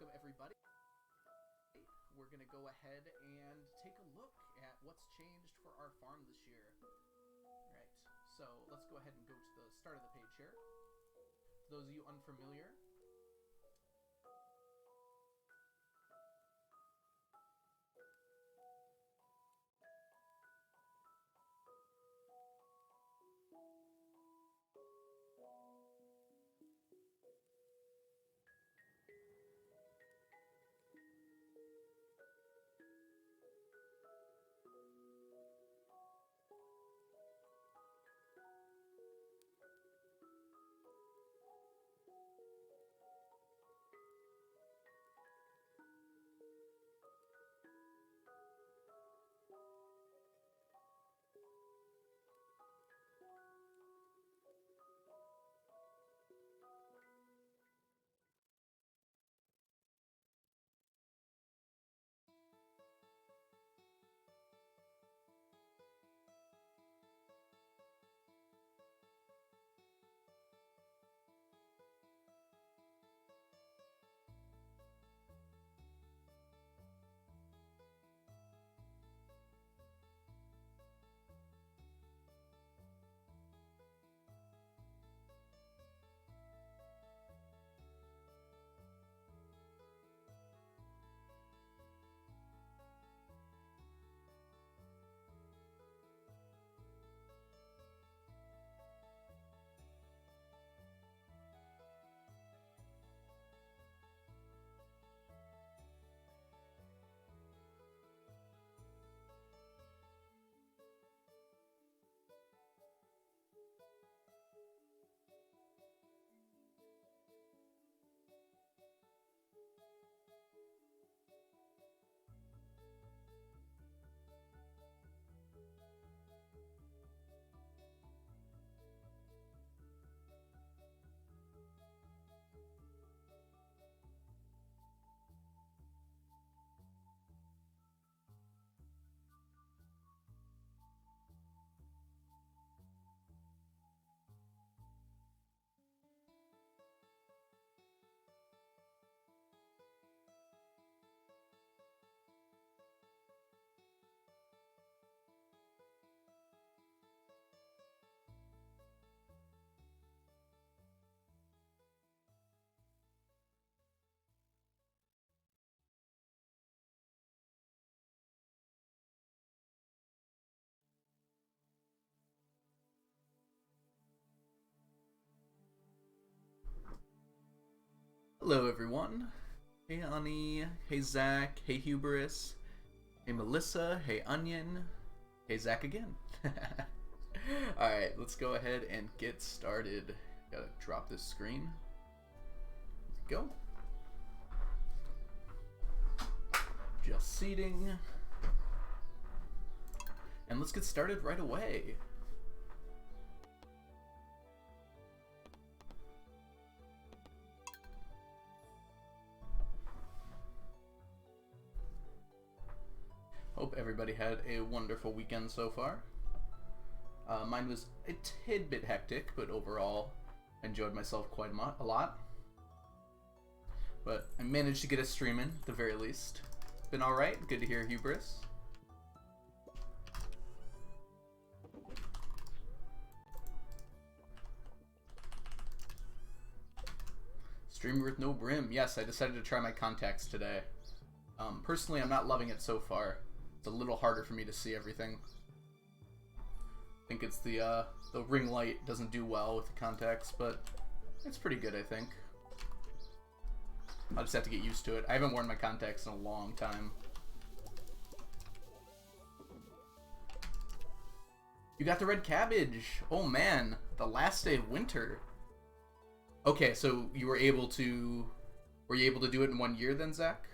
welcome everybody. We're going to go ahead and take a look at what's changed for our farm this year. Alright, so let's go ahead and go to the start of the page here. For those of you unfamiliar, hello everyone. Hey Ani, hey Zach, hey Hubris, hey Melissa, hey Onion, hey Zach again. Alright, let's go ahead and get started. Gotta drop this screen. Go. Just seating. And let's get started right away. Hope everybody had a wonderful weekend so far. Mine was a tidbit hectic, but overall enjoyed myself quite a lot. But I managed to get a stream in, at the very least. Been alright, good to hear Hubris. Streamer with no brim. Yes, I decided to try my contacts today. Personally, I'm not loving it so far. It's a little harder for me to see everything. I think it's the ring light doesn't do well with the contacts, but it's pretty good, I think. I'll just have to get used to it. I haven't worn my contacts in a long time. You got the red cabbage! Oh man, the last day of winter. Okay, so you were able to... Were you able to do it in 1 year then, Zach?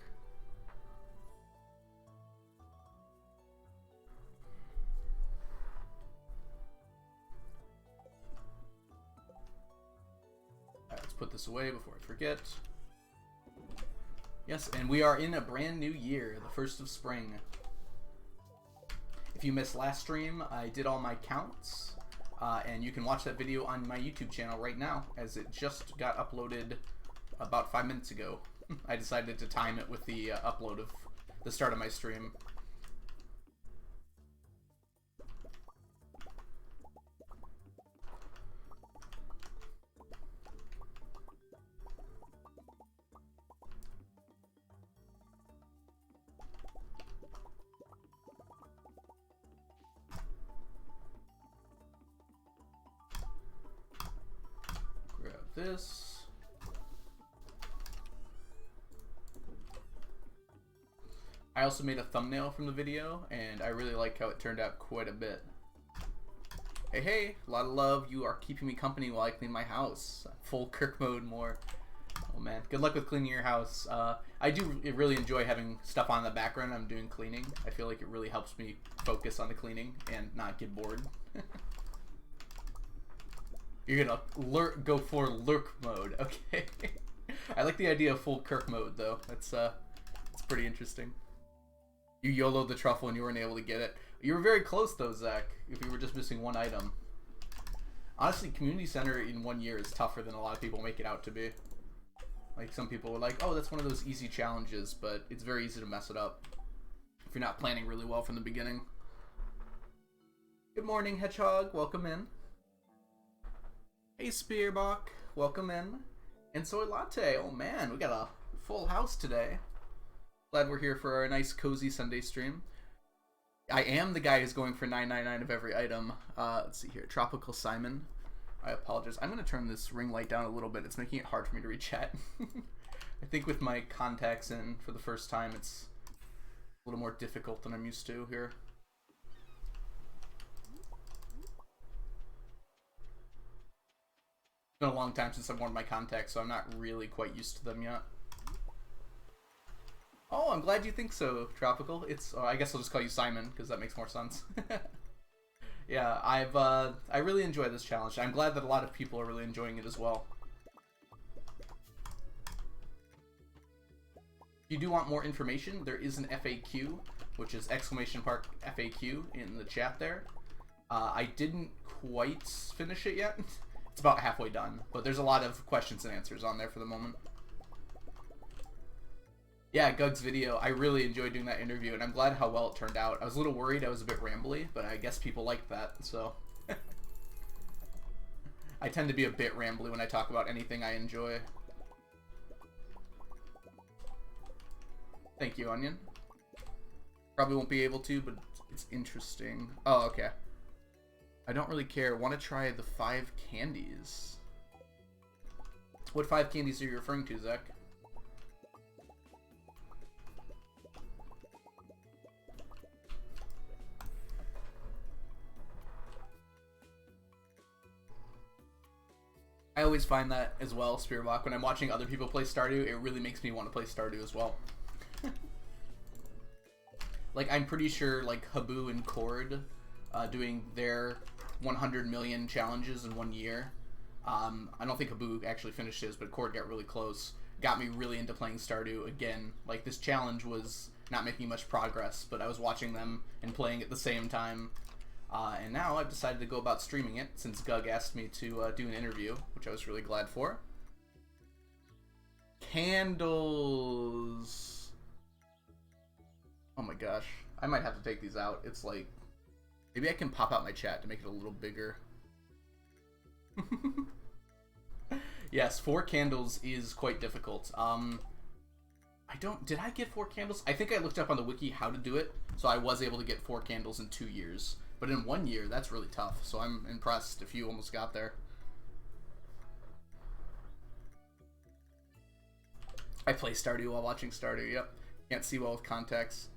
Put this away before I forget. Yes, and we are in a brand new year, the 1st of spring. If you missed last stream, I did all my counts, and you can watch that video on my YouTube channel right now, as it just got uploaded about 5 minutes ago. I decided to time it with the upload of the start of my stream. Grab this. I also made a thumbnail from the video, and I really like how it turned out quite a bit. Hey, hey, a lot of love. You are keeping me company while I clean my house. Full Kirk mode more. Oh man, good luck with cleaning your house. I do really enjoy having stuff on in the background. I'm doing cleaning. I feel like it really helps me focus on the cleaning and not get bored. You're gonna go for lurk mode, okay? I like the idea of full Kirk mode though. That's pretty interesting. You YOLO'd the truffle and you weren't able to get it. You were very close though, Zach, if you were just missing one item. Honestly, community center in 1 year is tougher than a lot of people make it out to be. Like, some people are like, oh, that's one of those easy challenges, but it's very easy to mess it up if you're not planning really well from the beginning. Good morning, Hedgehog. Welcome in. Hey, Spearbach. Welcome in. And Soy Latte. Oh, man, we got a full house today. Glad we're here for our nice, cozy Sunday stream. I am the guy who's going for 999 of every item. Let's see here. Tropical Simon. I apologize. I'm going to turn this ring light down a little bit. It's making it hard for me to read chat. I think with my contacts in for the first time, it's a little more difficult than I'm used to here. It's been a long time since I've worn my contacts, so I'm not really quite used to them yet. Oh, I'm glad you think so, Tropical. It's I guess I'll just call you Simon because that makes more sense. Yeah, I really enjoy this challenge. I'm glad that a lot of people are really enjoying it as well. If you do want more information, there is an FAQ, which is exclamation mark FAQ in the chat there. I didn't quite finish it yet. It's about halfway done, but there's a lot of questions and answers on there for the moment. Yeah, Gug's video. I really enjoyed doing that interview, and I'm glad how well it turned out. I was a little worried I was a bit rambly, but I guess people liked that, so. I tend to be a bit rambly when I talk about anything I enjoy. Thank you, Onion. Probably won't be able to, but it's interesting. Oh, okay. I don't really care. Want to try the 5 candies. What 5 candies are you referring to, Zach? I always find that as well, Spearbach. When I'm watching other people play Stardew, it really makes me want to play Stardew as well. Like, I'm pretty sure, like, Habu and Cord doing their 100 million challenges in 1 year. I don't think Habu actually finished his, but Cord got really close. Got me really into playing Stardew again. Like, this challenge was not making much progress, but I was watching them and playing at the same time. And now I've decided to go about streaming it, since Gug asked me to do an interview, which I was really glad for. Candles! Oh my gosh. I might have to take these out. It's like... Maybe I can pop out my chat to make it a little bigger. Yes, 4 candles is quite difficult. Did I get 4 candles? I think I looked up on the wiki how to do it, so I was able to get 4 candles in 2 years. But in 1 year, that's really tough, so I'm impressed if you almost got there. I play Stardew while watching Stardew, yep. Can't see well with contacts.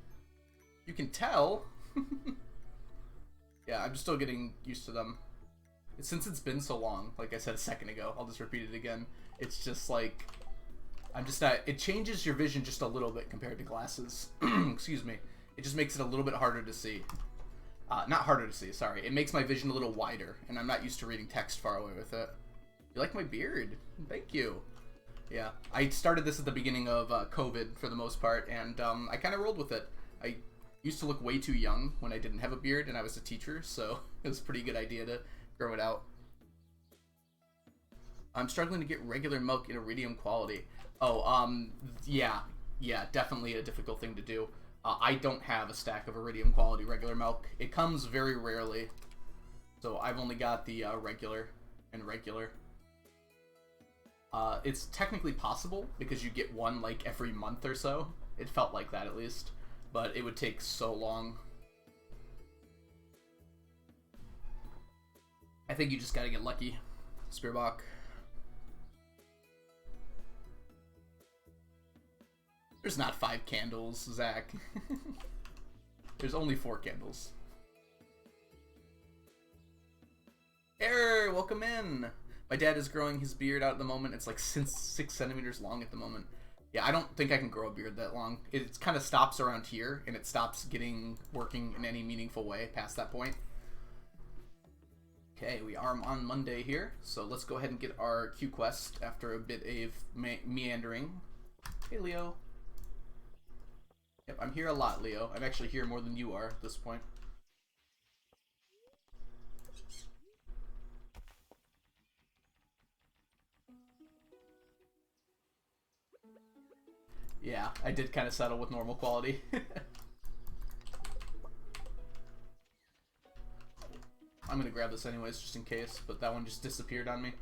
You can tell. Yeah, I'm just still getting used to them. Since it's been so long, like I said a second ago, I'll just repeat it again. It's just like, I'm just not, it changes your vision just a little bit compared to glasses. Excuse me. It just makes it a little bit harder to see. Not harder to see, sorry. It makes my vision a little wider, and I'm not used to reading text far away with it. You like my beard? Thank you. Yeah, I started this at the beginning of COVID for the most part, and I kind of rolled with it. I used to look way too young when I didn't have a beard, and I was a teacher, so it was a pretty good idea to grow it out. I'm struggling to get regular milk in iridium quality. Oh, yeah, definitely a difficult thing to do. I don't have a stack of iridium quality regular milk. It comes very rarely, so I've only got the regular and regular. It's technically possible because you get one like every month or so. It felt like that at least, but it would take so long. I think you just gotta get lucky, Spearbach. There's not 5 candles, Zach. There's only 4 candles. Error, welcome in. My dad is growing his beard out at the moment. It's like 6 centimeters long at the moment. Yeah, I don't think I can grow a beard that long. It kind of stops around here, and it stops working in any meaningful way past that point. Okay, we are on Monday here, so let's go ahead and get our Q quest after a bit of meandering. Hey, Leo. Yep, I'm here a lot, Leo. I'm actually here more than you are at this point. Yeah, I did kind of settle with normal quality. I'm gonna grab this anyways, just in case, but that one just disappeared on me.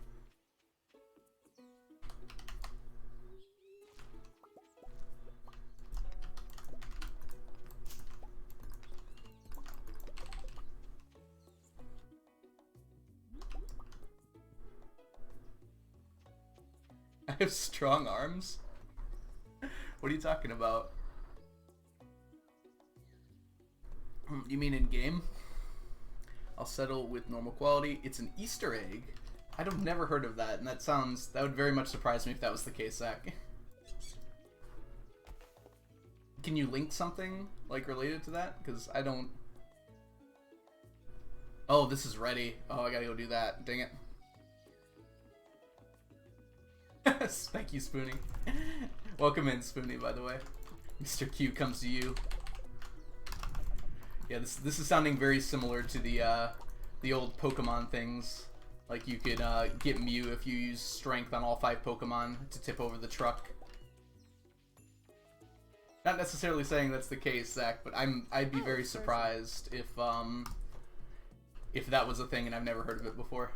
I have strong arms? What are you talking about? You mean in game? I'll settle with normal quality. It's an Easter egg. I've never heard of that, and that would very much surprise me if that was the case, Zach. Can you link something, like, related to that? Because I don't... Oh, this is ready. Oh, I gotta go do that. Dang it. Thank you, Spoonie. Welcome in, Spoonie, by the way. Mr. Q comes to you. Yeah, this is sounding very similar to the old Pokemon things. Like you could get Mew if you use Strength on all 5 Pokemon to tip over the truck. Not necessarily saying that's the case, Zach, but I'd be very surprised if that was a thing and I've never heard of it before.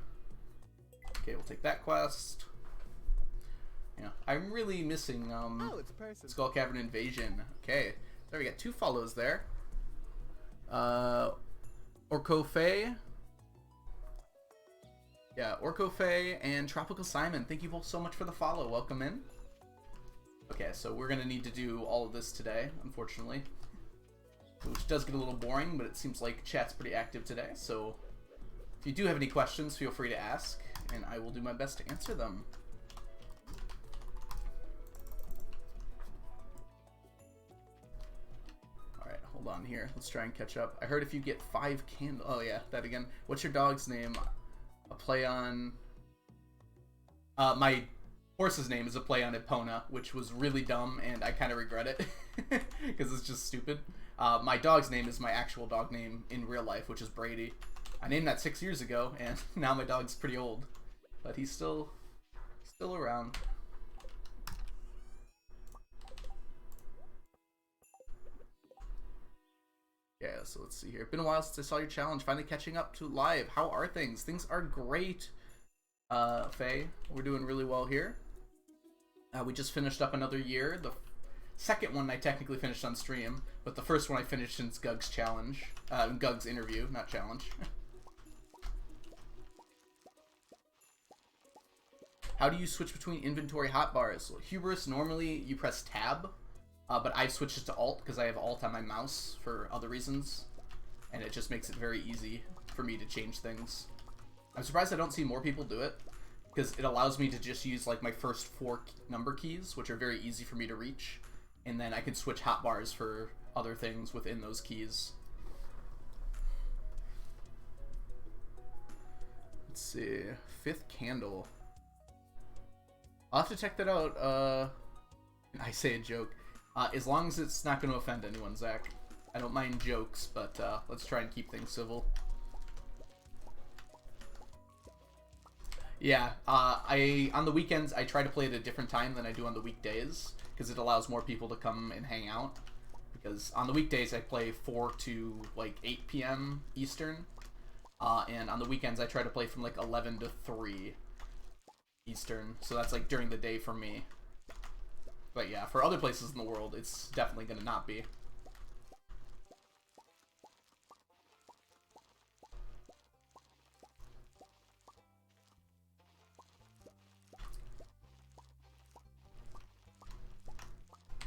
Okay, we'll take that quest. Yeah, I'm really missing Skull Cavern Invasion. Okay, there we got 2 follows there. Orcofe. Yeah, Orcofe and Tropical Simon. Thank you both so much for the follow. Welcome in. Okay, so we're gonna need to do all of this today, unfortunately. Which does get a little boring, but it seems like chat's pretty active today. So if you do have any questions, feel free to ask, and I will do my best to answer them. Hold on here. Let's try and catch up. I heard if you get 5 candles... Oh, yeah, that again. What's your dog's name? A play on... my horse's name is a play on Epona, which was really dumb, and I kind of regret it. Because it's just stupid. My dog's name is my actual dog name in real life, which is Brady. I named that 6 years ago, and now my dog's pretty old. But he's still around. Yeah, so let's see here. Been a while since I saw your challenge. Finally catching up to live. How are things? Things are great, Faye. We're doing really well here. We just finished up another year. The second one I technically finished on stream, but the first one I finished since Gug's challenge. Gug's interview, not challenge. How do you switch between inventory hotbars? Well, Hubris, normally you press tab. But I've switched it to Alt because I have Alt on my mouse for other reasons. And it just makes it very easy for me to change things. I'm surprised I don't see more people do it, because it allows me to just use like my first 4 number keys, which are very easy for me to reach. And then I can switch hotbars for other things within those keys. Let's see. 5th candle. I'll have to check that out. I say a joke. As long as it's not going to offend anyone, Zach. I don't mind jokes, but let's try and keep things civil. Yeah, on the weekends I try to play at a different time than I do on the weekdays because it allows more people to come and hang out. Because on the weekdays I play 4 to like 8 p.m. Eastern, and on the weekends I try to play from like 11 to 3 Eastern. So that's like during the day for me. But yeah, for other places in the world, it's definitely gonna not be.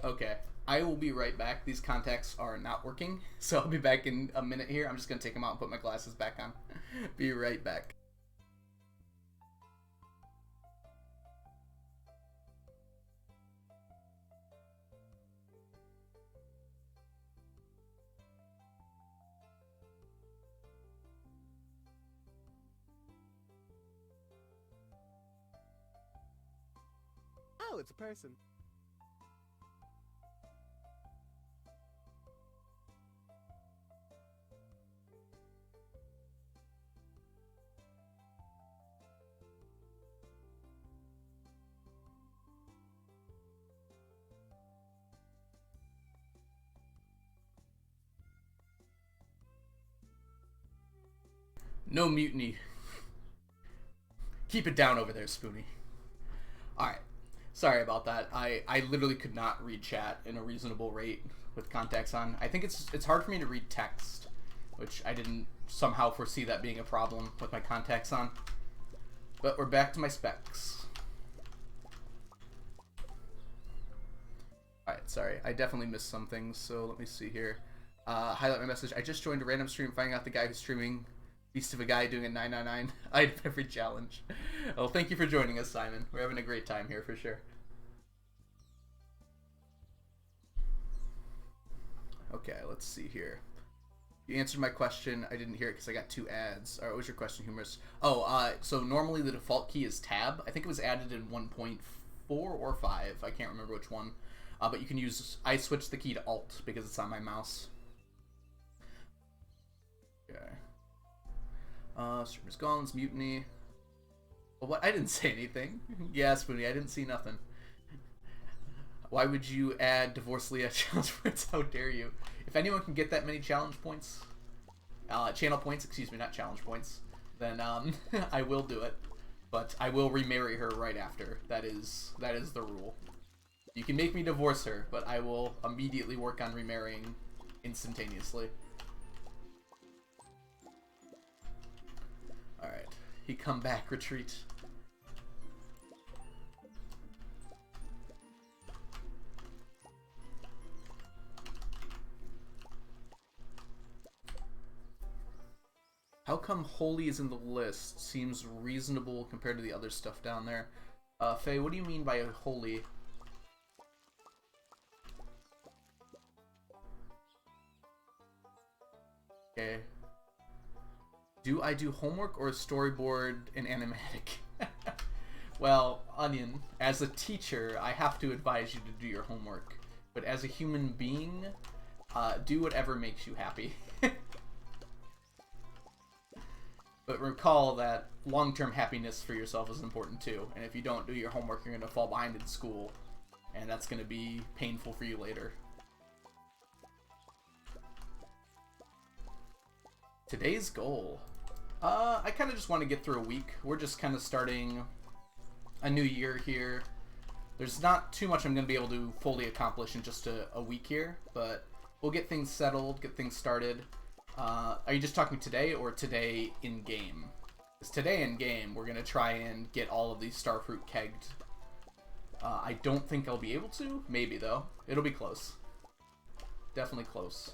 Okay, I will be right back. These contacts are not working, so I'll be back in a minute here. I'm just gonna take them out and put my glasses back on. Be right back. Oh, it's a person. No mutiny. Keep it down over there, Spoonie. Alright. Sorry about that. I literally could not read chat in a reasonable rate with contacts on. I think it's hard for me to read text, which I didn't somehow foresee that being a problem with my contacts on. But we're back to my specs. Alright, sorry. I definitely missed some things, so let me see here. Highlight my message. I just joined a random stream, finding out the guy who's streaming Beast of a Guy doing a 999 item every challenge. Well, thank you for joining us, Simon. We're having a great time here for sure. Okay, let's see here. You answered my question. I didn't hear it because I got 2 ads. All right, what was your question, Humorous? Oh, so normally the default key is tab. I think it was added in 1.4 or 5. I can't remember which one. But you can use... I switched the key to Alt because it's on my mouse. Okay. Streamer's gone. It's mutiny. Well, what? I didn't say anything. Yeah, Spoonie, I didn't see nothing. Why would you add Divorce Leah challenge points? How dare you? If anyone can get that many challenge points, channel points, excuse me, not challenge points, then I will do it. But I will remarry her right after. That is the rule. You can make me divorce her, but I will immediately work on remarrying instantaneously. Alright. He come back, retreat. How come Holy is in the list? Seems reasonable compared to the other stuff down there. Faye, what do you mean by Holy? Okay. Do I do homework or storyboard in animatic? Well, Onion, as a teacher, I have to advise you to do your homework. But as a human being, do whatever makes you happy. But recall that long-term happiness for yourself is important too. And if you don't do your homework, you're going to fall behind in school. And that's going to be painful for you later. Today's goal. I kind of just want to get through a week. We're just kind of starting a new year here. There's not too much I'm going to be able to fully accomplish in just a week here. But we'll get things settled, get things started. Are you just talking today or today in-game? Because today in-game, we're going to try and get all of these starfruit kegged. I don't think I'll be able to. Maybe, though. It'll be close. Definitely close.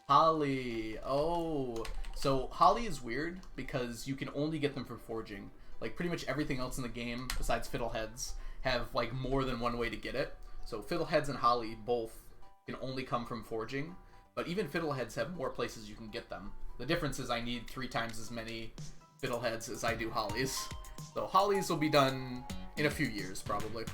Holly. Oh. So, Holly is weird because you can only get them from forging. Like, pretty much everything else in the game, besides Fiddleheads, have, like, more than one way to get it. So Fiddleheads and Holly both can only come from forging. But even Fiddleheads have more places you can get them. The difference is I need 3 times as many Fiddleheads as I do Hollies. So Hollies will be done in a few years, probably.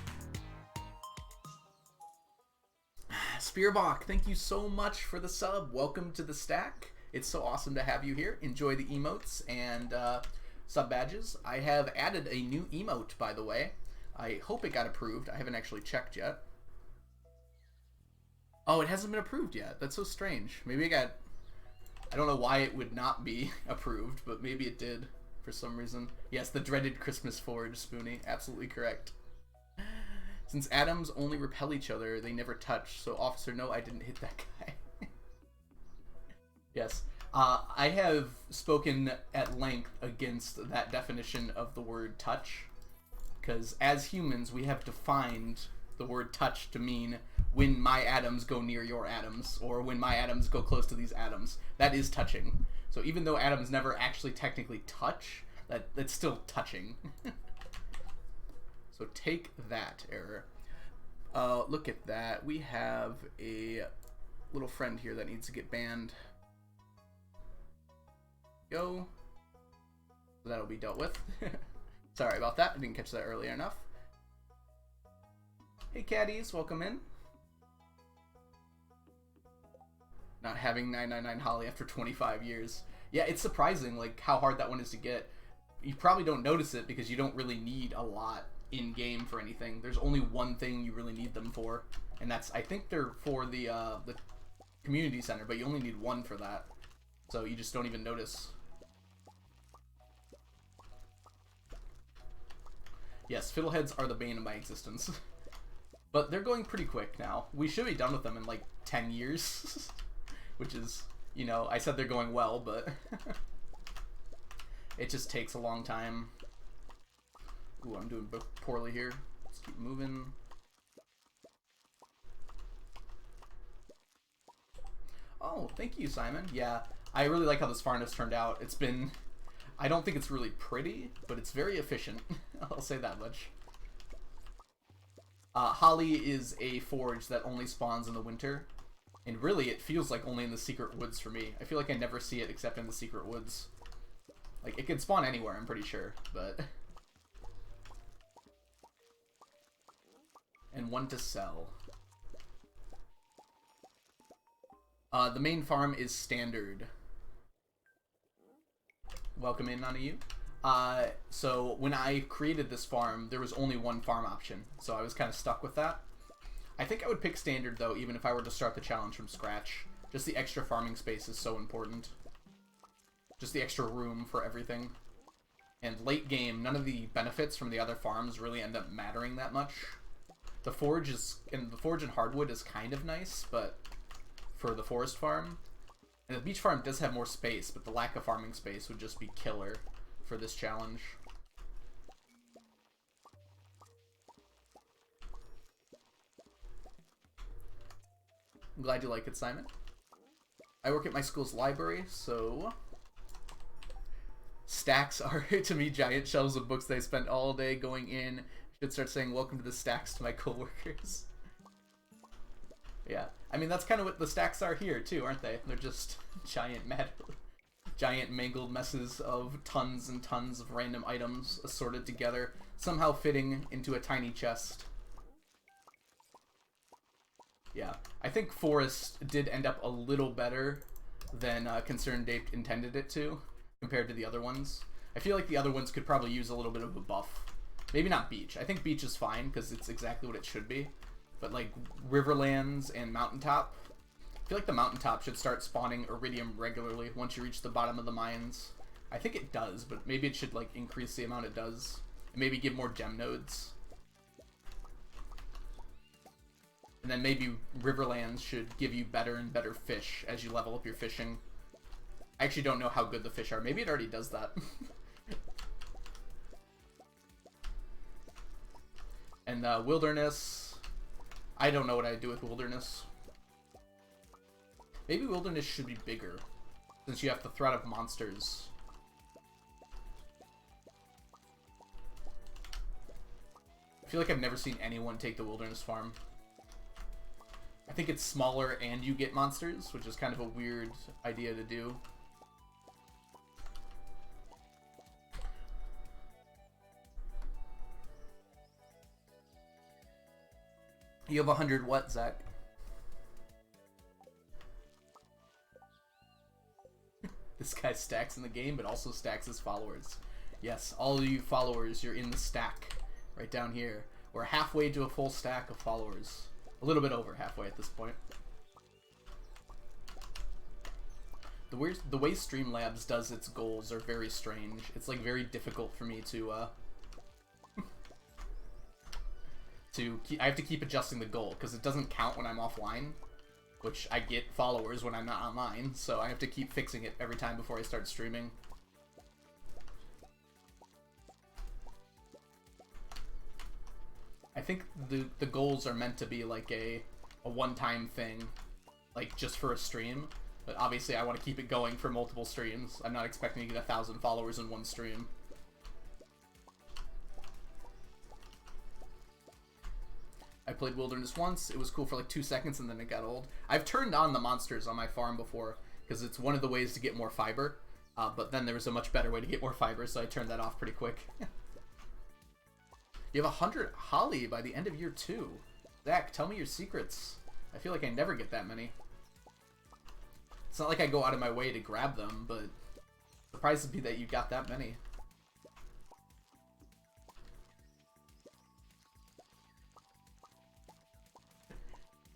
Spearbach, thank you so much for the sub. Welcome to the stack. It's so awesome to have you here. Enjoy the emotes and sub badges. I have added a new emote, by the way. I hope it got approved. I haven't actually checked yet. Oh, it hasn't been approved yet. That's so strange. Maybe I don't know why it would not be approved, but maybe it did for some reason. Yes, the dreaded Christmas forge, Spoonie. Absolutely correct. Since atoms only repel each other, they never touch. So, officer, no, I didn't hit that guy. Yes. I have spoken at length against that definition of the word touch. Because as humans, we have defined the word touch to mean when my atoms go near your atoms, or when my atoms go close to these atoms. That is touching. So even though atoms never actually technically touch, that's still touching. So take that, error. Look at that. We have a little friend here that needs to get banned. Go. So that'll be dealt with. Sorry about that. I didn't catch that earlier enough. Hey, caddies. Welcome in. Not having 999 Holly after 25 years. Yeah, it's surprising like how hard that one is to get. You probably don't notice it because you don't really need a lot in-game for anything. There's only one thing you really need them for, and that's, I think they're for the community center, but you only need one for that. So you just don't even notice. Yes, fiddleheads are the bane of my existence. But they're going pretty quick now. We should be done with them in like 10 years. Which is, you know, I said they're going well, but it just takes a long time. Ooh, I'm doing poorly here. Let's keep moving. Oh, thank you, Simon. Yeah, I really like how this farm has turned out. It's been... I don't think it's really pretty, but it's very efficient. I'll say that much. Holly is a forge that only spawns in the winter. And really, it feels like only in the secret woods for me. I feel like I never see it except in the secret woods. Like, it can spawn anywhere, I'm pretty sure, but... And one to sell. The main farm is standard. Welcome in, Nanayu. So when I created this farm, there was only one farm option, so I was kind of stuck with that. I think I would pick standard, though, even if I were to start the challenge from scratch. Just the extra farming space is so important. Just the extra room for everything. And late game, none of the benefits from the other farms really end up mattering that much. The forge and hardwood is kind of nice, but for the forest farm. And the beach farm does have more space, but the lack of farming space would just be killer for this challenge. I'm glad you like it, Simon. I work at my school's library, so... Stacks are, to me, giant shelves of books that I spent all day going in. Should start saying, welcome to the stacks to my coworkers. Yeah. I mean, that's kind of what the stacks are here, too, aren't they? They're just giant mangled messes of tons and tons of random items assorted together, somehow fitting into a tiny chest. Yeah, I think Forest did end up a little better than Concerned Ape intended it to, compared to the other ones. I feel like the other ones could probably use a little bit of a buff. Maybe not Beach. I think Beach is fine, because it's exactly what it should be. But like Riverlands and Mountaintop, I feel like the Mountaintop should start spawning Iridium regularly once you reach the bottom of the mines. I think it does, but maybe it should like increase the amount it does. And maybe give more gem nodes. And then maybe Riverlands should give you better and better fish as you level up your fishing. I actually don't know how good the fish are. Maybe it already does that. And Wilderness, I don't know what I'd do with Wilderness. Maybe Wilderness should be bigger, since you have the threat of monsters. I feel like I've never seen anyone take the Wilderness farm. I think it's smaller and you get monsters, which is kind of a weird idea to do. You have 100 what, Zach? This guy stacks in the game, but also stacks his followers. Yes, all of you followers, you're in the stack. Right down here. We're halfway to a full stack of followers. A little bit over halfway at this point. The way Streamlabs does its goals are very strange. It's like very difficult for me to I have to keep adjusting the goal because it doesn't count when I'm offline, which I get followers when I'm not online, so I have to keep fixing it every time before I start streaming. I think the goals are meant to be like a one-time thing, like just for a stream, but obviously I want to keep it going for multiple streams. I'm not expecting to get 1,000 followers in one stream. I played Wilderness once. It was cool for like 2 seconds and then it got old. I've turned on the monsters on my farm before because it's one of the ways to get more fiber, but then there was a much better way to get more fiber, so I turned that off pretty quick. You have 100 holly by the end of year 2. Zach, tell me your secrets. I feel like I never get that many. It's not like I go out of my way to grab them, but surprises me that you got that many.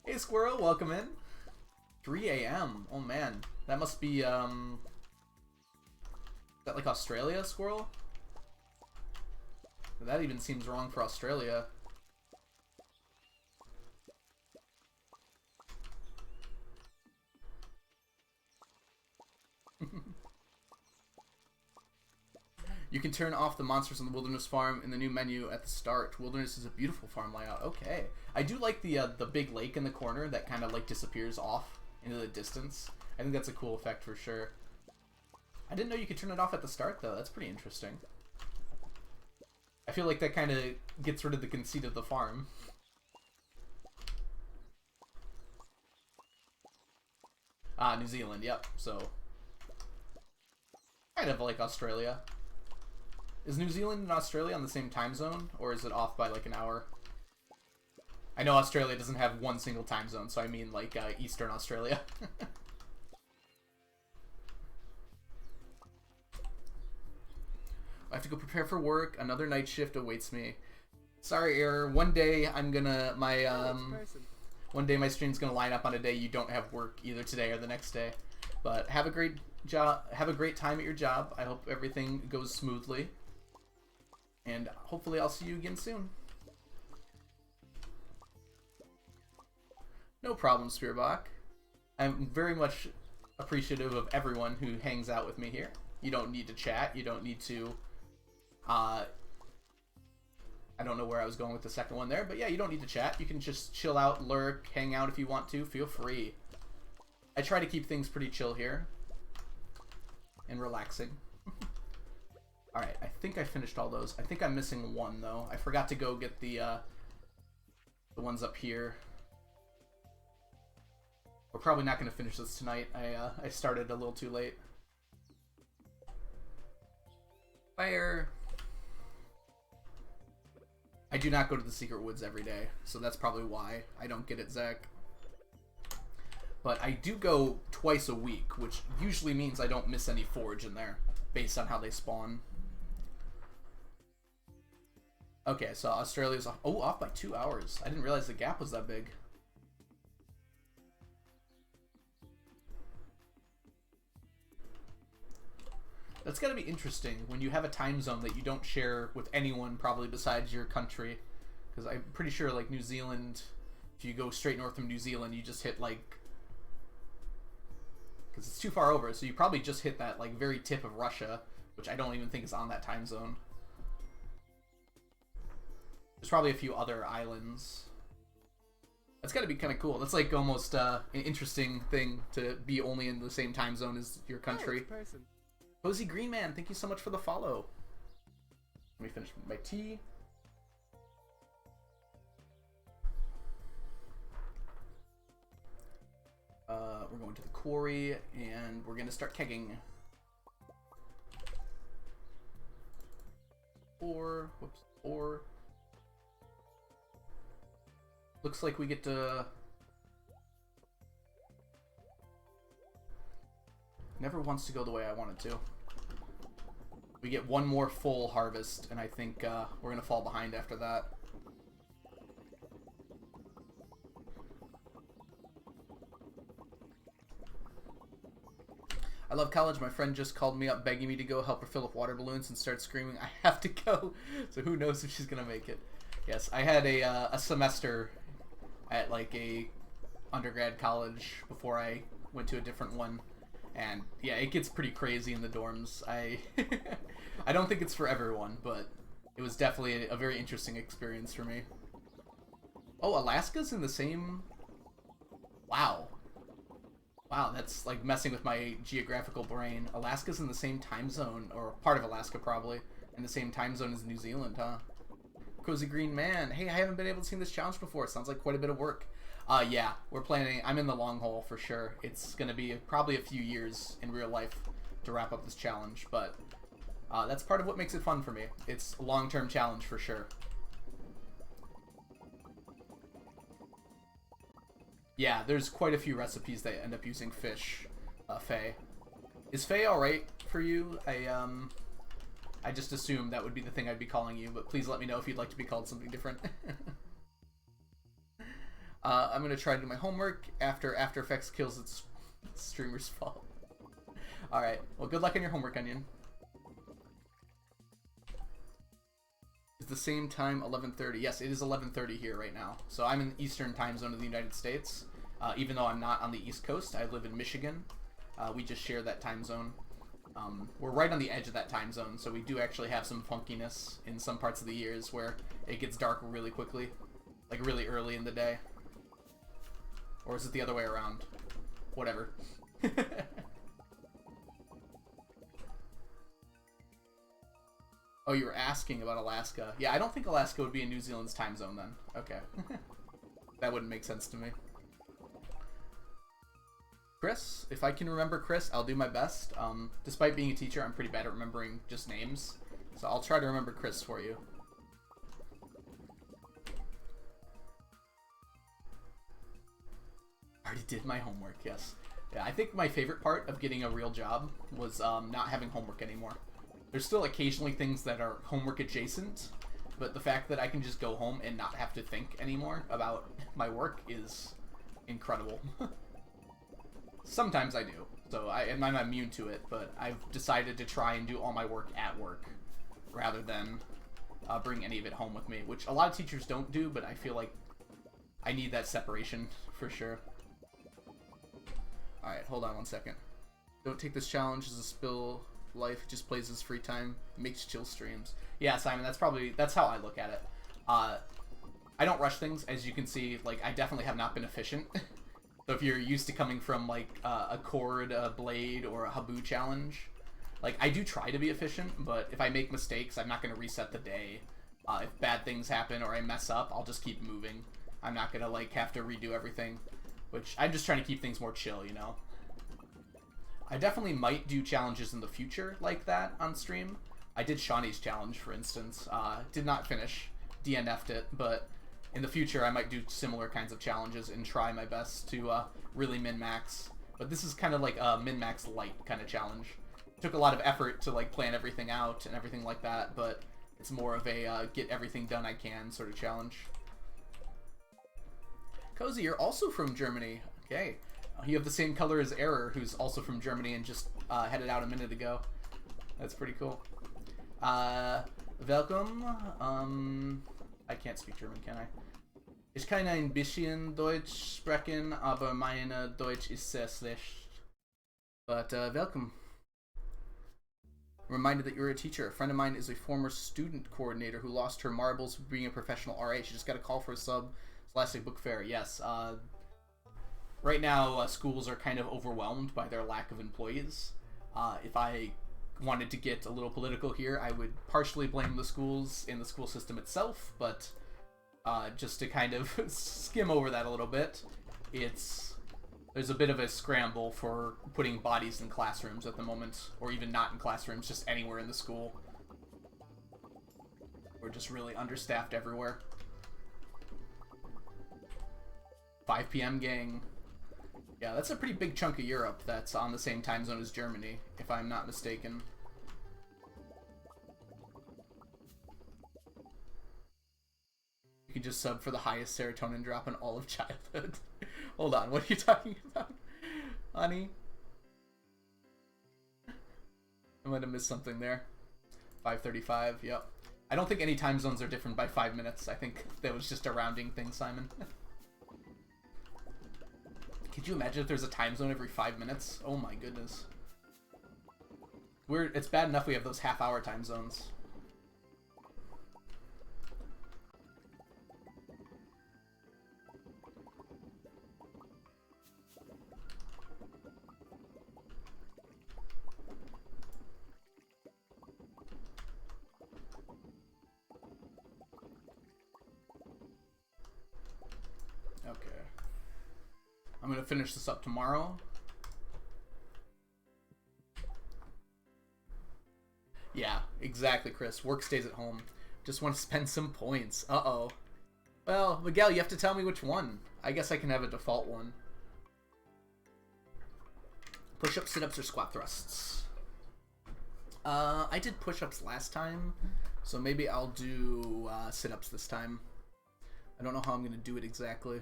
Hey Squirrel, welcome in. 3 a.m. Oh man, that must be, is that like Australia, Squirrel? That even seems wrong for Australia. You can turn off the monsters on the Wilderness farm in the new menu at the start. Wilderness is a beautiful farm layout. Okay. I do like the big lake in the corner that kind of like disappears off into the distance. I think that's a cool effect for sure. I didn't know you could turn it off at the start though. That's pretty interesting. I feel like that kind of gets rid of the conceit of the farm. Ah, New Zealand, yep. So, kind of like Australia. Is New Zealand and Australia on the same time zone, or is it off by like an hour? I know Australia doesn't have one single time zone, so I mean like Eastern Australia. I have to go prepare for work. Another night shift awaits me. Sorry, Error. One day I'm gonna one day my stream's gonna line up on a day you don't have work either today or the next day. But have a great job. Have a great time at your job. I hope everything goes smoothly. And hopefully I'll see you again soon. No problem, Spearbach. I'm very much appreciative of everyone who hangs out with me here. You don't need to chat. You don't need to... I don't know where I was going with the second one there, but yeah, you don't need to chat. You can just chill out, lurk, hang out if you want to. Feel free. I try to keep things pretty chill here. And relaxing. Alright, I think I finished all those. I think I'm missing one, though. I forgot to go get the ones up here. We're probably not going to finish this tonight. I started a little too late. Fire! I do not go to the Secret Woods every day, so that's probably why I don't get it, Zach. But I do go twice a week, which usually means I don't miss any forage in there, based on how they spawn. Okay, so Australia's off by 2 hours. I didn't realize the gap was that big. That's gotta be interesting when you have a time zone that you don't share with anyone probably besides your country. Because I'm pretty sure like New Zealand, if you go straight north from New Zealand, you just hit like... Because it's too far over, so you probably just hit that like very tip of Russia, which I don't even think is on that time zone. There's probably a few other islands. That's gotta be kind of cool. That's like almost an interesting thing to be only in the same time zone as your country. Cozy Green Man, thank you so much for the follow. Let me finish my tea. We're going to the quarry, and we're gonna start kegging. 4, whoops, 4. Looks like we get to... never wants to go the way I want it to. We get one more full harvest, and I think we're going to fall behind after that. I love college. My friend just called me up begging me to go help her fill up water balloons and start screaming, I have to go. So who knows if she's going to make it. Yes, I had a semester at like a undergrad college before I went to a different one. And yeah, it gets pretty crazy in the dorms. I don't think it's for everyone, but it was definitely a very interesting experience for me. Oh, Alaska's in the same... Wow. Wow, that's like messing with my geographical brain. Alaska's in the same time zone, or part of Alaska probably, in the same time zone as New Zealand, huh? Cozy Green Man. Hey, I haven't been able to see this challenge before. Sounds like quite a bit of work. Yeah, we're planning. I'm in the long haul for sure. It's going to be probably a few years in real life to wrap up this challenge, but that's part of what makes it fun for me. It's a long-term challenge for sure. Yeah, there's quite a few recipes that end up using fish, Faye. Is Faye alright for you? I just assumed that would be the thing I'd be calling you, but please let me know if you'd like to be called something different. I'm going to try to do my homework after After Effects kills its streamer's fault. Alright, well good luck on your homework, Onion. It's the same time, 11:30. Yes, it is 11:30 here right now. So I'm in the Eastern time zone of the United States. Even though I'm not on the East Coast, I live in Michigan. We just share that time zone. We're right on the edge of that time zone, so we do actually have some funkiness in some parts of the years where it gets dark really quickly. Like really early in the day. Or is it the other way around? Whatever. Oh, you were asking about Alaska. Yeah, I don't think Alaska would be in New Zealand's time zone then. Okay. That wouldn't make sense to me. Chris, if I can remember Chris, I'll do my best. Despite being a teacher, I'm pretty bad at remembering just names. So I'll try to remember Chris for you. I already did my homework, yes. Yeah, I think my favorite part of getting a real job was not having homework anymore. There's still occasionally things that are homework adjacent, but the fact that I can just go home and not have to think anymore about my work is incredible. Sometimes I do, so I'm not immune to it, but I've decided to try and do all my work at work rather than bring any of it home with me, which a lot of teachers don't do, but I feel like I need that separation for sure. Alright, hold on one second. Don't take this challenge as a spill life, just plays his free time, makes chill streams. Yeah, Simon, that's how I look at it. I don't rush things, as you can see, like, I definitely have not been efficient. So if you're used to coming from, like, a chord, a blade, or a Habu challenge, like, I do try to be efficient, but if I make mistakes, I'm not going to reset the day. If bad things happen or I mess up, I'll just keep moving. I'm not going to, like, have to redo everything, which I'm just trying to keep things more chill, you know? I definitely might do challenges in the future like that on stream. I did Shawnee's challenge, for instance. Did not finish. DNF'd it, but in the future I might do similar kinds of challenges and try my best to really min-max. But this is kind of like a min-max light kind of challenge. It took a lot of effort to like plan everything out and everything like that, but it's more of a get everything done I can sort of challenge. Cozy, you're also from Germany. Okay. You have the same color as Error, who's also from Germany and just headed out a minute ago. That's pretty cool. Welcome. I can't speak German, can I? Ich kann ein bisschen Deutsch sprechen, aber meine Deutsch ist sehr schlecht. But welcome. I'm reminded that you're a teacher. A friend of mine is a former student coordinator who lost her marbles being a professional RA. She just got a call for a sub. Scholastic Book Fair. Yes. Right now, schools are kind of overwhelmed by their lack of employees. If I wanted to get a little political here, I would partially blame the schools in the school system itself, but just to kind of skim over that a little bit, there's a bit of a scramble for putting bodies in classrooms at the moment, or even not in classrooms, just anywhere in the school. We're just really understaffed everywhere. 5 p.m. gang. Yeah, that's a pretty big chunk of Europe that's on the same time zone as Germany, if I'm not mistaken. You could just sub for the highest serotonin drop in all of childhood. Hold on, what are you talking about, honey? I might have missed something there. 5:35, yep. I don't think any time zones are different by 5 minutes. I think that was just a rounding thing, Simon. Could you imagine if there's a time zone every 5 minutes? Oh my goodness. It's bad enough we have those half-hour time zones. Okay. I'm gonna finish this up tomorrow. Yeah, exactly, Chris. Work stays at home. Just want to spend some points. Uh-oh. Well, Miguel, you have to tell me which one. I guess I can have a default one. Push-ups, sit-ups, or squat thrusts? I did push-ups last time, so maybe I'll do sit-ups this time. I don't know how I'm going to do it exactly.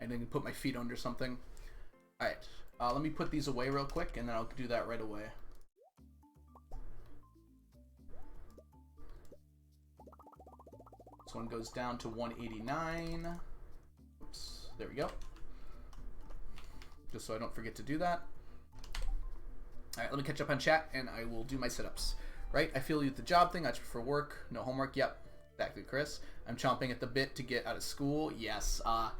I think I can put my feet under something. Alright, let me put these away real quick, and then I'll do that right away. This one goes down to 189. Oops, there we go. Just so I don't forget to do that. Alright, let me catch up on chat, and I will do my sit-ups. Right, I feel you with the job thing. I just prefer work. No homework. Yep, exactly, Chris. I'm chomping at the bit to get out of school. Yes, I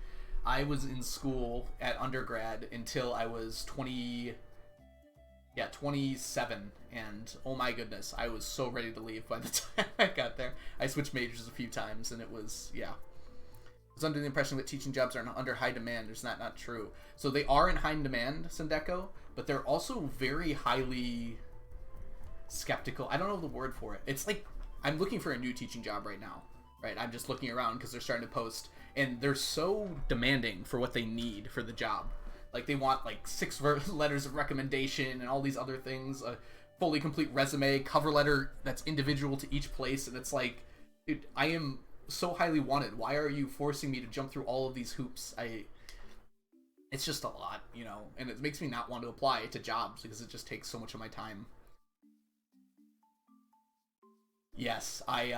was in school at undergrad until I was 27, and oh my goodness, I was so ready to leave by the time I got there. I switched majors a few times, and it was, yeah. I was under the impression that teaching jobs are under high demand. Is that not true? So they are in high demand, Sendeko, but they're also very highly skeptical. I don't know the word for it. It's like, I'm looking for a new teaching job right now, right? I'm just looking around because they're starting to post, and they're so demanding for what they need for the job. Like, they want, like, 6 letters of recommendation and all these other things, a fully complete resume, cover letter that's individual to each place, and it's like, dude, I am so highly wanted. Why are you forcing me to jump through all of these hoops? It's just a lot, you know, and it makes me not want to apply to jobs because it just takes so much of my time. Yes, I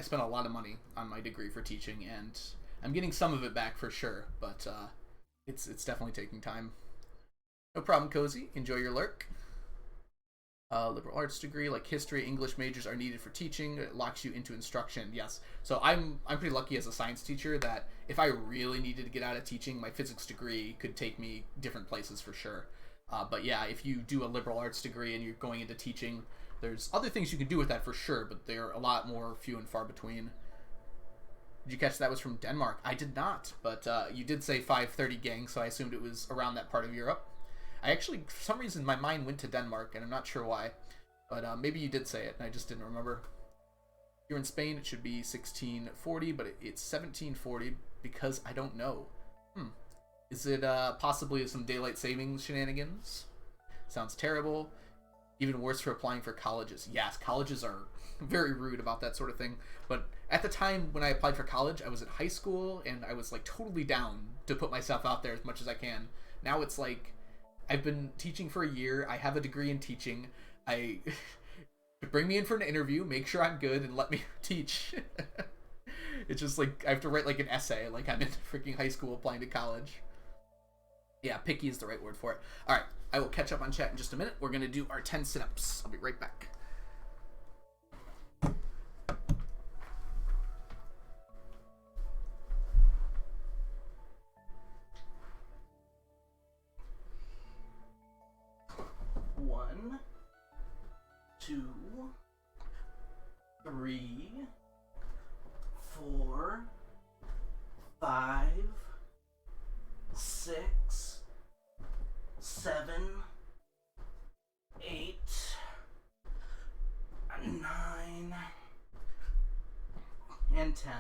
spent a lot of money on my degree for teaching, and I'm getting some of it back for sure, but it's definitely taking time. No problem, Cozy. Enjoy your lurk. Liberal arts degree, like history, English majors are needed for teaching. It locks you into instruction. Yes. So I'm pretty lucky as a science teacher that if I really needed to get out of teaching, my physics degree could take me different places for sure. But yeah, if you do a liberal arts degree and you're going into teaching, there's other things you can do with that for sure, but they're a lot more few and far between. Did you catch that was from Denmark? I did not, but you did say 5:30 gang, so I assumed it was around that part of Europe. I actually, for some reason, my mind went to Denmark, and I'm not sure why. But maybe you did say it, and I just didn't remember. If you're in Spain, it should be 1640, but it's 1740 because I don't know. Is it possibly some daylight savings shenanigans? Sounds terrible. Even worse for applying for colleges. Yes, colleges are very rude about that sort of thing. But at the time when I applied for college, I was in high school, and I was like totally down to put myself out there as much as I can. Now it's like, I've been teaching for a year. I have a degree in teaching. Bring me in for an interview, make sure I'm good, and let me teach. It's just like I have to write like an essay, like I'm in freaking high school applying to college. Yeah, picky is the right word for it. All right, I will catch up on chat in just a minute. We're gonna do our 10 sit-ups. I'll be right back. One, 2, 3, 4, 5, 6, 7, 8, 9, and 10.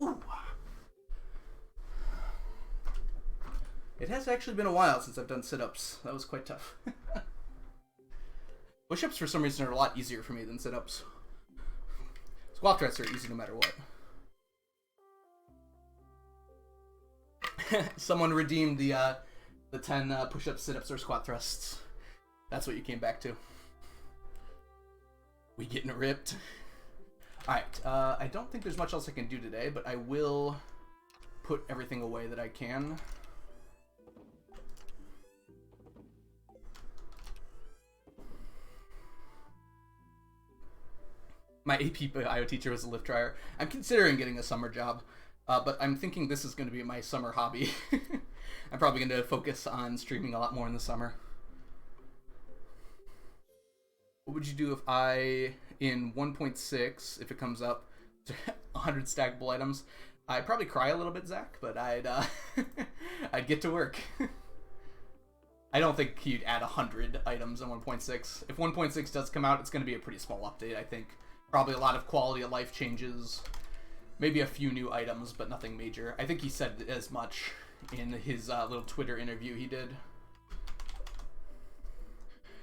Ooh. It has actually been a while since I've done sit-ups. That was quite tough. Push-ups, for some reason, are a lot easier for me than sit-ups. Squat thrusts are easy no matter what. Someone redeemed the 10 push-ups, sit-ups, or squat thrusts. That's what you came back to. We getting ripped. Alright, I don't think there's much else I can do today, but I will put everything away that I can. My AP Bio teacher was a lift dryer. I'm considering getting a summer job, but I'm thinking this is going to be my summer hobby. I'm probably going to focus on streaming a lot more in the summer. What would you do if I, in 1.6, if it comes up to 100 stackable items, I'd probably cry a little bit, Zach, but I'd I'd get to work. I don't think he'd add 100 items in 1.6. If 1.6 does come out, it's going to be a pretty small update, I think. Probably a lot of quality of life changes. Maybe a few new items, but nothing major. I think he said as much in his little Twitter interview he did.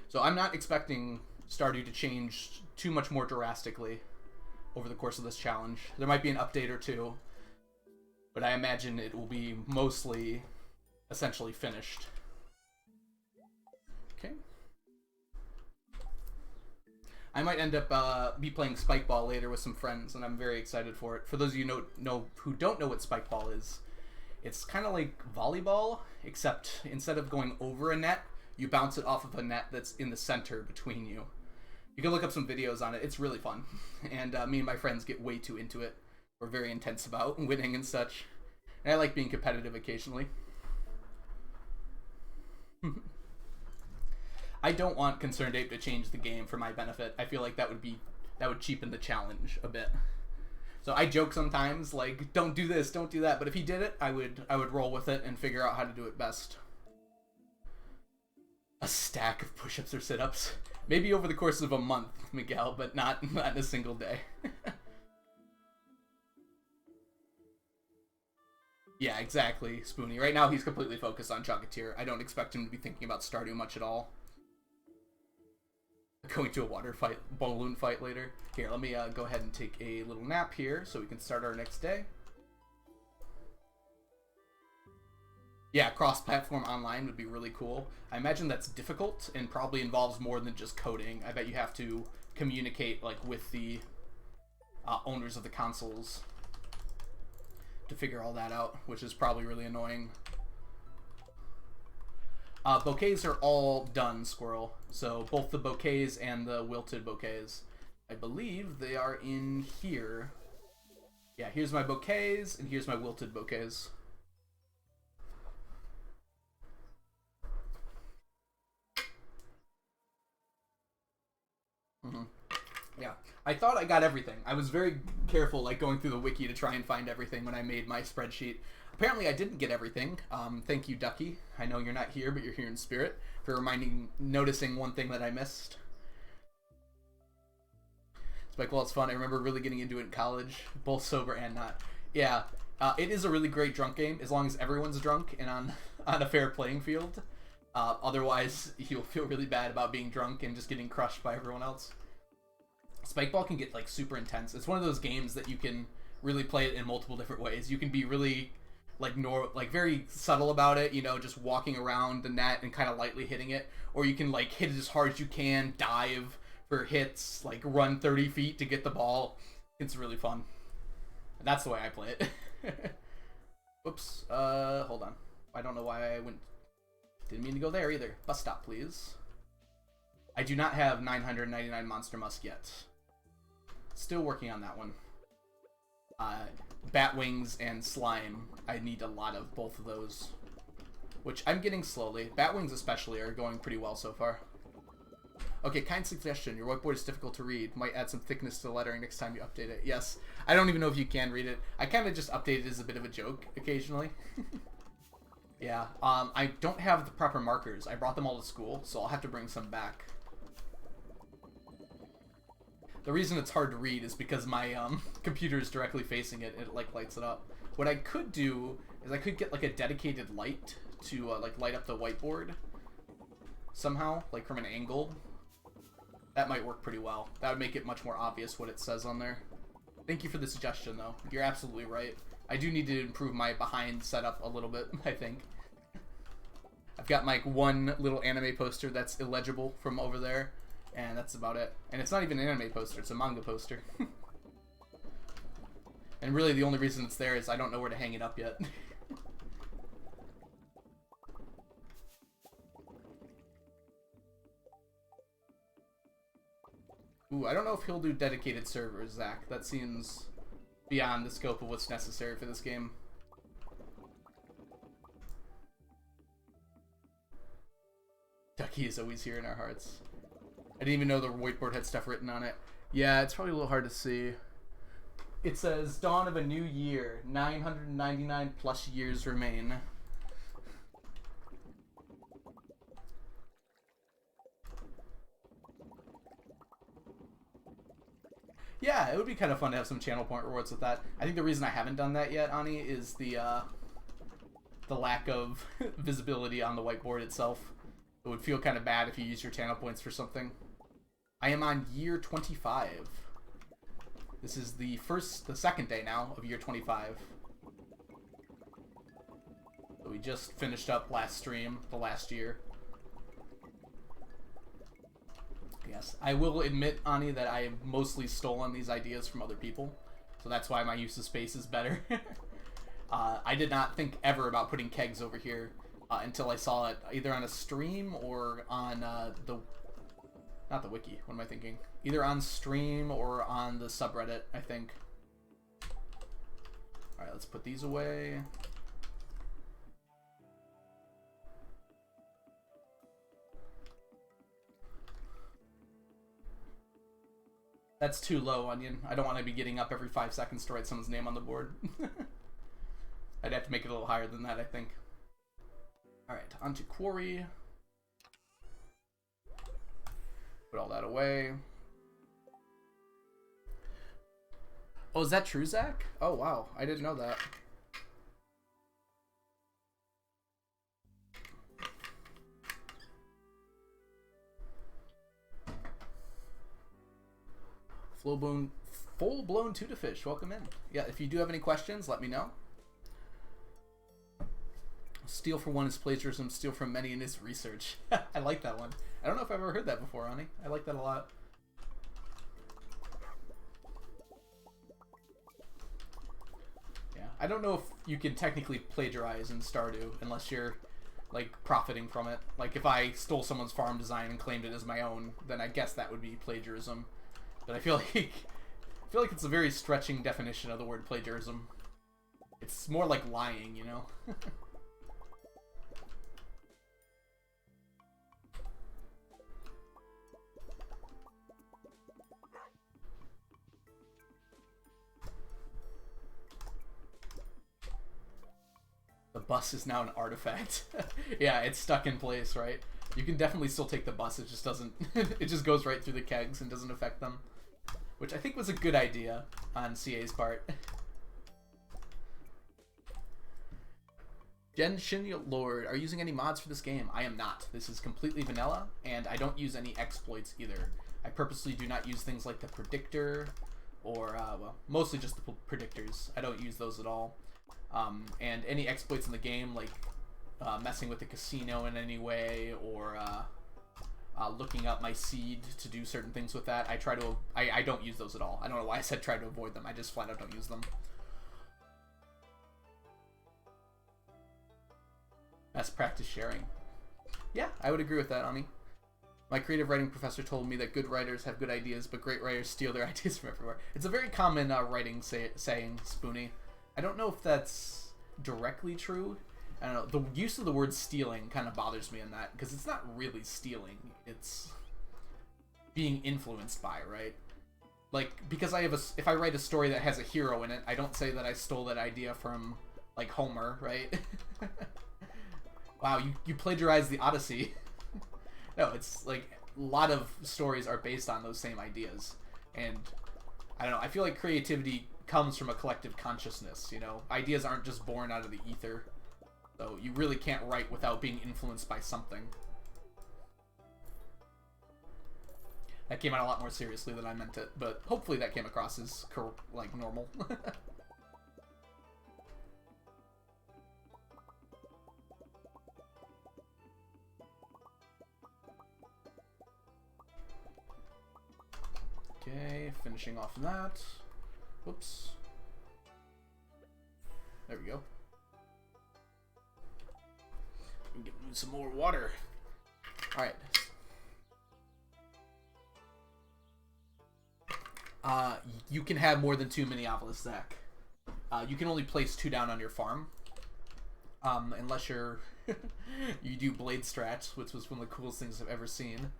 So I'm not expecting Stardew to change too much more drastically over the course of this challenge. There might be an update or two, but I imagine it will be mostly essentially finished. Okay. I might end up be playing Spike Ball later with some friends, and I'm very excited for it. For those of you who don't know what Spike Ball is, it's kind of like volleyball, except instead of going over a net, you bounce it off of a net that's in the center between you. You can look up some videos on it. It's really fun. And me and my friends get way too into it. We're very intense about winning and such. And I like being competitive occasionally. I don't want Concerned Ape to change the game for my benefit. I feel like that would cheapen the challenge a bit. So I joke sometimes, like, don't do this, don't do that. But if he did it, I would roll with it and figure out how to do it best. A stack of push-ups or sit-ups. Maybe over the course of a month, Miguel, but not in a single day. Yeah, exactly, Spoonie. Right now he's completely focused on Chocolatier. I don't expect him to be thinking about Stardew much at all. Going to a water fight, balloon fight later. Here, let me go ahead and take a little nap here so we can start our next day. Yeah, cross-platform online would be really cool. I imagine that's difficult and probably involves more than just coding. I bet you have to communicate like with the owners of the consoles to figure all that out, which is probably really annoying. Bouquets are all done, Squirrel. So both the bouquets and the wilted bouquets. I believe they are in here. Yeah, here's my bouquets and here's my wilted bouquets. Yeah, I thought I got everything. I was very careful, like, going through the wiki to try and find everything when I made my spreadsheet. Apparently, I didn't get everything. Thank you, Ducky. I know you're not here, but you're here in spirit for noticing one thing that I missed. It's like, well, it's fun. I remember really getting into it in college, both sober and not. Yeah, it is a really great drunk game as long as everyone's drunk and on a fair playing field. Otherwise, you'll feel really bad about being drunk and just getting crushed by everyone else. Spikeball can get like super intense. It's one of those games that you can really play it in multiple different ways. You can be really like very subtle about it, you know, just walking around the net and kind of lightly hitting it, or you can like hit it as hard as you can, dive for hits, like run 30 feet to get the ball. It's really fun. That's the way I play it. Whoops. Hold on. I don't know why I went. Didn't mean to go there either. Bus stop, please. I do not have 999 Monster Musk yet. Still working on that one. Bat Wings and Slime. I need a lot of both of those. Which I'm getting slowly. Bat Wings especially are going pretty well so far. Okay, kind suggestion. Your whiteboard is difficult to read. Might add some thickness to the lettering next time you update it. Yes. I don't even know if you can read it. I kind of just update it as a bit of a joke occasionally. Yeah. I don't have the proper markers. I brought them all to school, so I'll have to bring some back. The reason it's hard to read is because my computer is directly facing it and it like lights it up. What I could do is I could get like a dedicated light to like light up the whiteboard somehow, like from an angle. That might work pretty well. That would make it much more obvious what it says on there. Thank you for the suggestion, though. You're absolutely right. I do need to improve my behind setup a little bit, I think. I've got like one little anime poster that's illegible from over there, and that's about it. And it's not even an anime poster, it's a manga poster. And really the only reason it's there is I don't know where to hang it up yet. Ooh, I don't know if he'll do dedicated servers, Zach. That seems beyond the scope of what's necessary for this game. Ducky is always here in our hearts. I didn't even know the whiteboard had stuff written on it. Yeah, it's probably a little hard to see. It says, dawn of a new year. 999 plus years remain. Yeah, it would be kind of fun to have some channel point rewards with that. I think the reason I haven't done that yet, Ani, is the lack of visibility on the whiteboard itself. It would feel kind of bad if you use your channel points for something. I am on year 25. This is the second day now of year 25. So we just finished up last stream, the last year. Yes, I will admit, Ani, that I have mostly stolen these ideas from other people, so that's why my use of space is better. I did not think ever about putting kegs over here until I saw it either on a stream or on not the wiki, what am I thinking? Either on stream or on the subreddit, I think. Alright, let's put these away. That's too low, Onion. I don't want to be getting up every 5 seconds to write someone's name on the board. I'd have to make it a little higher than that, I think. Alright, onto Quarry. Put all that away. Oh, is that true, Zach? Oh, wow. I didn't know that. Full-blown Tuta Fish, welcome in. Yeah, if you do have any questions, let me know. Steal for one is plagiarism, steal from many in is research. I like that one. I don't know if I've ever heard that before, Ani. I like that a lot. Yeah, I don't know if you can technically plagiarize in Stardew unless you're, like, profiting from it. Like, if I stole someone's farm design and claimed it as my own, then I guess that would be plagiarism. But I feel like it's a very stretching definition of the word plagiarism. It's more like lying, you know? The bus is now an artifact. Yeah, it's stuck in place, right? You can definitely still take the bus, it just doesn't... it just goes right through the kegs and doesn't affect them. Which I think was a good idea on CA's part. Genshin Lord, are you using any mods for this game? I am not. This is completely vanilla, and I don't use any exploits either. I purposely do not use things like the predictor, or, well, mostly just the predictors. I don't use those at all. And any exploits in the game, like messing with the casino in any way, or looking up my seed to do certain things with that, I don't use those at all. I don't know why I said try to avoid them. I just flat out don't use them. Best practice sharing. Yeah, I would agree with that, Ami. My creative writing professor told me that good writers have good ideas, but great writers steal their ideas from everywhere. It's a very common writing saying, Spoonie. I don't know if that's directly true. I don't know. The use of the word stealing kind of bothers me in that, because it's not really stealing. It's being influenced by, right? Like, because if I write a story that has a hero in it, I don't say that I stole that idea from, like, Homer, right? Wow, you plagiarized the Odyssey. No, it's like a lot of stories are based on those same ideas. And I don't know, I feel like creativity comes from a collective consciousness, you know? Ideas aren't just born out of the ether. So you really can't write without being influenced by something. That came out a lot more seriously than I meant it, but hopefully that came across as, like, normal. Okay, finishing off that. Whoops. There we go. Give me some more water. Alright. You can have more than 2 mini obelisks, Zach. You can only place 2 down on your farm. Unless you're you do blade strats, which was one of the coolest things I've ever seen.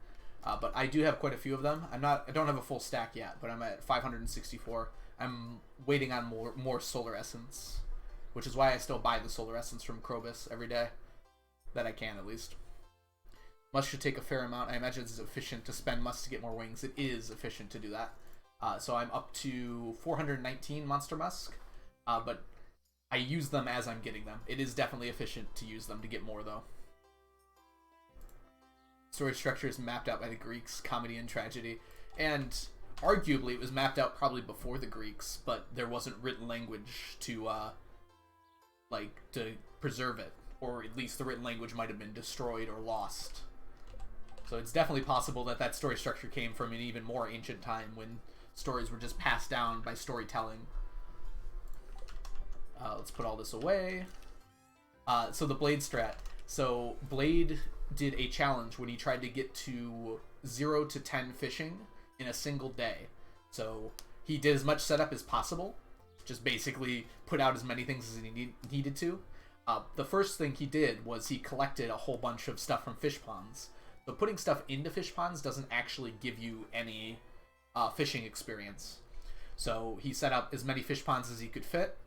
But I do have quite a few of them. I don't have a full stack yet, but I'm at 564. I'm waiting on more solar essence, which is why I still buy the solar essence from Krobus every day. That I can, at least. Must should take a fair amount. I imagine it's efficient to spend must to get more wings. It is efficient to do that. So I'm up to 419 monster musk, but I use them as I'm getting them. It is definitely efficient to use them to get more, though. Story structure is mapped out by the Greeks, comedy and tragedy, and arguably it was mapped out probably before the Greeks, but there wasn't written language to to preserve it, or at least the written language might have been destroyed or lost. So it's definitely possible that that story structure came from an even more ancient time when stories were just passed down by storytelling. Let's put all this away. So the Blade strat. So Blade did a challenge when he tried to get to 0 to 10 fishing in a single day. So he did as much setup as possible. Just basically put out as many things as he needed to. The first thing he did was he collected a whole bunch of stuff from fish ponds. But putting stuff into fish ponds doesn't actually give you any fishing experience. So he set up as many fish ponds as he could fit,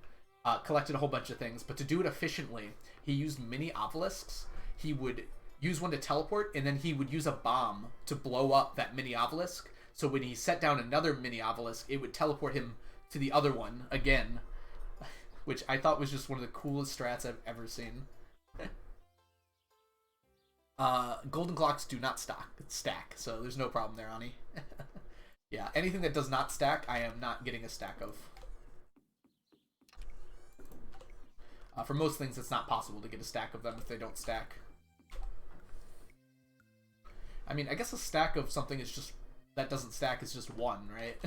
collected a whole bunch of things, but to do it efficiently, he used mini obelisks. He would use one to teleport, and then he would use a bomb to blow up that mini obelisk. So when he set down another mini obelisk, it would teleport him to the other one again, which I thought was just one of the coolest strats I've ever seen. Golden clocks do not stack, so there's no problem there, Ani. Yeah, anything that does not stack, I am not getting a stack of. For most things, it's not possible to get a stack of them if they don't stack. I mean, I guess a stack of something is just that doesn't stack is just 1, right?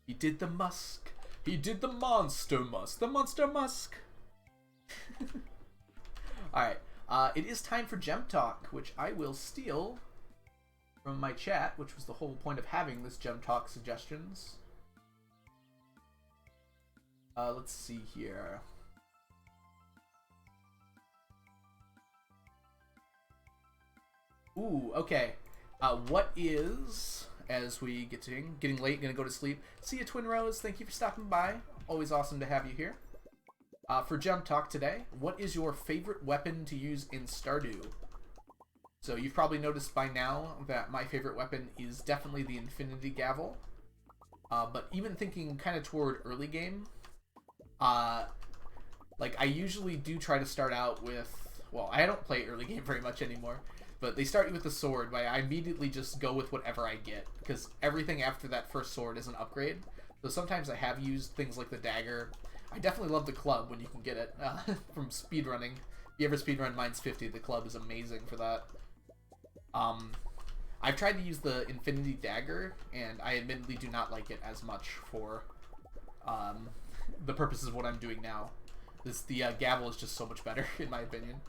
He did the musk. He did the monster musk. The monster musk. Alright. It is time for Gem Talk, which I will steal from my chat, which was the whole point of having this Gem Talk suggestions. Let's see here. Ooh, okay. What is, as we getting late, gonna go to sleep. See you, Twin Rose. Thank you for stopping by. Always awesome to have you here. For Gem Talk today, what is your favorite weapon to use in Stardew? So you've probably noticed by now that my favorite weapon is definitely the Infinity Gavel. But even thinking kind of toward early game, like I usually do try to start out with, well, I don't play early game very much anymore, but they start you with the sword, but I immediately just go with whatever I get, because everything after that first sword is an upgrade. So sometimes I have used things like the dagger. I definitely love the club when you can get it from speedrunning. If you ever speedrun Mines 50, the club is amazing for that. I've tried to use the Infinity Dagger, and I admittedly do not like it as much for the purposes of what I'm doing now. The gavel is just so much better, in my opinion.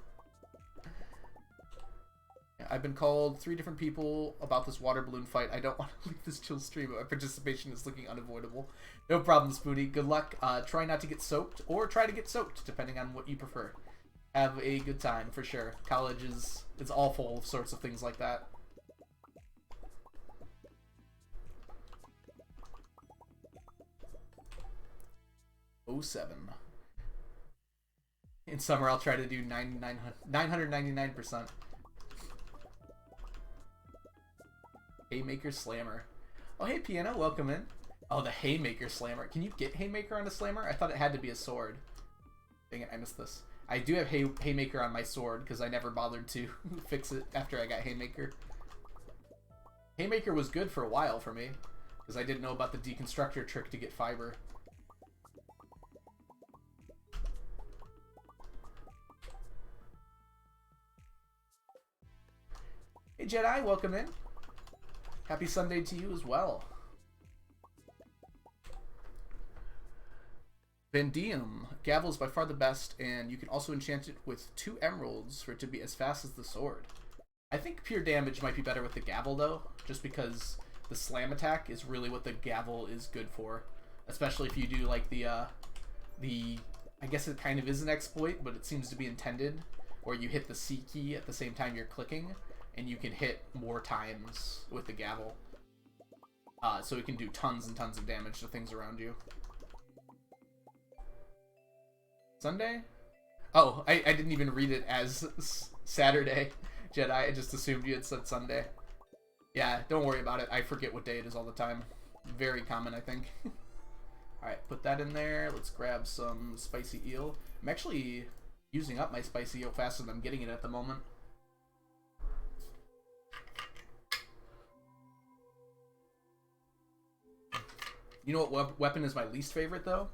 I've been called 3 different people about this water balloon fight. I don't want to leave this chill stream, but my participation is looking unavoidable. No problem, Spoony. Good luck. Try not to get soaked, or try to get soaked, depending on what you prefer. Have a good time, for sure. College it's all full of sorts of things like that. '07. In summer, I'll try to do 999%. Haymaker Slammer. Oh, hey, Piano, welcome in. Oh, the Haymaker Slammer. Can you get Haymaker on a Slammer? I thought it had to be a sword. Dang it, I missed this. I do have Haymaker on my sword because I never bothered to fix it after I got Haymaker. Haymaker was good for a while for me because I didn't know about the deconstructor trick to get fiber. Hey Jedi, welcome in. Happy Sunday to you as well. Vandium. Gavel is by far the best, and you can also enchant it with 2 emeralds for it to be as fast as the sword. I think pure damage might be better with the gavel, though, just because the slam attack is really what the gavel is good for. Especially if you do, like, I guess it kind of is an exploit, but it seems to be intended, where you hit the C key at the same time you're clicking, and you can hit more times with the gavel. So it can do tons and tons of damage to things around you. Sunday? Oh, I didn't even read it as Saturday, Jedi. I just assumed you had said Sunday. Yeah, don't worry about it. I forget what day it is all the time. Very common, I think. Alright, put that in there. Let's grab some spicy eel. I'm actually using up my spicy eel faster than I'm getting it at the moment. You know what weapon is my least favorite, though?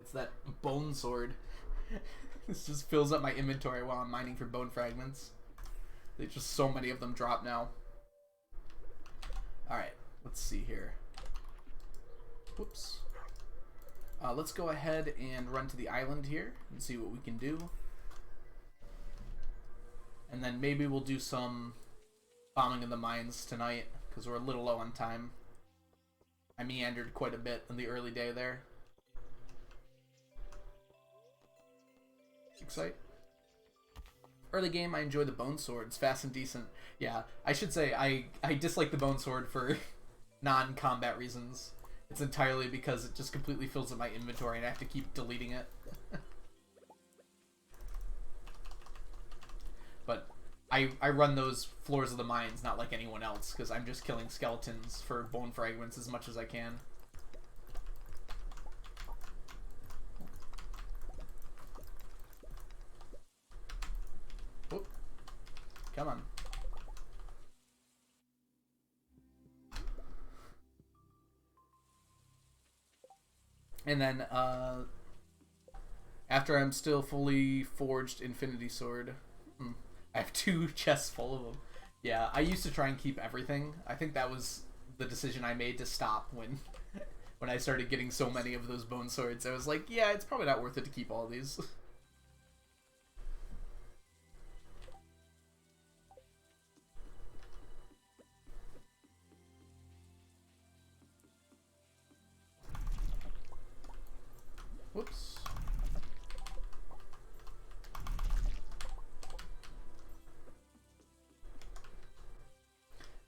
It's that bone sword. This just fills up my inventory while I'm mining for bone fragments. There's just so many of them drop now. Alright, let's see here. Whoops. Let's go ahead and run to the island here and see what we can do. And then maybe we'll do some bombing in the mines tonight, because we're a little low on time. I meandered quite a bit in the early day there. Excite. Early game, I enjoy the bone sword. It's fast and decent. Yeah, I should say I dislike the bone sword for non-combat reasons. It's entirely because it just completely fills up my inventory and I have to keep deleting it. But I run those floors of the mines not like anyone else, because I'm just killing skeletons for bone fragments as much as I can. Whoop. Come on. And then, after I'm still fully forged Infinity Sword, I have 2 chests full of them. Yeah, I used to try and keep everything. I think that was the decision I made to stop when I started getting so many of those bone swords. I was like, yeah, it's probably not worth it to keep all these. Whoops.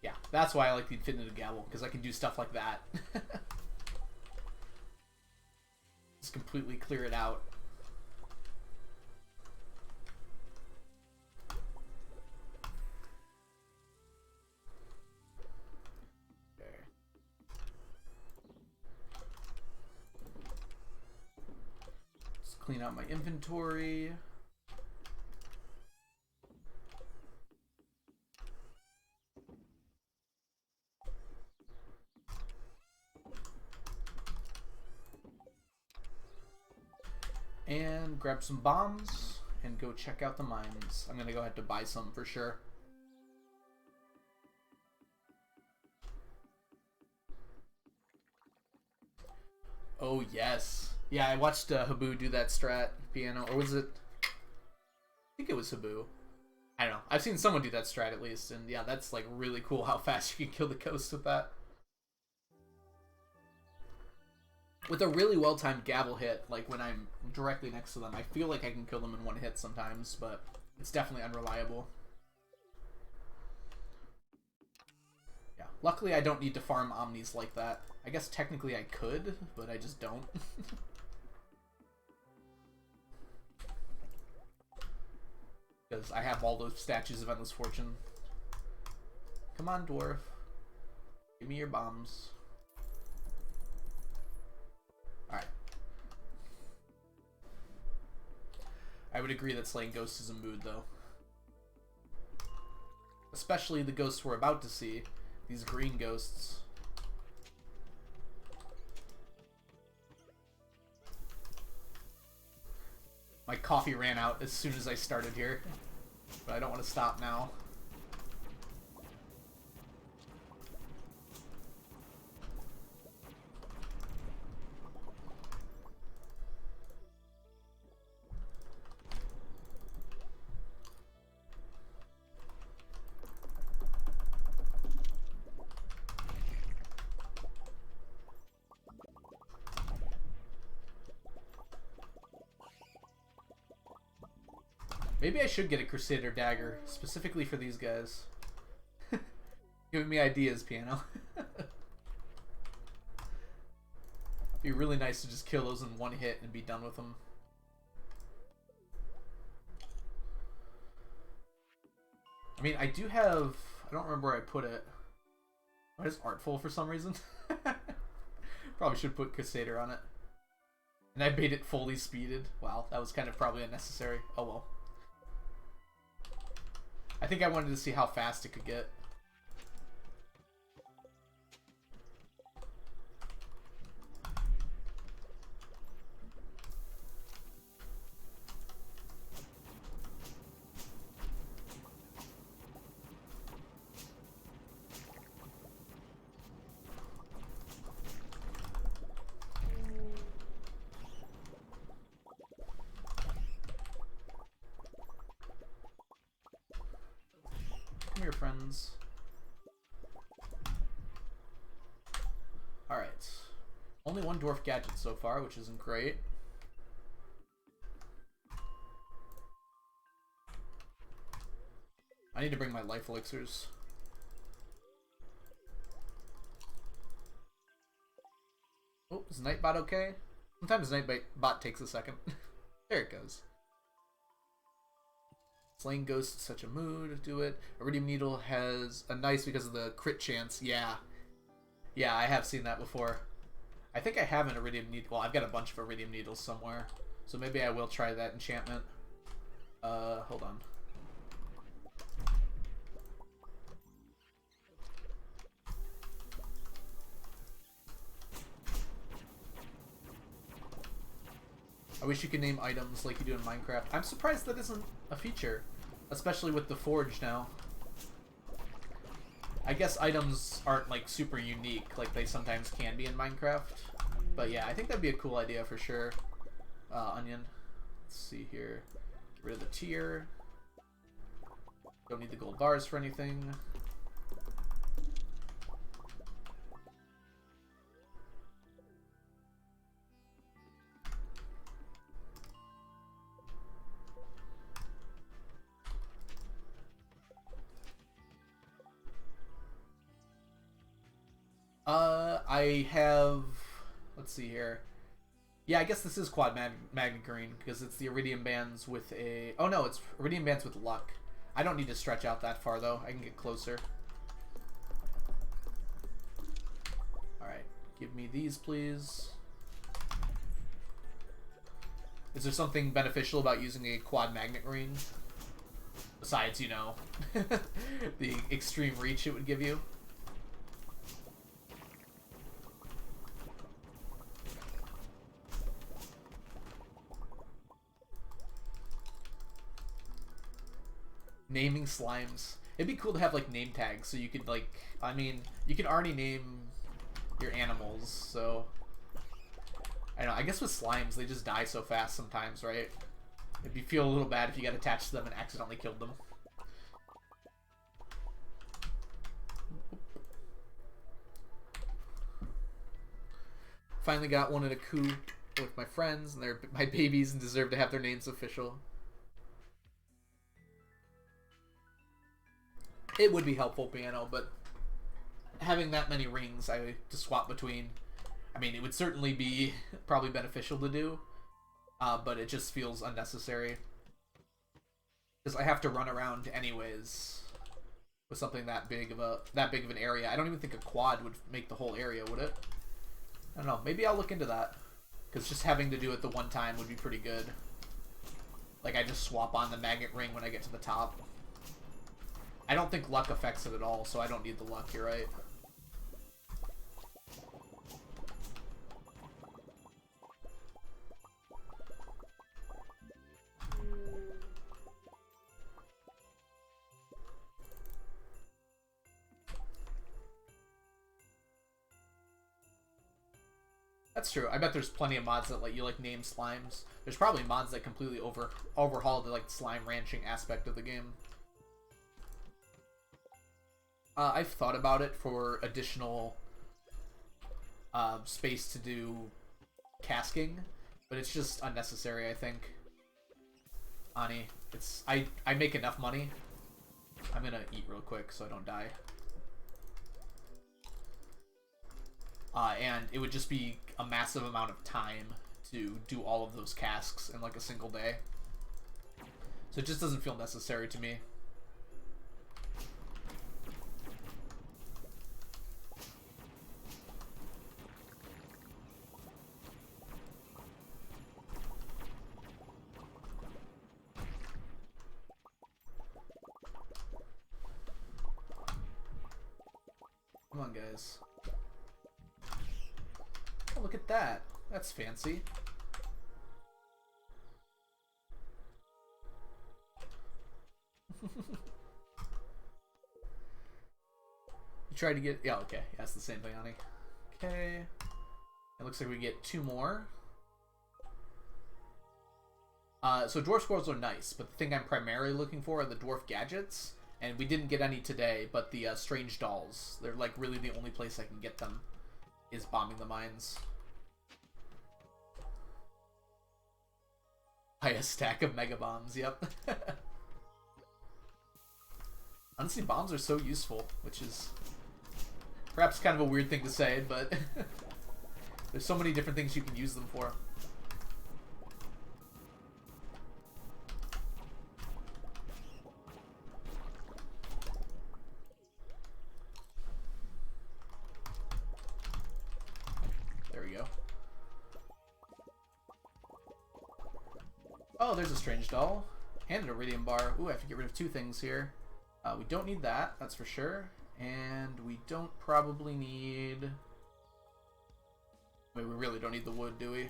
Yeah, that's why I like the Infinity Gavel, because I can do stuff like that. Just completely clear it out. There. Just clean out my inventory. And grab some bombs and go check out the mines. I'm gonna go ahead to buy some for sure. Oh yes. Yeah, I watched Habu do that strat piano, or was it? I think it was Habu. I don't know. I've seen someone do that strat at least, and yeah, that's like really cool how fast you can kill the ghost with that. With a really well-timed gavel hit, like when I'm directly next to them, I feel like I can kill them in one hit sometimes, but it's definitely unreliable. Yeah, luckily I don't need to farm Omnis like that. I guess technically I could, but I just don't. Because I have all those statues of Endless Fortune. Come on, dwarf. Give me your bombs. I would agree that slaying ghosts is a mood, though. Especially the ghosts we're about to see. These green ghosts. My coffee ran out as soon as I started here. But I don't want to stop now. Maybe I should get a Crusader dagger, specifically for these guys. Giving me ideas, Piano. Be really nice to just kill those in one hit and be done with them. I mean, I do have... I don't remember where I put it. Oh, it's artful for some reason. Probably should put Crusader on it. And I made it fully speeded. Wow, that was kind of probably unnecessary. Oh well. I think I wanted to see how fast it could get. Come here, friends. Alright. Only one dwarf gadget so far, which isn't great. I need to bring my life elixirs. Oh, is Nightbot okay? Sometimes Nightbot takes a second. There it goes. Slaying Ghost is such a mood. Do it. Iridium Needle has a nice because of the crit chance. Yeah. Yeah, I have seen that before. I think I have an Iridium Needle. Well, I've got a bunch of Iridium Needles somewhere. So maybe I will try that enchantment. Hold on. I wish you could name items like you do in Minecraft. I'm surprised that isn't a feature, especially with the Forge now. I guess items aren't like super unique like they sometimes can be in Minecraft. But yeah, I think that'd be a cool idea for sure. Onion. Let's see here. Get rid of the tier. Don't need the gold bars for anything. I have... Let's see here. Yeah, I guess this is quad magnet green because it's the iridium bands with a... Oh no, it's iridium bands with luck. I don't need to stretch out that far though. I can get closer. Alright, give me these please. Is there something beneficial about using a quad magnet green? Besides, you know, the extreme reach it would give you. Naming slimes. It'd be cool to have like name tags so you could like, I mean, you can already name your animals, so I don't know, I guess with slimes they just die so fast sometimes, right? It'd feel a little bad if you got attached to them and accidentally killed them. Finally got one in a coup with my friends, and they're my babies and deserve to have their names official. It would be helpful, Piano, but having that many rings to swap between, I mean, it would certainly be probably beneficial to do, but it just feels unnecessary. Because I have to run around anyways with something that big of an area. I don't even think a quad would make the whole area, would it? I don't know. Maybe I'll look into that. Because just having to do it the one time would be pretty good. Like, I just swap on the magnet ring when I get to the top. I don't think luck affects it at all, so I don't need the luck, you're right. That's true. I bet there's plenty of mods that let you like name slimes. There's probably mods that completely overhaul the like slime ranching aspect of the game. I've thought about it for additional space to do casking, but it's just unnecessary, I think. Ani, I make enough money. I'm gonna eat real quick so I don't die. And it would just be a massive amount of time to do all of those casks in like a single day. So it just doesn't feel necessary to me. Come on, guys. Oh, look at that. That's fancy. You tried to get... Yeah, okay. That's the same thing, Ani. Okay. It looks like we get 2 more. So dwarf squirrels are nice, but the thing I'm primarily looking for are the dwarf gadgets. And we didn't get any today, but the strange dolls. They're like really the only place I can get them is bombing the mines. Buy a stack of mega bombs, yep. Honestly, bombs are so useful, which is perhaps kind of a weird thing to say, but there's so many different things you can use them for. There we go. Oh, there's a strange doll. And an iridium bar. Ooh, I have to get rid of 2 things here. We don't need that, that's for sure. And we don't probably need... Wait, we really don't need the wood, do we? Here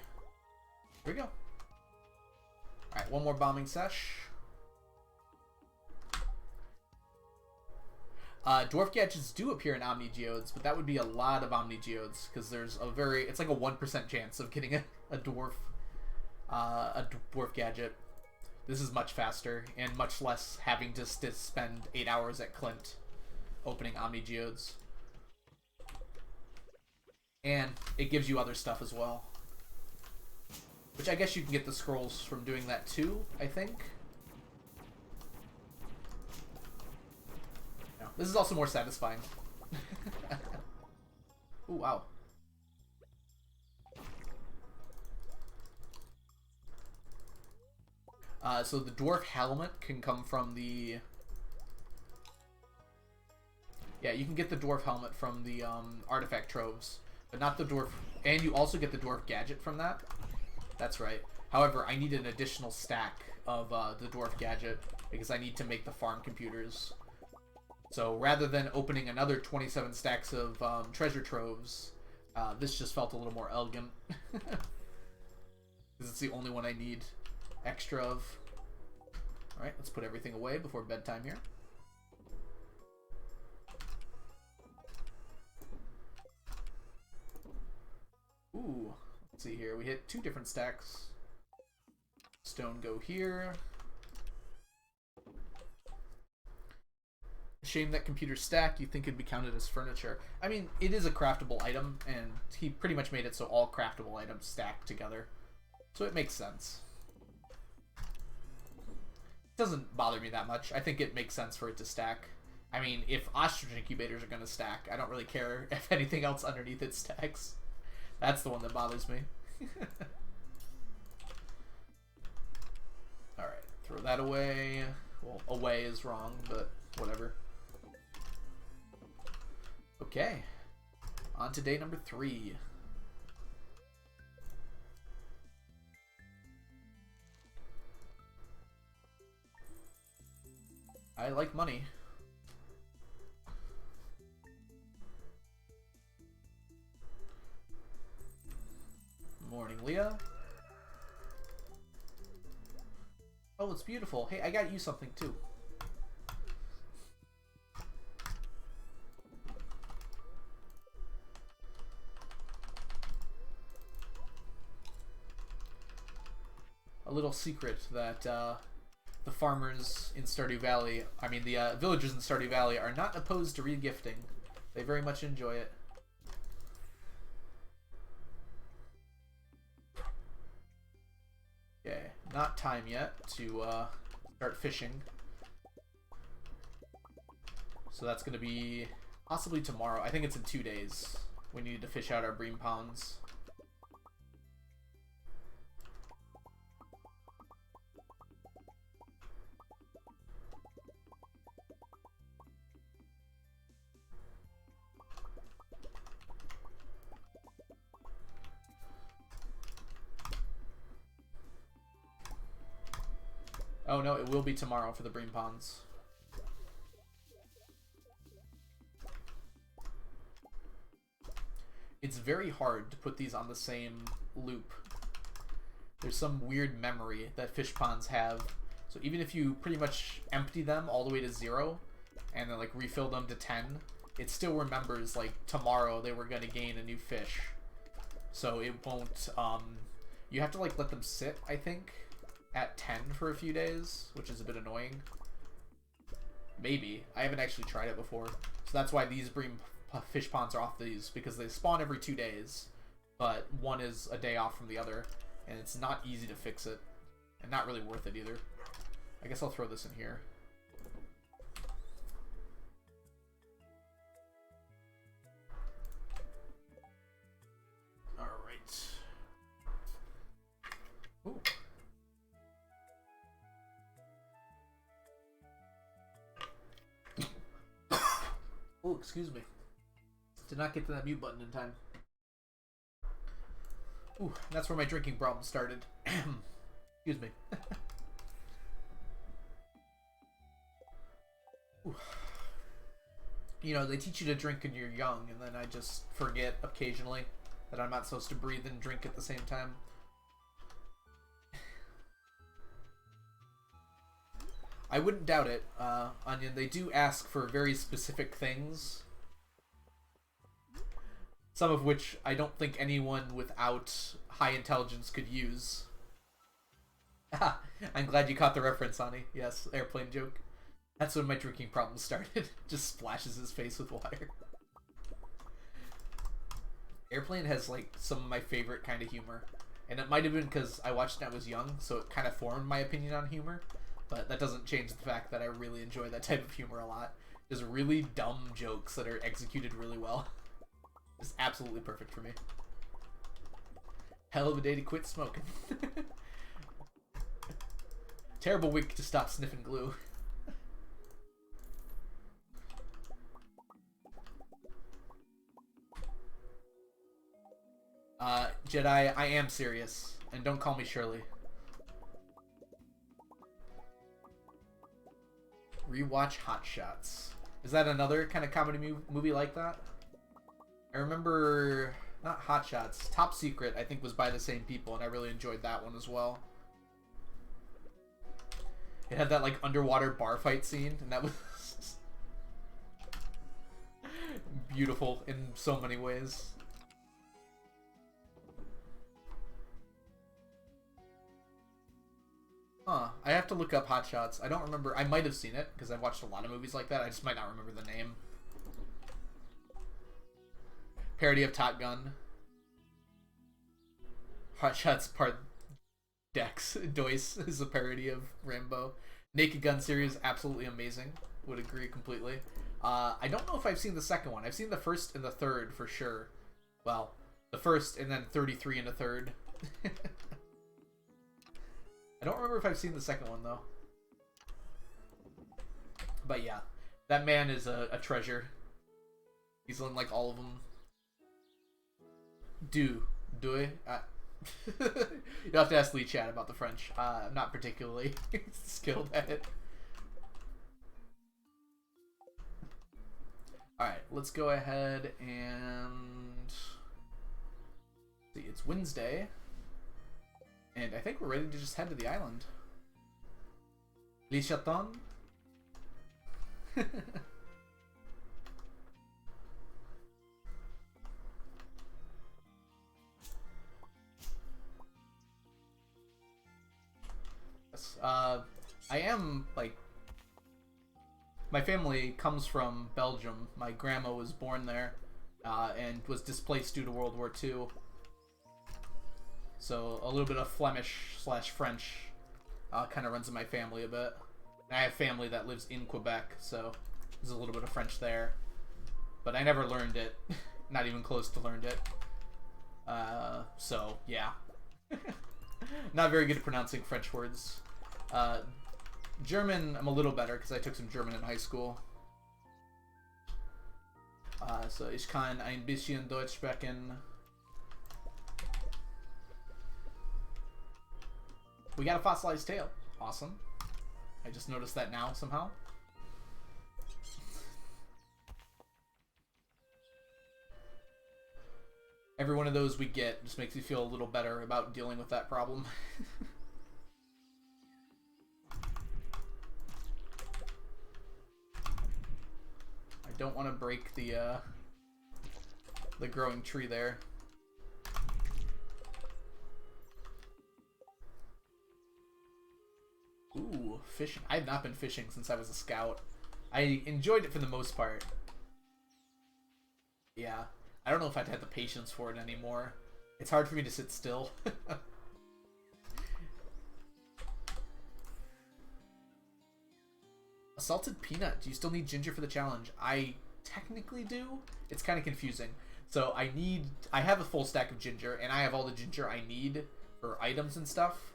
we go. Alright, 1 more bombing sesh. Dwarf gadgets do appear in Omni Geodes, but that would be a lot of Omni Geodes, because there's a very... It's like a 1% chance of getting a dwarf gadget. This is much faster and much less having to spend 8 hours at Clint opening Omni Geodes. And it gives you other stuff as well. Which I guess you can get the scrolls from doing that too, I think. No, this is also more satisfying. Ooh, wow. So the dwarf helmet can come from the... Yeah, you can get the dwarf helmet from the artifact troves, but not the dwarf... And you also get the dwarf gadget from that. That's right. However, I need an additional stack of the dwarf gadget because I need to make the farm computers. So rather than opening another 27 stacks of treasure troves, this just felt a little more elegant. Because it's the only one I need extra of. Alright, let's put everything away before bedtime here. Ooh, let's see here. We hit 2 different stacks. Stone go here. Shame that computer stack you think could be counted as furniture. I mean, it is a craftable item, and he pretty much made it so all craftable items stack together. So it makes sense. It doesn't bother me that much. I think it makes sense for it to stack. I mean, if ostrich incubators are going to stack, I don't really care if anything else underneath it stacks. That's the one that bothers me. Alright, throw that away. Well, away is wrong, but whatever. Okay, on to day number 3. I like money. Morning, Leah. Oh, it's beautiful. Hey, I got you something too. A little secret that the farmers in Stardew Valley, I mean the villagers in Stardew Valley, are not opposed to regifting. They very much enjoy it. Okay, not time yet to start fishing. So that's going to be possibly tomorrow. I think it's in 2 days. We need to fish out our bream ponds. Oh no, it will be tomorrow for the bream ponds. It's very hard to put these on the same loop. There's some weird memory that fish ponds have. So even if you pretty much empty them all the way to 0 and then like refill them to 10, it still remembers like tomorrow they were going to gain a new fish. So it won't, you have to like let them sit, I think, at 10 for a few days, which is a bit annoying. Maybe. I haven't actually tried it before. So that's why these bream fish ponds are off these, because they spawn every 2 days, but one is a day off from the other, and it's not easy to fix it, and not really worth it either. I guess I'll throw this in here. Alright. Ooh. Oh, excuse me. Did not get to that mute button in time. Ooh, that's where my drinking problem started. Excuse me. You know, they teach you to drink when you're young, and then I just forget occasionally that I'm not supposed to breathe and drink at the same time. I wouldn't doubt it, Onion. They do ask for very specific things. Some of which I don't think anyone without high intelligence could use. I'm glad you caught the reference, Ani. Yes, airplane joke. That's when my drinking problem started. Just splashes his face with water. Airplane has, like, some of my favorite kind of humor. And it might have been because I watched it when I was young, so it kind of formed my opinion on humor. But that doesn't change the fact that I really enjoy that type of humor a lot. Just really dumb jokes that are executed really well. It's absolutely perfect for me. Hell of a day to quit smoking. Terrible week to stop sniffing glue. Jedi, I am serious. And don't call me Shirley. Rewatch Hot Shots. Is that another kind of comedy movie like that? I remember, not Hot Shots, Top Secret, I think was by the same people, and I really enjoyed that one as well. It had that, like, underwater bar fight scene, and that was beautiful in so many ways. Huh, I have to look up Hot Shots. I don't remember, I might have seen it, because I've watched a lot of movies like that, I just might not remember the name. Parody of Top Gun. Hot Shots Part Dex. Dois is a parody of Rambo. Naked Gun series, absolutely amazing. Would agree completely. I don't know if I've seen the second one. I've seen the first and the third for sure. Well, the first and then 33 and a third. I don't remember if I've seen the second one though. But yeah, that man is a treasure. He's in like all of them. Do it. You'll have to ask Lee Chat about the French. I'm not particularly skilled at it. Alright, let's go ahead and see, it's Wednesday. And I think we're ready to just head to the island. Les chatons. I am, like, my family comes from Belgium. My grandma was born there and was displaced due to World War II. So a little bit of Flemish/French kind of runs in my family a bit. And I have family that lives in Quebec, so there's a little bit of French there. But I never learned it. Not even close to learned it. So, yeah. Not very good at pronouncing French words. German, I'm a little better because I took some German in high school. So ich kann ein bisschen Deutsch sprechen. We got a fossilized tail. Awesome. I just noticed that now somehow. Every one of those we get just makes me feel a little better about dealing with that problem. I don't want to break the growing tree there. Ooh, fishing. I have not been fishing since I was a scout. I enjoyed it for the most part. Yeah. I don't know if I'd have the patience for it anymore. It's hard for me to sit still. A salted peanut. Do you still need ginger for the challenge? I technically do. It's kind of confusing. So I have a full stack of ginger, and I have all the ginger I need for items and stuff.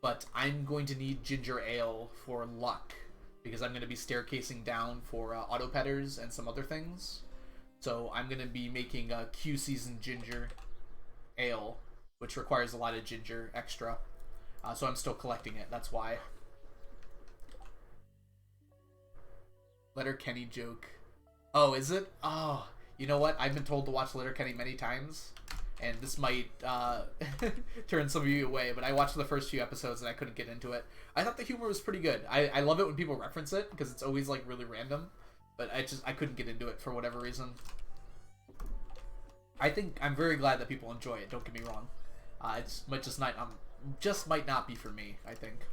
But I'm going to need ginger ale for luck, because I'm going to be staircasing down for auto petters and some other things. So I'm going to be making a Q-season ginger ale, which requires a lot of ginger extra. So I'm still collecting it, that's why. Letterkenny joke. Oh, is it? Oh, you know what? I've been told to watch Letterkenny many times, and this might turn some of you away, but I watched the first few episodes and I couldn't get into it. I thought the humor was pretty good. I love it when people reference it, because it's always like really random. But I couldn't get into it for whatever reason. I'm very glad that people enjoy it. Don't get me wrong. It's just might not be for me, I think.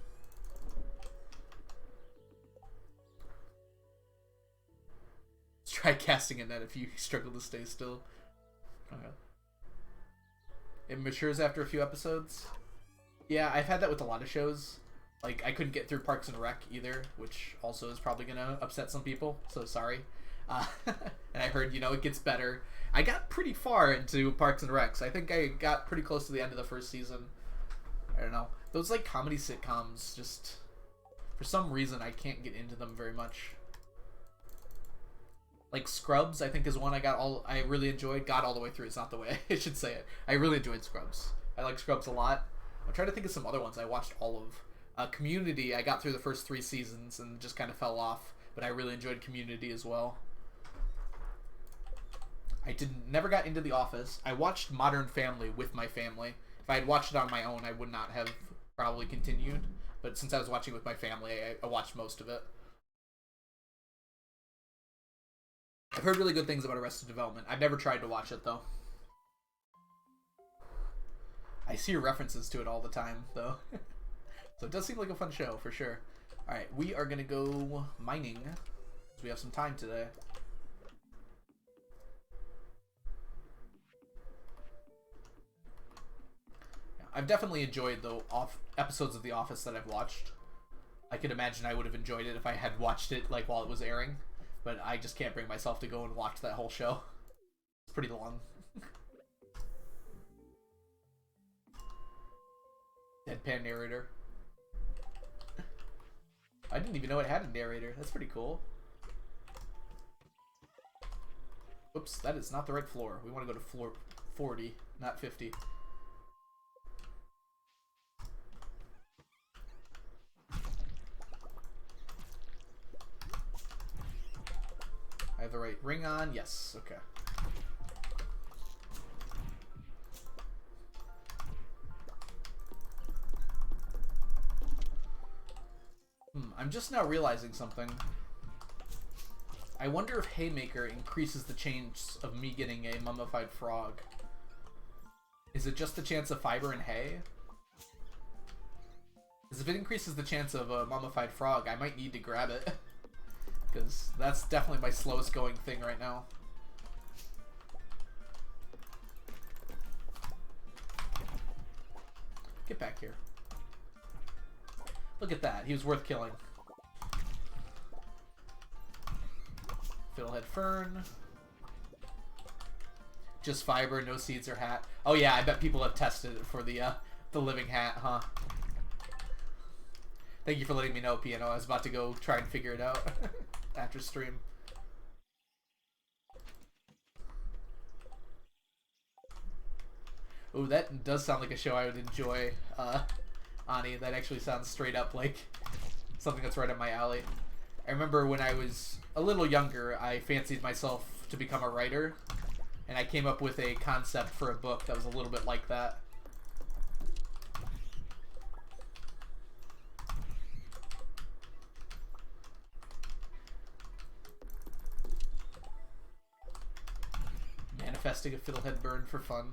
Let's try casting a net if you struggle to stay still. Okay. It matures after a few episodes. Yeah, I've had that with a lot of shows. Like, I couldn't get through Parks and Rec either, which also is probably going to upset some people, so sorry. And I heard, it gets better. I got pretty far into Parks and Recs. I think I got pretty close to the end of the first season. I don't know. Those, like, comedy sitcoms, just... For some reason, I can't get into them very much. Like, Scrubs, I think, is one I really enjoyed. Got all the way through. It's not the way I should say it. I really enjoyed Scrubs. I like Scrubs a lot. I'm trying to think of some other ones I watched all of. Community, I got through the first 3 seasons and just kind of fell off, but I really enjoyed Community as well. I never got into The Office. I watched Modern Family with my family. If I had watched it on my own, I would not have probably continued, but since I was watching with my family, I watched most of it. I've heard really good things about Arrested Development. I've never tried to watch it, though. I see references to it all the time, though. So it does seem like a fun show, for sure. Alright, we are going to go mining, because we have some time today. Yeah, I've definitely enjoyed the episodes of The Office that I've watched. I could imagine I would have enjoyed it if I had watched it like while it was airing, but I just can't bring myself to go and watch that whole show. It's pretty long. Deadpan narrator. I didn't even know it had a narrator. That's pretty cool. Oops, that is not the right floor. We want to go to floor 40, not 50. I have the right ring on? Yes, okay. I'm just now realizing something. I wonder if Haymaker increases the chance of me getting a mummified frog. Is it just the chance of fiber and hay? Because if it increases the chance of a mummified frog, I might need to grab it. Because that's definitely my slowest going thing right now. Get back here. Look at that. He was worth killing. Fiddlehead Fern. Just fiber, no seeds or hat. Oh yeah, I bet people have tested it for the living hat, huh? Thank you for letting me know, Piano. I was about to go try and figure it out after stream. Ooh, that does sound like a show I would enjoy, Ani. That actually sounds straight up like something that's right up my alley. I remember when I was a little younger, I fancied myself to become a writer, and I came up with a concept for a book that was a little bit like that. Manifesting a fiddlehead burn for fun.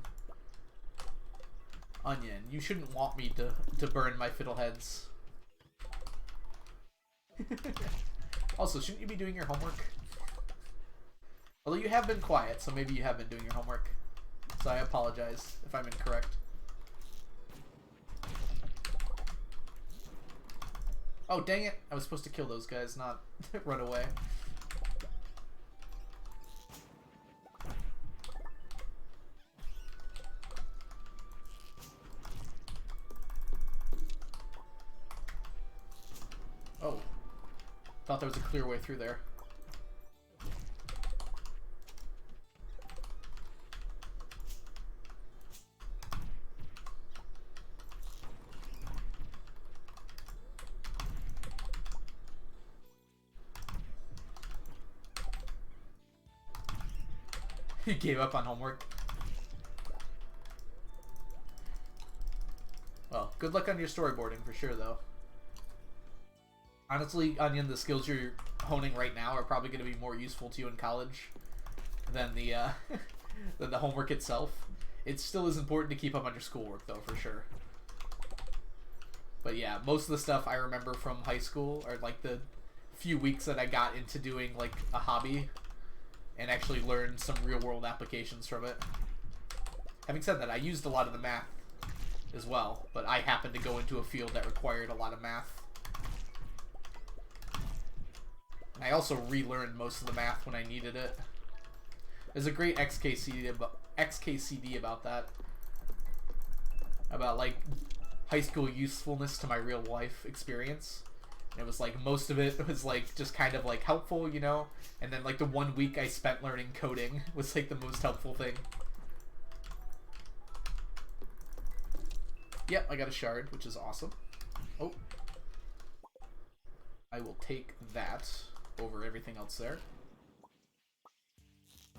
Onion, you shouldn't want me to burn my fiddleheads. Also, shouldn't you be doing your homework? Although you have been quiet, so maybe you have been doing your homework. So I apologize if I'm incorrect. Oh, dang it. I was supposed to kill those guys, not run away. Oh. Thought there was a clear way through there. You gave up on homework. Well, good luck on your storyboarding for sure, though. Honestly, Onion, the skills you're honing right now are probably going to be more useful to you in college than the than the homework itself. It still is important to keep up on your schoolwork, though, for sure. But yeah, most of the stuff I remember from high school are like the few weeks that I got into doing like a hobby and actually learned some real-world applications from it. Having said that, I used a lot of the math as well, but I happened to go into a field that required a lot of math. And I also relearned most of the math when I needed it. There's a great XKCD about that. About, like, high school usefulness to my real life experience. And it was like, most of it was like, just kind of like helpful, you know? And then like the 1 week I spent learning coding was like the most helpful thing. Yep, I got a shard, which is awesome. Oh. I will take that over everything else there.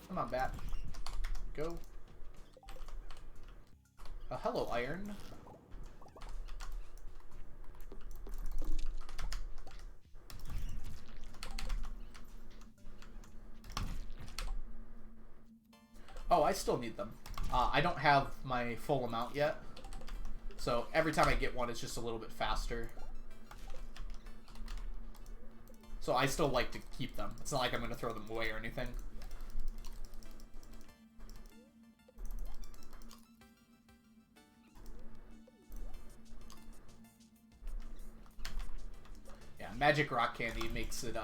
Come on, bat. Go. Hello, iron. Oh, I still need them. I don't have my full amount yet. So every time I get one, it's just a little bit faster. So I still like to keep them. It's not like I'm going to throw them away or anything. Yeah, magic rock candy makes it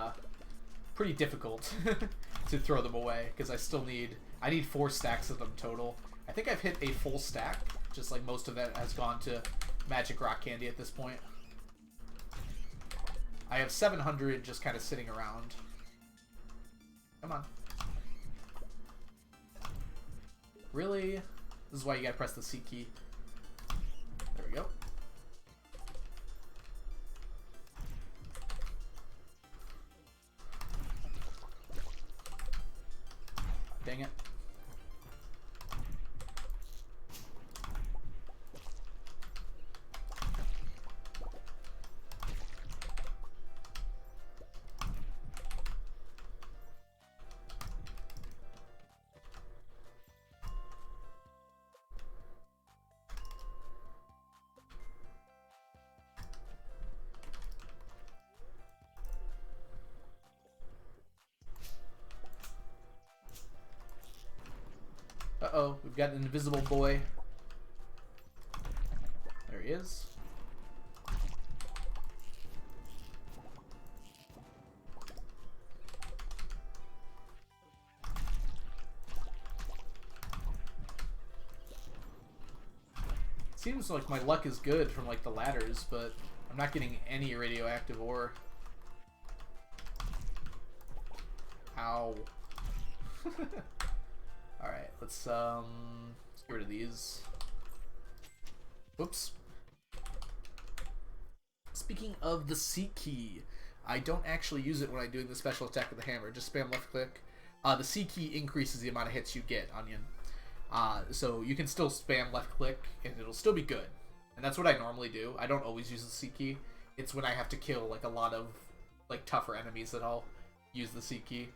pretty difficult to throw them away, because I need 4 stacks of them total. I think I've hit a full stack, just like most of that has gone to magic rock candy at this point. I have 700 just kind of sitting around. Come on. Really? This is why you gotta press the C key. There we go. Dang it. Uh-oh, we've got an invisible boy. There he is. Seems like my luck is good from like the ladders, but I'm not getting any radioactive ore. Ow. Alright, let's get rid of these. Whoops. Speaking of the C key, I don't actually use it when I'm doing the special attack with the hammer. Just spam left click. The C key increases the amount of hits you get, Onion. So you can still spam left click and it'll still be good. And that's what I normally do. I don't always use the C key. It's when I have to kill like a lot of like tougher enemies that I'll use the C key.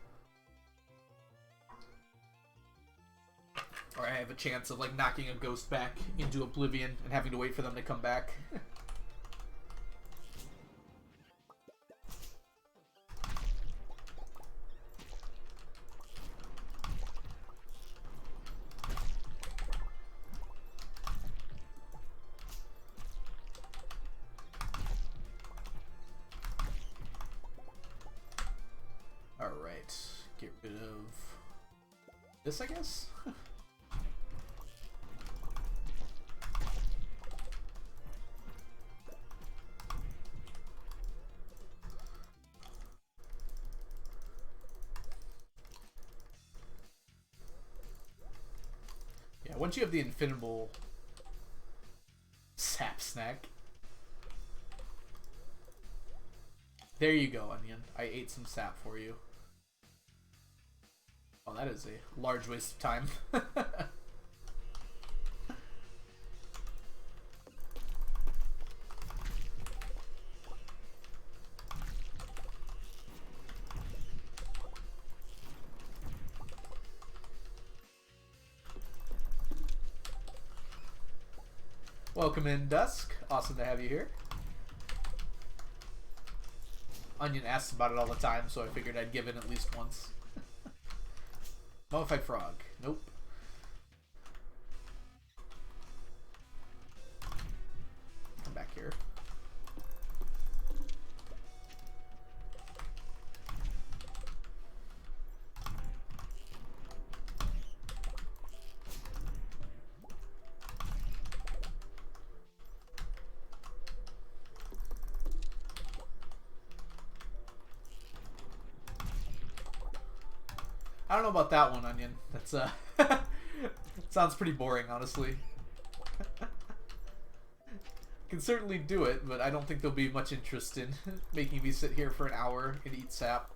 Or I have a chance of like knocking a ghost back into oblivion and having to wait for them to come back. Alright, get rid of this, I guess? Yeah, once you have the infinable sap snack. There you go, Onion. I ate some sap for you. Oh, that is a large waste of time. Welcome in, Dusk. Awesome to have you here. Onion asks about it all the time, so I figured I'd give in at least once. Mummified frog. Nope. Come back here. I don't know about that one, Onion. That's sounds pretty boring, honestly. Can certainly do it, but I don't think there'll be much interest in making me sit here for an hour and eat sap.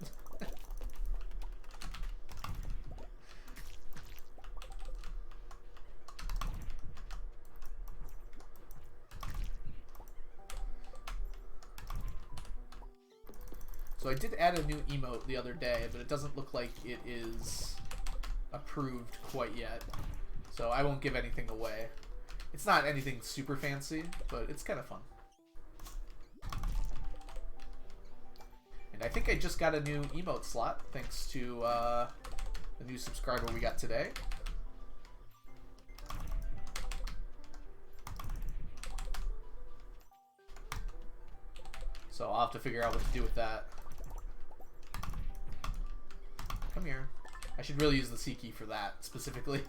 So I did add a new emote the other day, but it doesn't look like it is approved quite yet. So I won't give anything away. It's not anything super fancy, but it's kind of fun. And I think I just got a new emote slot, thanks to the new subscriber we got today. So I'll have to figure out what to do with that. Come here. I should really use the C key for that, specifically.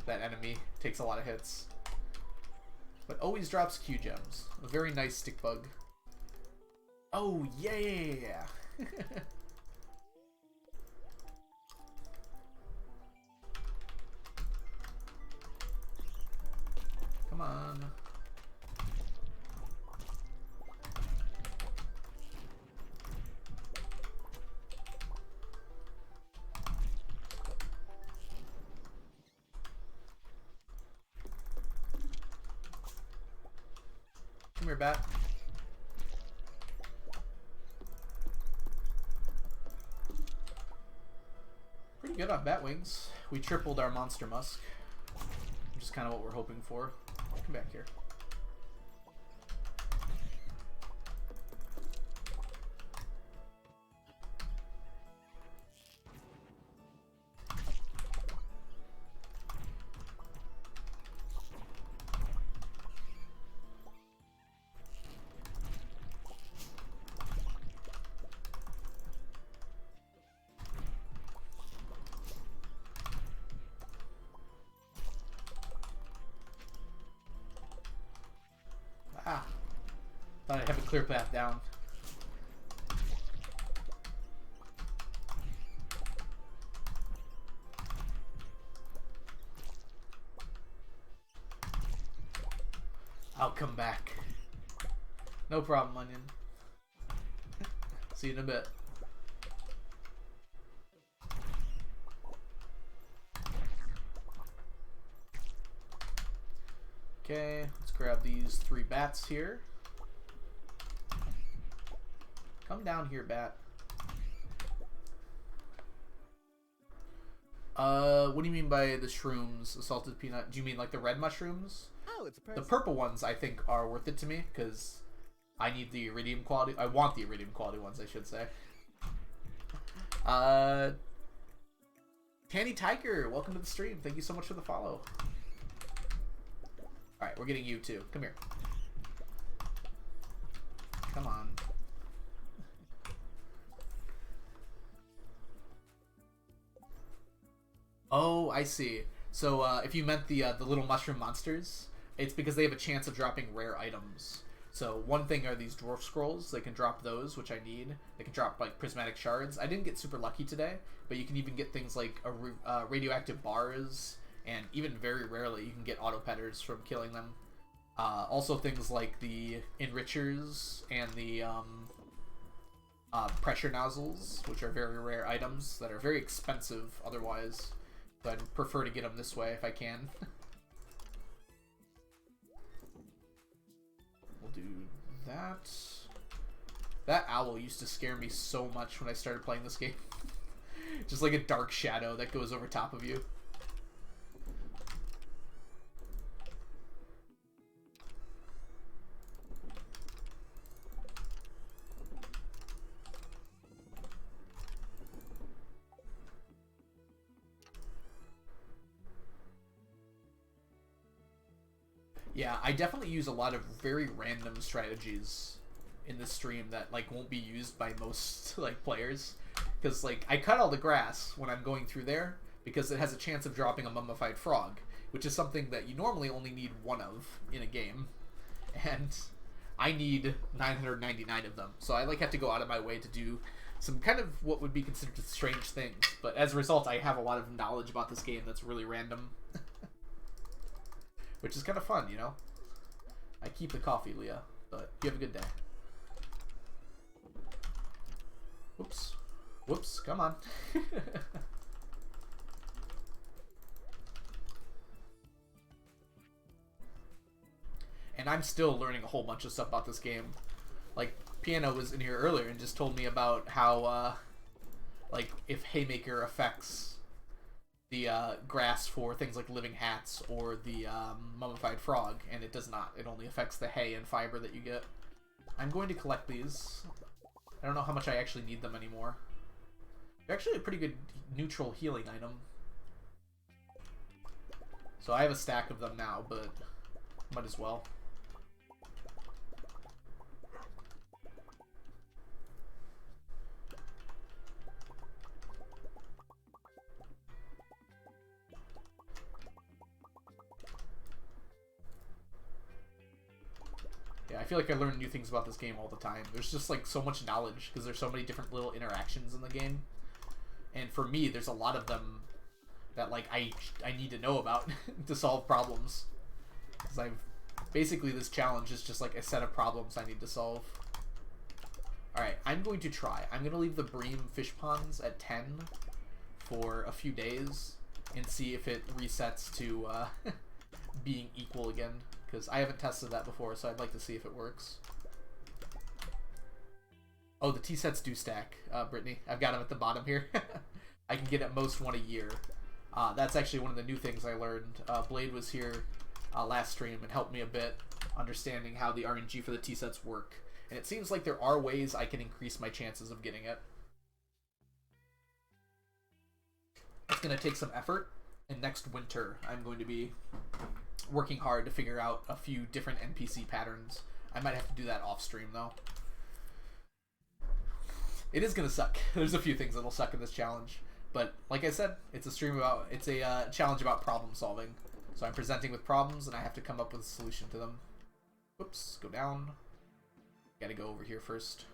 That enemy takes a lot of hits. But always drops Q gems. A very nice stick bug. Oh, yeah! Come on. Come here, bat. Pretty good on bat wings. We tripled our monster musk, which is kind of what we're hoping for. Come back here. Ah, thought I'd have a clear path down. I'll come back. No problem, Onion. See you in a bit. Okay, let's grab these 3 bats here. Come down here, bat. What do you mean by the shrooms, the salted peanut? Do you mean like the red mushrooms? Oh, it's a person. The purple ones I think are worth it to me because I need the iridium quality. I want the iridium quality ones, I should say. Tanny Tiger, welcome to the stream. Thank you so much for the follow. Alright, we're getting you too. Come here. Come on. Oh, I see. So if you meant the little mushroom monsters, it's because they have a chance of dropping rare items. So one thing are these dwarf scrolls. They can drop those, which I need. They can drop like prismatic shards. I didn't get super lucky today, but you can even get things like radioactive bars, and even very rarely you can get auto petters from killing them. Also things like the enrichers and the pressure nozzles, which are very rare items that are very expensive otherwise. So I'd prefer to get them this way if I can. We'll do that. That owl used to scare me so much when I started playing this game. Just like a dark shadow that goes over top of you. Yeah, I definitely use a lot of very random strategies in this stream that like won't be used by most like players, because like I cut all the grass when I'm going through there because it has a chance of dropping a mummified frog, which is something that you normally only need 1 of in a game, and I need 999 of them. So I like have to go out of my way to do some kind of what would be considered strange things, but as a result I have a lot of knowledge about this game that's really random. Which is kind of fun, you know? I keep the coffee, Leah, but you have a good day. Whoops. Whoops, come on. And I'm still learning a whole bunch of stuff about this game. Like, Piano was in here earlier and just told me about how, like, if Haymaker affects the grass for things like living hats or the mummified frog, and it does not. It only affects the hay and fiber that you get. I'm going to collect these. I don't know how much I actually need them anymore. They're actually a pretty good neutral healing item. So I have a stack of them now, but might as well. I feel like I learn new things about this game all the time. There's just like so much knowledge because there's so many different little interactions in the game, and for me there's a lot of them that like I need to know about to solve problems, because I've basically, this challenge is just like a set of problems I need to solve. Alright, I'm going to try. I'm going to leave the Bream fish ponds at 10 for a few days and see if it resets to being equal again, because I haven't tested that before, so I'd like to see if it works. Oh, the T-sets do stack, Brittany. I've got them at the bottom here. I can get at most one a year. That's actually one of the new things I learned. Blade was here last stream and helped me a bit understanding how the RNG for the T-sets work. And it seems like there are ways I can increase my chances of getting it. It's going to take some effort, and next winter I'm going to be working hard to figure out a few different NPC patterns. I might have to do that off stream though. It is going to suck. There's a few things that'll suck in this challenge. But like I said, it's a challenge about problem solving. So I'm presenting with problems and I have to come up with a solution to them. Whoops, go down. Gotta go over here first.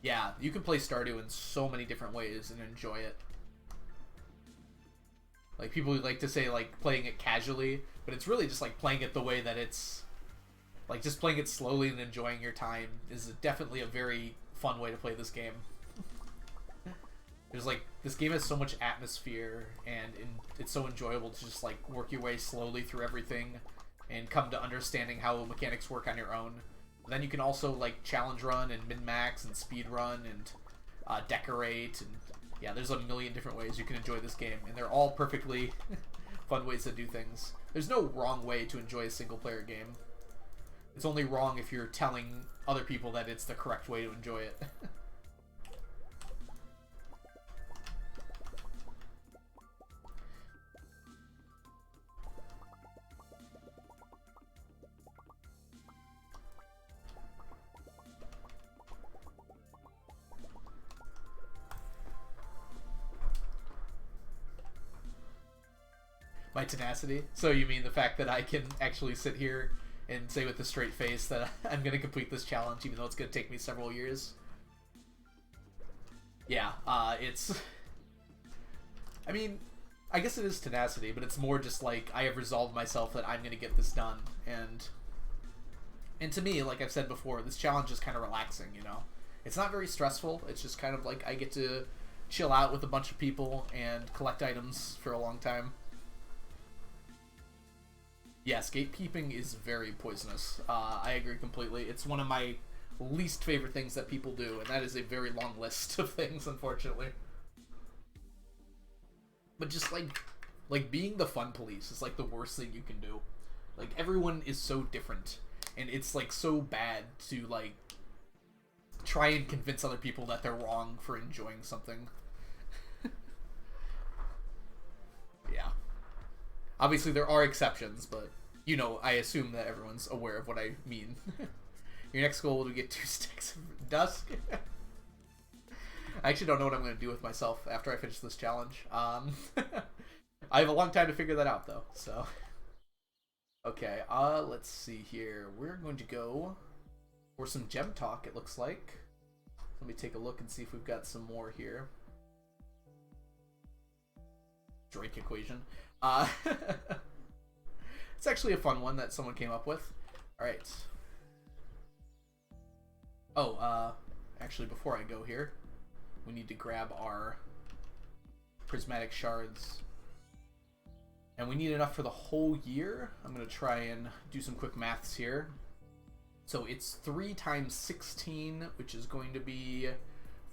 Yeah, you can play Stardew in so many different ways and enjoy it. Like, people like to say, like, playing it casually, but it's really just, like, playing it the way that it's... Like, just playing it slowly and enjoying your time is definitely a very fun way to play this game. There's, like, this game has so much atmosphere, and it's so enjoyable to just, like, work your way slowly through everything and come to understanding how mechanics work on your own. Then you can also, like, challenge run and min-max and speed run and decorate, and yeah, there's a million different ways you can enjoy this game, and they're all perfectly fun ways to do things. There's no wrong way to enjoy a single-player game. It's only wrong if you're telling other people that it's the correct way to enjoy it. My tenacity? So you mean the fact that I can actually sit here and say with a straight face that I'm going to complete this challenge even though it's going to take me several years? Yeah, it's... I mean, I guess it is tenacity, but it's more just like I have resolved myself that I'm going to get this done. And to me, like I've said before, this challenge is kind of relaxing, you know? It's not very stressful. It's just kind of like I get to chill out with a bunch of people and collect items for a long time. Yes, gatekeeping is very poisonous. I agree completely. It's one of my least favorite things that people do, and that is a very long list of things, unfortunately. But just, like being the fun police is, like, the worst thing you can do. Like, everyone is so different, and it's, like, so bad to, like, try and convince other people that they're wrong for enjoying something. Yeah. Obviously, there are exceptions, but, you know, I assume that everyone's aware of what I mean. Your next goal will get 2 sticks of dusk. I actually don't know what I'm going to do with myself after I finish this challenge. I have a long time to figure that out, though, so... Okay, let's see here. We're going to go for some gem talk, it looks like. Let me take a look and see if we've got some more here. Drake equation. It's actually a fun one that someone came up with. Alright. Oh, actually before I go here, we need to grab our prismatic shards. And we need enough for the whole year. I'm going to try and do some quick maths here. So it's 3 times 16, which is going to be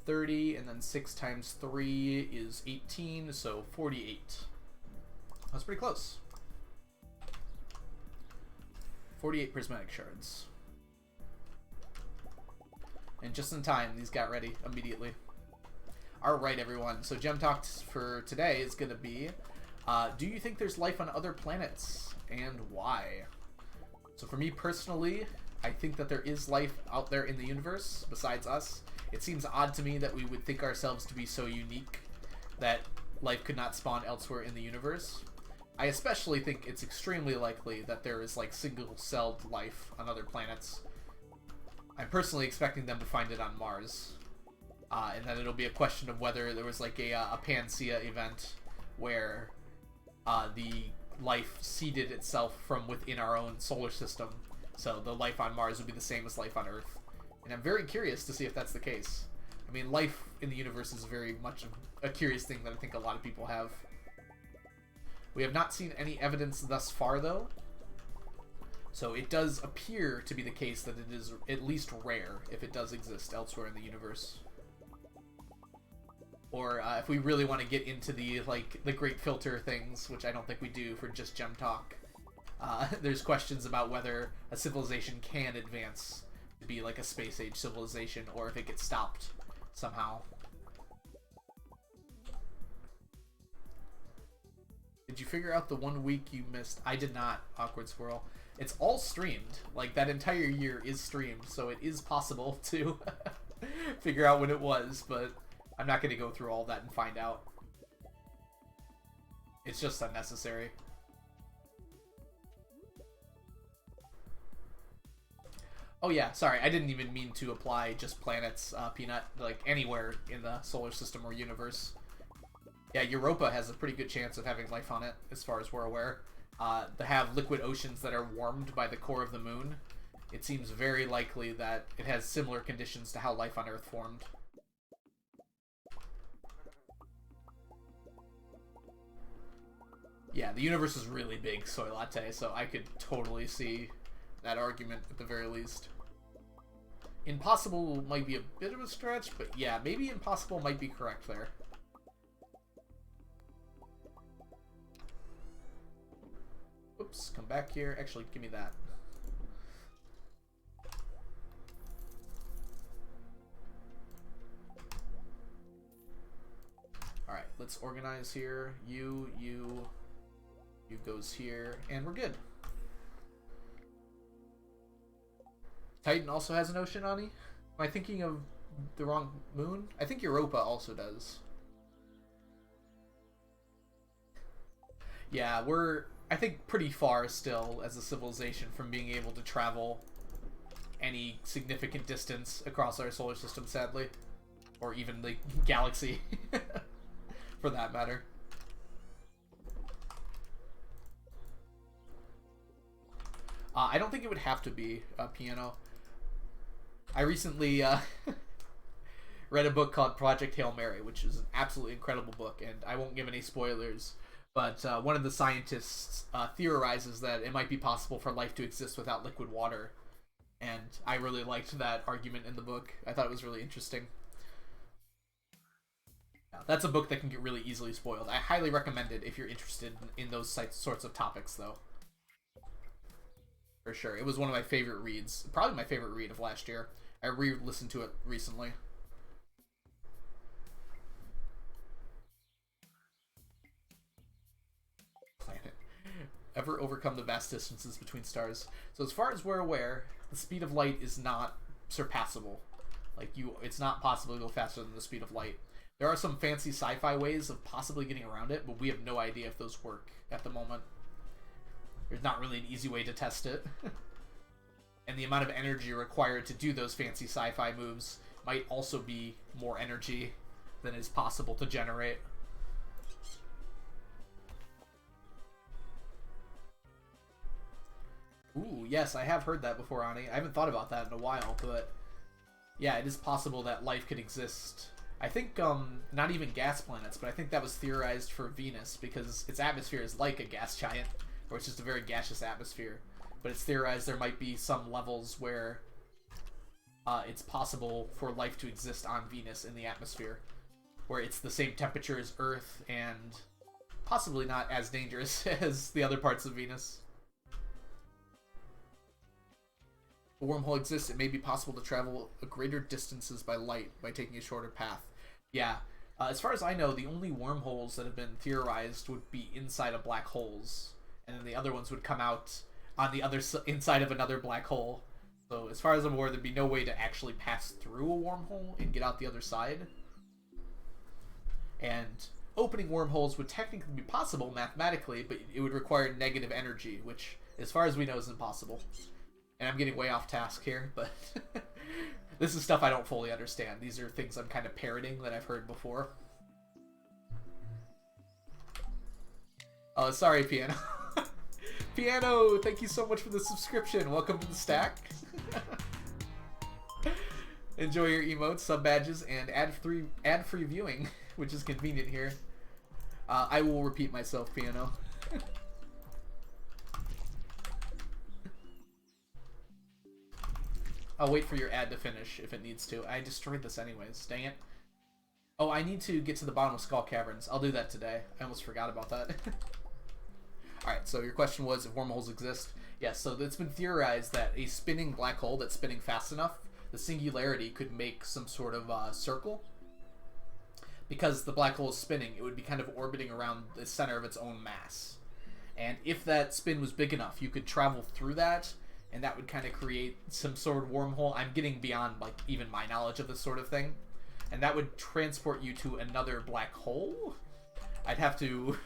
30, and then 6 times 3 is 18, so 48. That's pretty close. 48 prismatic shards. And just in time, these got ready immediately. Alright, everyone. So Gem Talk for today is going to be, do you think there's life on other planets, and why? So for me personally, I think that there is life out there in the universe besides us. It seems odd to me that we would think ourselves to be so unique that life could not spawn elsewhere in the universe. I especially think it's extremely likely that there is, like, single-celled life on other planets. I'm personally expecting them to find it on Mars. And then it'll be a question of whether there was, like, a Panacea event where the life seeded itself from within our own solar system. So the life on Mars would be the same as life on Earth. And I'm very curious to see if that's the case. I mean, life in the universe is very much a curious thing that I think a lot of people have. We have not seen any evidence thus far, though. So it does appear to be the case that it is at least rare if it does exist elsewhere in the universe. Or if we really want to get into the great filter things, which I don't think we do for just Gem Talk, there's questions about whether a civilization can advance to be like a space-age civilization, or if it gets stopped somehow. Did you figure out the 1 week you missed? I did not, Awkward Squirrel. It's all streamed. Like, that entire year is streamed, so it is possible to figure out when it was, but I'm not going to go through all that and find out. It's just unnecessary. Oh yeah, sorry, I didn't even mean to apply just planets, Peanut, like anywhere in the solar system or universe. Yeah, Europa has a pretty good chance of having life on it, as far as we're aware. To have liquid oceans that are warmed by the core of the moon, it seems very likely that it has similar conditions to how life on Earth formed. Yeah, the universe is really big, Soy Latte, so I could totally see that argument at the very least. Impossible might be a bit of a stretch, but yeah, maybe impossible might be correct there. Oops, come back here. Actually, give me that. Alright, let's organize here. You goes here, and we're good. Titan also has an ocean, Ani? Am I thinking of the wrong moon? I think Europa also does. Yeah, we're, I think, pretty far still as a civilization from being able to travel any significant distance across our solar system, sadly. Or even the galaxy, for that matter. I don't think it would have to be a piano. I recently read a book called Project Hail Mary, which is an absolutely incredible book, and I won't give any spoilers, but one of the scientists theorizes that it might be possible for life to exist without liquid water, and I really liked that argument in the book. I thought it was really interesting. That's a book that can get really easily spoiled. I highly recommend it if you're interested in those sorts of topics, though. For sure. It was one of my favorite reads. Probably my favorite read of last year. I re-listened to it recently. Planet. Ever overcome the vast distances between stars? So as far as we're aware, the speed of light is not surpassable. Like, it's not possible to go faster than the speed of light. There are some fancy sci-fi ways of possibly getting around it, but we have no idea if those work at the moment. There's not really an easy way to test it. And the amount of energy required to do those fancy sci-fi moves might also be more energy than is possible to generate. Ooh, yes, I have heard that before, Ani. I haven't thought about that in a while, but yeah, it is possible that life could exist. I think, not even gas planets, but I think that was theorized for Venus, because its atmosphere is like a gas giant, or it's just a very gaseous atmosphere. But it's theorized there might be some levels where it's possible for life to exist on Venus in the atmosphere, where it's the same temperature as Earth and possibly not as dangerous as the other parts of Venus. If a wormhole exists, it may be possible to travel greater distances by light by taking a shorter path. Yeah, as far as I know, the only wormholes that have been theorized would be inside of black holes, and then the other ones would come out on the other inside of another black hole. So as far as I'm aware, there'd be no way to actually pass through a wormhole and get out the other side. And opening wormholes would technically be possible mathematically, but it would require negative energy, which, as far as we know, is impossible. And I'm getting way off task here, but this is stuff I don't fully understand. These are things I'm kind of parroting that I've heard before. Oh, sorry, Piano. Piano, thank you so much for the subscription. Welcome to the stack. Enjoy your emotes, sub badges, and ad-free viewing, which is convenient here. I will repeat myself, Piano. I'll wait for your ad to finish if it needs to. I destroyed this anyways. Dang it. Oh, I need to get to the bottom of Skull Caverns. I'll do that today. I almost forgot about that. Alright, so your question was if wormholes exist. Yes, so it's been theorized that a spinning black hole that's spinning fast enough, the singularity could make some sort of circle. Because the black hole is spinning, it would be kind of orbiting around the center of its own mass. And if that spin was big enough, you could travel through that, and that would kind of create some sort of wormhole. I'm getting beyond like even my knowledge of this sort of thing. And that would transport you to another black hole? I'd have to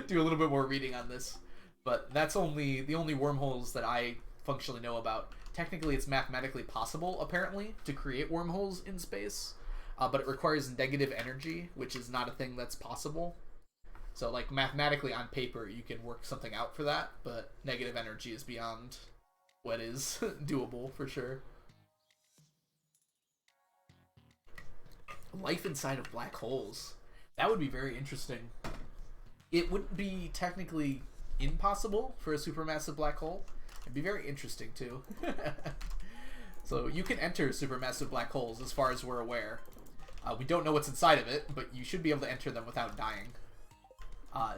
do a little bit more reading on this. But that's the only wormholes that I functionally know about. Technically, it's mathematically possible, apparently, to create wormholes in space. But it requires negative energy, which is not a thing that's possible. So, like, mathematically on paper, you can work something out for that, but negative energy is beyond what is doable, for sure. Life inside of black holes. That would be very interesting. It wouldn't be technically impossible for a supermassive black hole. It'd be very interesting, too. So, you can enter supermassive black holes as far as we're aware. We don't know what's inside of it, but you should be able to enter them without dying.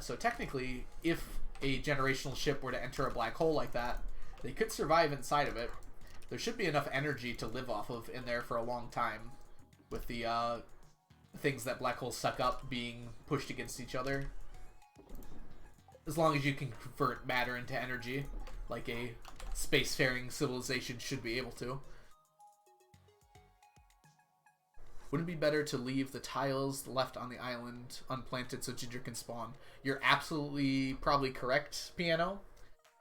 So technically, if a generational ship were to enter a black hole like that, they could survive inside of it. There should be enough energy to live off of in there for a long time, with the things that black holes suck up being pushed against each other. As long as you can convert matter into energy, like a spacefaring civilization should be able to. Wouldn't it be better to leave the tiles left on the island unplanted so Ginger can spawn? You're absolutely probably correct, Piano.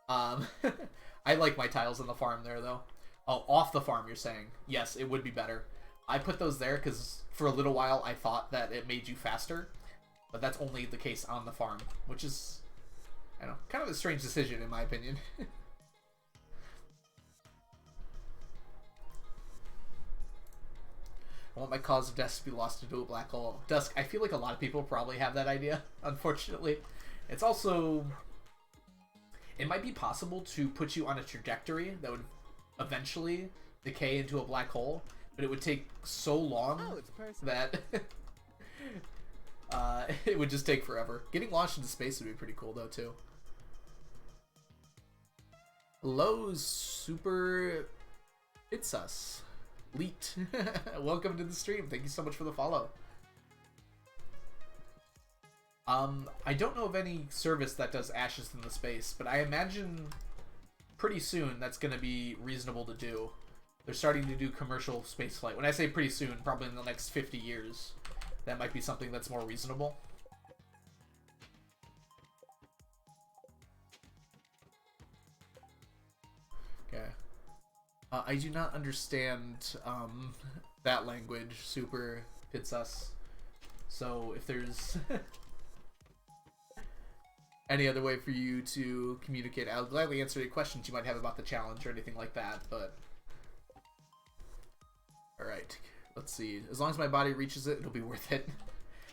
I like my tiles on the farm there, though. Oh, off the farm, you're saying. Yes, it would be better. I put those there because for a little while I thought that it made you faster. But that's only the case on the farm, which is, I don't know, kind of a strange decision in my opinion. I want my cause of death to be lost into a black hole. Dusk, I feel like a lot of people probably have that idea, unfortunately. It's also... It might be possible to put you on a trajectory that would eventually decay into a black hole, but it would take so long that it would just take forever. Getting launched into space would be pretty cool, though, too. Hello, Super... It's us. Leet. Welcome to the stream. Thank you so much for the follow. I don't know of any service that does Ashes in the Space, but I imagine pretty soon that's going to be reasonable to do. They're starting to do commercial spaceflight. When I say pretty soon, probably in the next 50 years, that might be something that's more reasonable. Okay. I do not understand that language, Super Pizzas. So if there's any other way for you to communicate, I'll gladly answer any questions you might have about the challenge or anything like that, but... Alright, let's see. As long as my body reaches it, it'll be worth it.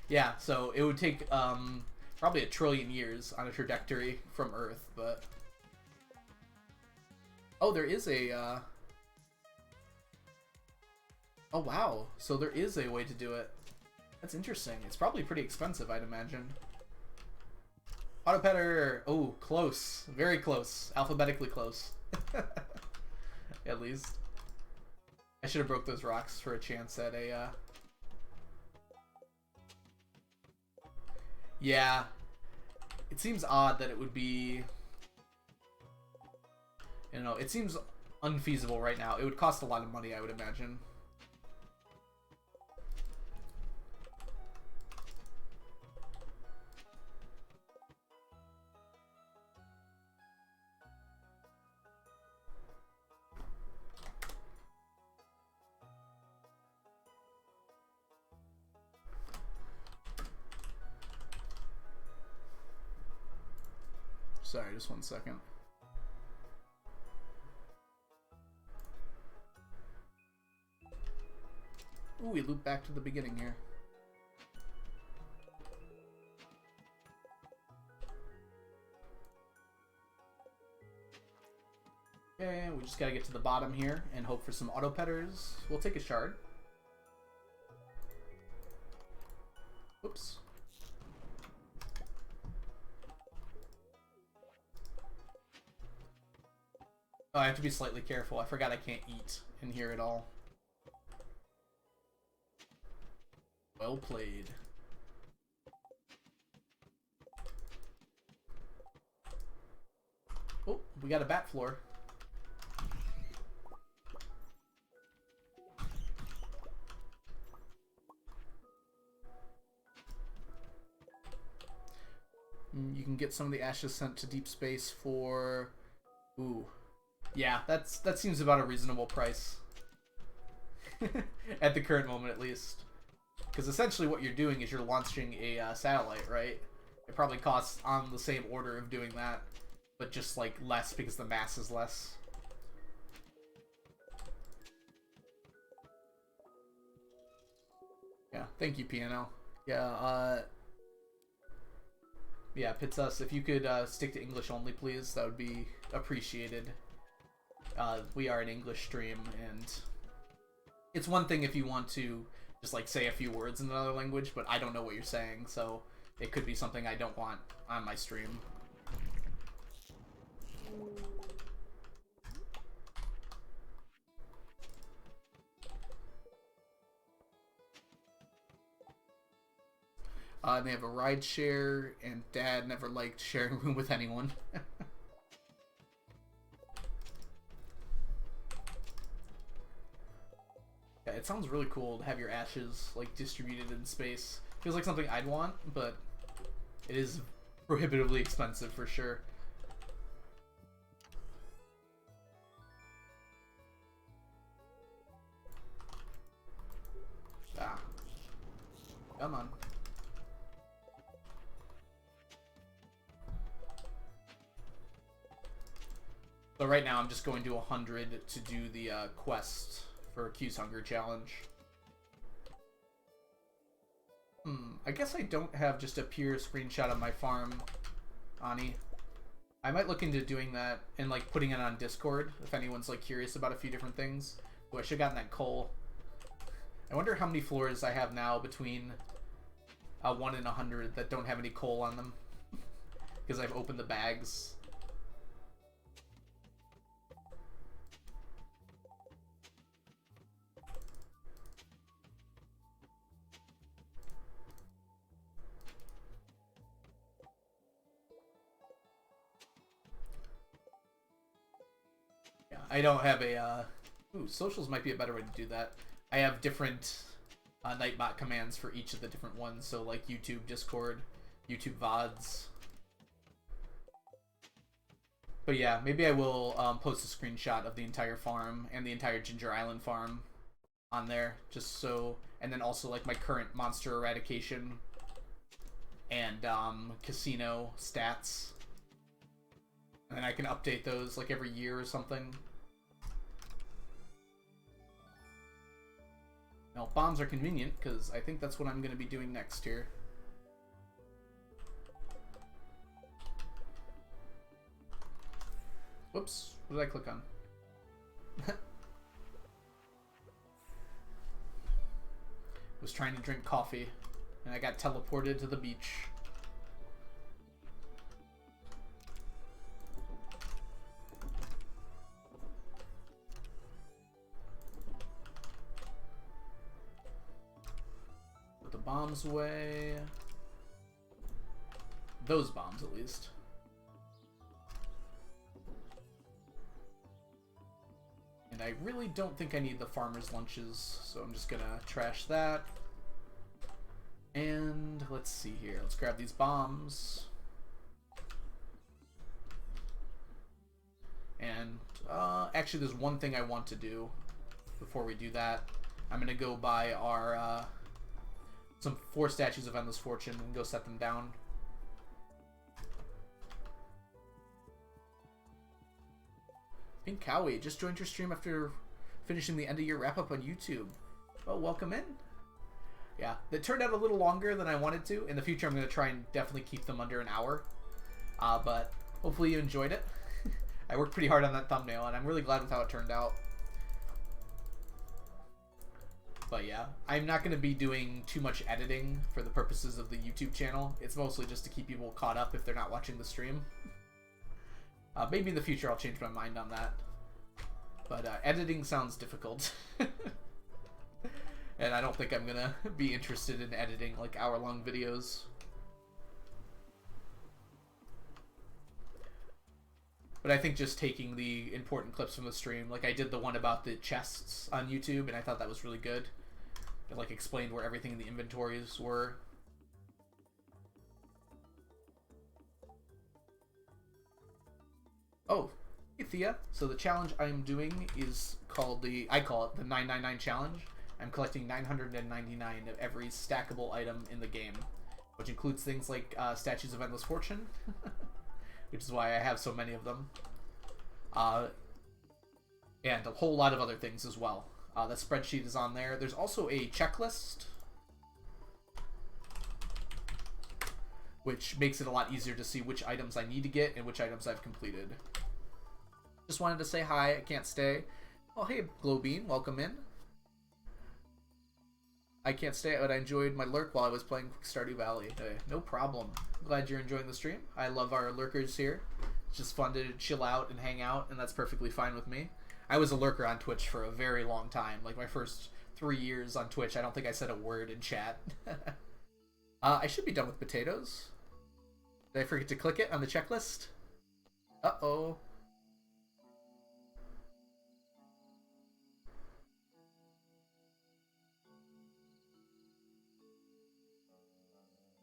Yeah, so it would take probably 1 trillion years on a trajectory from Earth, but... Oh, there is a... Oh, wow. So there is a way to do it. That's interesting. It's probably pretty expensive, I'd imagine. Autopetter! Oh, close. Very close. Alphabetically close. At least. I should have broke those rocks for a chance at a... Yeah. It seems odd that it would be... You know, it seems unfeasible right now. It would cost a lot of money, I would imagine. Sorry, just 1 second. Ooh, we loop back to the beginning here. Okay, we just gotta get to the bottom here and hope for some auto petters. We'll take a shard. Oops. Oh, I have to be slightly careful. I forgot I can't eat in here at all. Well played. Oh, we got a bat floor. You can get some of the ashes sent to deep space for... Ooh. Yeah, that seems about a reasonable price. At the current moment, at least. Because essentially what you're doing is you're launching a satellite, right? It probably costs on the same order of doing that, but just, like, less because the mass is less. Yeah, thank you, Piano. Yeah, yeah, Pitsus, if you could stick to English only, please, that would be appreciated. We are an English stream, and it's one thing if you want to just, like, say a few words in another language, but I don't know what you're saying, so it could be something I don't want on my stream. They have a ride share, and Dad never liked sharing a room with anyone. Yeah, it sounds really cool to have your ashes, like, distributed in space. Feels like something I'd want, but it is prohibitively expensive for sure. Ah. Come on. So right now I'm just going to 100 to do the quest for Q's Hunger Challenge. I guess I don't have just a pure screenshot of my farm, Ani. I might look into doing that and, like, putting it on Discord if anyone's, like, curious about a few different things. Oh, I should have gotten that coal. I wonder how many floors I have now between 1 and 100 that don't have any coal on them. Because I've opened the bags. I don't have a, ooh, socials might be a better way to do that. I have different Nightbot commands for each of the different ones, so like YouTube, Discord, YouTube VODs. But yeah, maybe I will post a screenshot of the entire farm and the entire Ginger Island farm on there, just so, and then also like my current monster eradication and casino stats. And then I can update those like every year or something. Now, bombs are convenient, because I think that's what I'm going to be doing next here. Whoops, what did I click on? Was trying to drink coffee, and I got teleported to the beach. Bombs away. Those bombs, at least. And I really don't think I need the farmer's lunches, so I'm just gonna trash that. And let's see here. Let's grab these bombs. And actually, there's one thing I want to do before we do that. I'm gonna go buy our some 4 statues of Endless Fortune and go set them down. Pink Cowie just joined your stream after finishing the end of year wrap up on YouTube. Well, welcome in. Yeah, it turned out a little longer than I wanted to. In the future, I'm going to try and definitely keep them under an hour. But hopefully you enjoyed it. I worked pretty hard on that thumbnail, and I'm really glad with how it turned out. But yeah, I'm not going to be doing too much editing for the purposes of the YouTube channel. It's mostly just to keep people caught up if they're not watching the stream. Maybe in the future I'll change my mind on that. But editing sounds difficult. And I don't think I'm going to be interested in editing like hour-long videos. But I think just taking the important clips from the stream, like I did the one about the chests on YouTube, and I thought that was really good. It like explained where everything in the inventories were. Oh, hey Thea. So the challenge I'm doing is called I call it the 999 challenge. I'm collecting 999 of every stackable item in the game, which includes things like Statues of Endless Fortune, which is why I have so many of them, and a whole lot of other things as well. The spreadsheet is on there. There's also a checklist, which makes it a lot easier to see which items I need to get and which items I've completed. Just wanted to say hi. I can't stay. Oh, hey, Glowbean. Welcome in. I can't stay, but I enjoyed my lurk while I was playing Stardew Valley. Hey, no problem. I'm glad you're enjoying the stream. I love our lurkers here. It's just fun to chill out and hang out, and that's perfectly fine with me. I was a lurker on Twitch for a very long time. Like my first 3 years on Twitch, I don't think I said a word in chat. I should be done with potatoes. Did I forget to click it on the checklist? Uh-oh.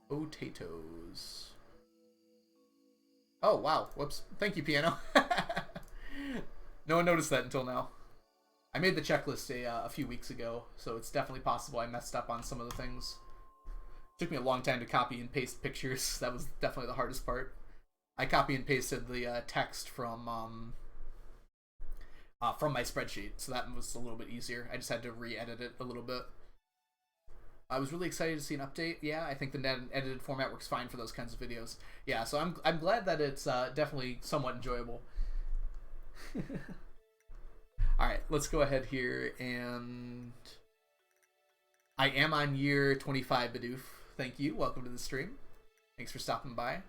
Potatoes. Oh, wow. Whoops. Thank you, piano. No one noticed that until now. I made the checklist a few weeks ago, so it's definitely possible I messed up on some of the things. It took me a long time to copy and paste pictures. That was definitely the hardest part. I copy and pasted the text from my spreadsheet, so that was a little bit easier. I just had to re-edit it a little bit. I was really excited to see an update. Yeah, I think the net and edited format works fine for those kinds of videos. Yeah, so I'm glad that it's definitely somewhat enjoyable. Alright, let's go ahead here, and I am on year 25, Bidoof. Thank you. Welcome to the stream. Thanks for stopping by.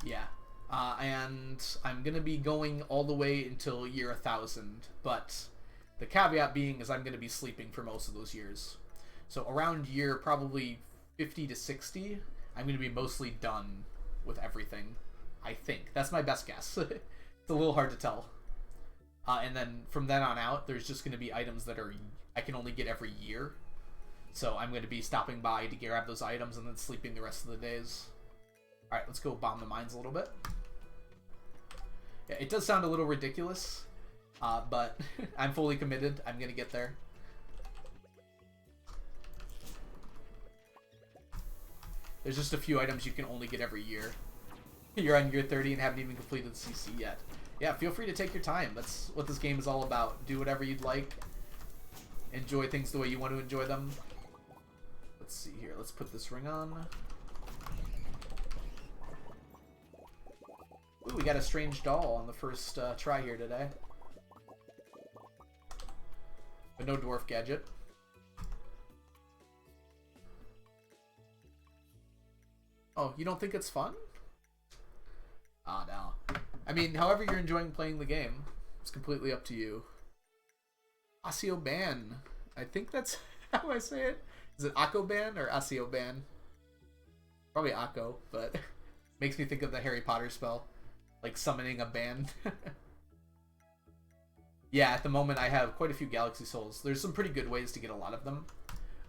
Yeah, and I'm going to be going all the way until year 1000, but the caveat being is I'm going to be sleeping for most of those years. So around year probably 50 to 60, I'm going to be mostly done with everything. I think. That's my best guess. It's a little hard to tell. And then from then on out, there's just going to be items that I can only get every year. So I'm going to be stopping by to grab those items and then sleeping the rest of the days. Alright, let's go bomb the mines a little bit. Yeah, it does sound a little ridiculous. But I'm fully committed. I'm going to get there. There's just a few items you can only get every year. You're on year 30 and haven't even completed the CC yet. Yeah, feel free to take your time. That's what this game is all about. Do whatever you'd like. Enjoy things the way you want to enjoy them. Let's see here. Let's put this ring on. Ooh, we got a strange doll on the first try here today. But no dwarf gadget. Oh, you don't think it's fun? Ah, no. I mean, however you're enjoying playing the game, it's completely up to you. Accordion. I think that's how I say it. Is it Accordion or Accordion? Probably Akko, but makes me think of the Harry Potter spell. Like summoning a band. Yeah, at the moment I have quite a few Galaxy Souls. There's some pretty good ways to get a lot of them.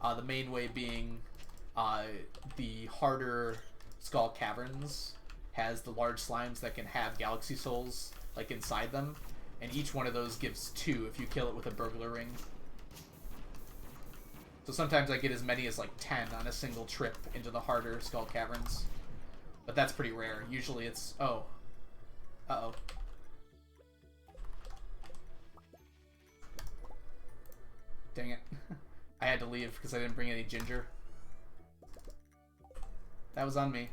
The main way being the harder Skull Caverns has the large slimes that can have Galaxy Souls like inside them, and each one of those gives 2 if you kill it with a burglar ring. So sometimes I get as many as like 10 on a single trip into the harder Skull Caverns, but that's pretty rare. Usually it's uh-oh. Dang it. I had to leave because I didn't bring any ginger. That was on me.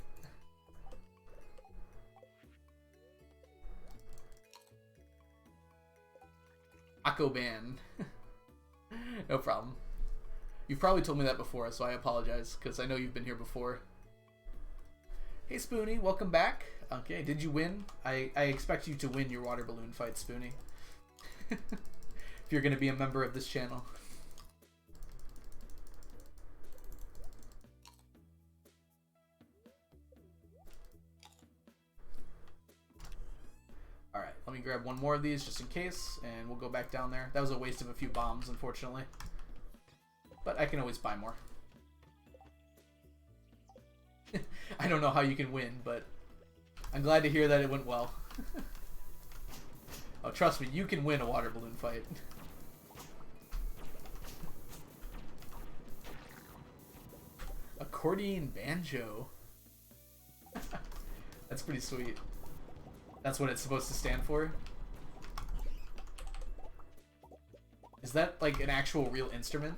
Accordion. No problem. You've probably told me that before, so I apologize, because I know you've been here before. Hey Spoonie, welcome back. Okay, did you win? I expect you to win your water balloon fight, Spoonie. If you're going to be a member of this channel. Alright, let me grab one more of these just in case, and we'll go back down there. That was a waste of a few bombs, unfortunately. But I can always buy more. I don't know how you can win, but I'm glad to hear that it went well. Oh, trust me, you can win a water balloon fight. Accordion Banjo. That's pretty sweet. That's what it's supposed to stand for? Is that like an actual real instrument?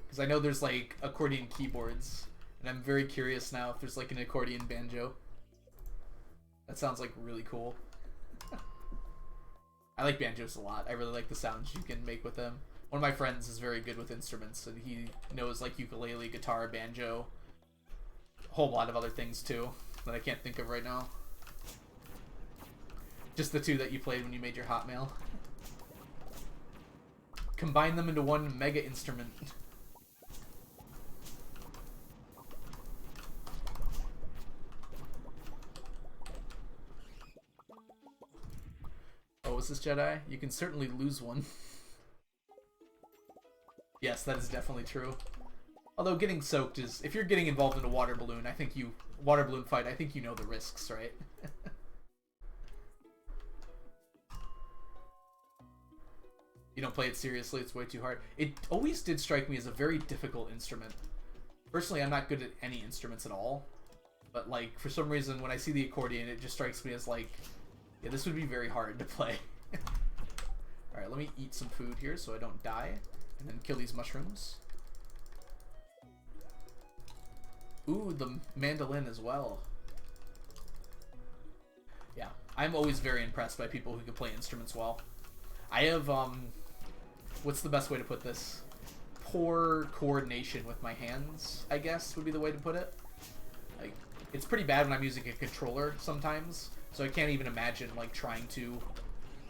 Because I know there's like accordion keyboards, and I'm very curious now if there's like an accordion banjo. That sounds like really cool. I like banjos a lot. I really like the sounds you can make with them. One of my friends is very good with instruments, and he knows like ukulele, guitar, banjo, a whole lot of other things too that I can't think of right now. Just the two that you played when you made your Hotmail. Combine them into one mega instrument. Oh, is this Jedi? You can certainly lose one. Yes, that is definitely true. Although getting soaked is, if you're getting involved in a water balloon, I think water balloon fight, I think you know the risks, right? You don't play it seriously, it's way too hard. It always did strike me as a very difficult instrument. Personally, I'm not good at any instruments at all. But, like, for some reason, when I see the accordion, it just strikes me as, like, yeah, this would be very hard to play. Alright, let me eat some food here so I don't die. And then kill these mushrooms. Ooh, the mandolin as well. Yeah, I'm always very impressed by people who can play instruments well. I have, what's the best way to put this? Poor coordination with my hands, I guess, would be the way to put it. Like, it's pretty bad when I'm using a controller sometimes, so I can't even imagine, like, trying to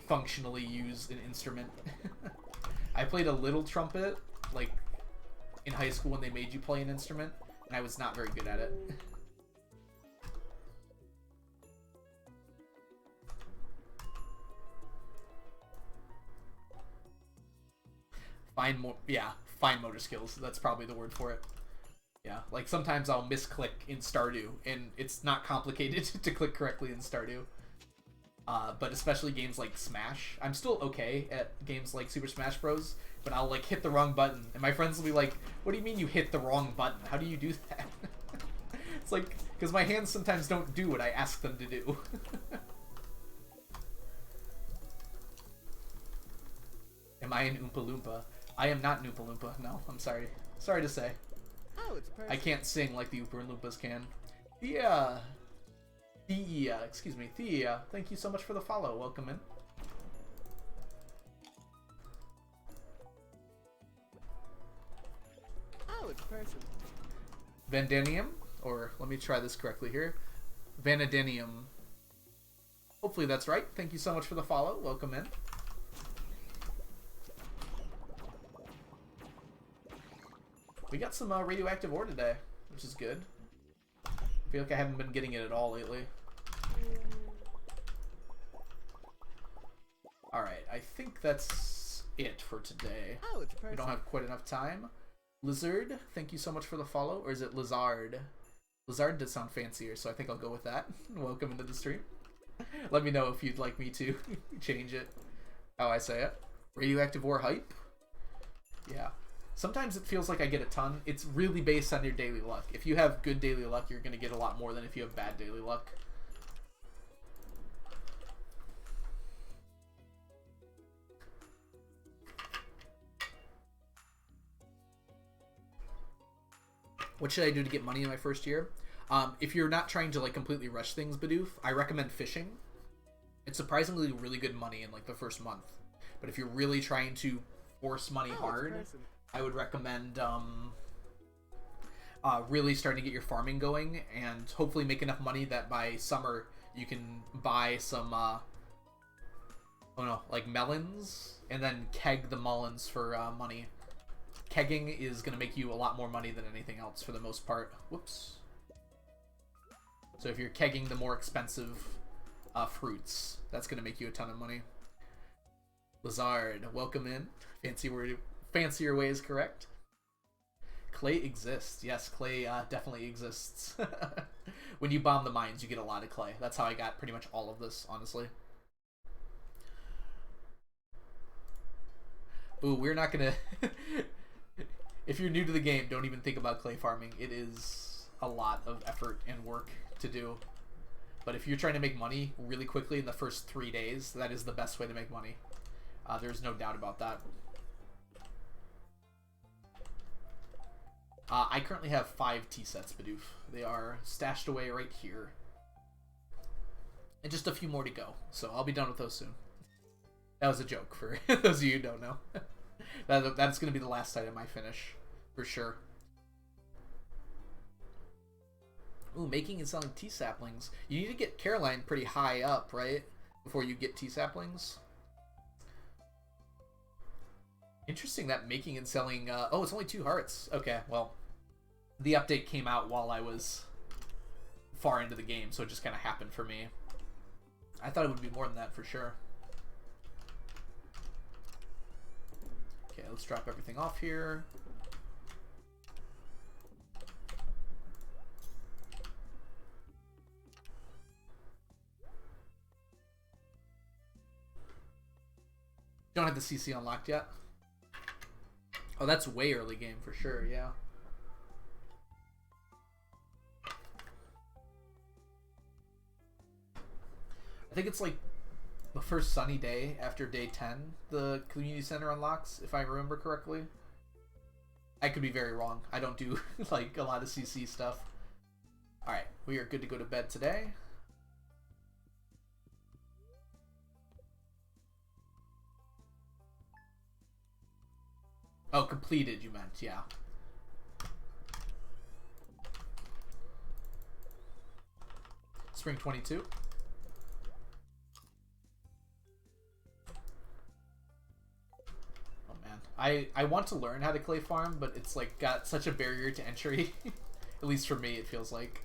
functionally use an instrument. I played a little trumpet, like, in high school when they made you play an instrument, and I was not very good at it. Fine motor skills. That's probably the word for it. Yeah, like sometimes I'll misclick in Stardew, and it's not complicated to click correctly in Stardew. But especially games like Smash. I'm still okay at games like Super Smash Bros., but I'll like hit the wrong button, and my friends will be like, "What do you mean you hit the wrong button? How do you do that?" It's like, because my hands sometimes don't do what I ask them to do. Am I an Oompa Loompa? I am not an Oompa Loompa. No, I'm sorry. Sorry to say. Oh, it's a person. I can't sing like the Oompa Loompas can. Thea, excuse me, Thea, thank you so much for the follow. Welcome in. Oh, it's a person. Vandanium, or let me try this correctly here. Vanadinium. Hopefully that's right. Thank you so much for the follow. Welcome in. We got some radioactive ore today, which is good. I feel like I haven't been getting it at all lately. Alright, I think that's it for today. Oh, it's a person. We don't have quite enough time. Lizard, thank you so much for the follow. Or is it Lizard? Lizard does sound fancier, so I think I'll go with that. Welcome into the stream. Let me know if you'd like me to change it. How I say it. Radioactive ore hype? Yeah. Sometimes it feels like I get a ton. It's really based on your daily luck. If you have good daily luck, you're going to get a lot more than if you have bad daily luck. What should I do to get money in my first year? If you're not trying to like completely rush things, Bidoof, I recommend fishing. It's surprisingly really good money in like the first month. But if you're really trying to force money hard, I would recommend really starting to get your farming going and hopefully make enough money that by summer you can buy some like melons and then keg the melons for money. Kegging is going to make you a lot more money than anything else for the most part. Whoops. So if you're kegging the more expensive fruits, that's going to make you a ton of money. Lazard, welcome in. Fancier way is correct. Clay exists. Yes, clay definitely exists. When you bomb the mines, you get a lot of clay. That's how I got pretty much all of this, honestly. Ooh, we're not going to... If you're new to the game, don't even think about clay farming. It is a lot of effort and work to do. But if you're trying to make money really quickly in the first 3 days, that is the best way to make money. There's no doubt about that. I currently have 5 tea sets, Bidoof. They are stashed away right here. And just a few more to go, so I'll be done with those soon. That was a joke for those of you who don't know. That's going to be the last item I finish, for sure. Ooh, making and selling tea saplings. You need to get Caroline pretty high up, right? Before you get tea saplings. Interesting that making and selling... oh, it's only 2 hearts. Okay, well, the update came out while I was far into the game, so it just kind of happened for me. I thought it would be more than that for sure. Okay, let's drop everything off here. Don't have the CC unlocked yet. Oh, that's way early game for sure, yeah. I think it's like the first sunny day after day 10, the community center unlocks, if I remember correctly. I could be very wrong. I don't do like a lot of CC stuff. Alright, we are good to go to bed today. Oh, completed, you meant, yeah. Spring 22. Oh man, I want to learn how to clay farm, but it's like got such a barrier to entry. At least for me, it feels like.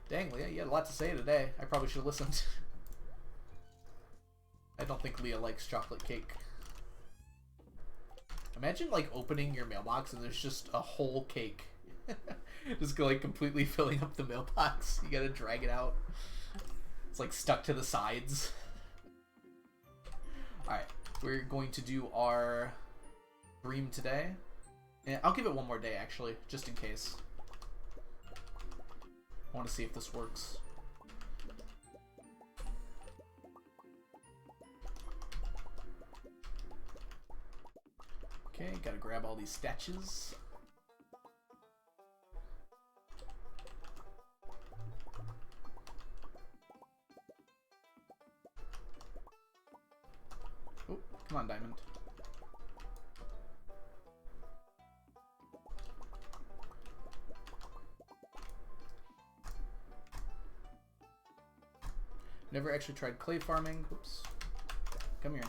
Dang, Leah, you had a lot to say today. I probably should have listened. I don't think Leah likes chocolate cake. Imagine like opening your mailbox and there's just a whole cake. Just go like completely filling up the mailbox. You gotta drag it out. It's like stuck to the sides. Alright, we're going to do our dream today. And I'll give it one more day actually, just in case. I want to see if this works. Okay, gotta grab all these statues. Oh, come on, Diamond. Never actually tried clay farming. Oops. Come here.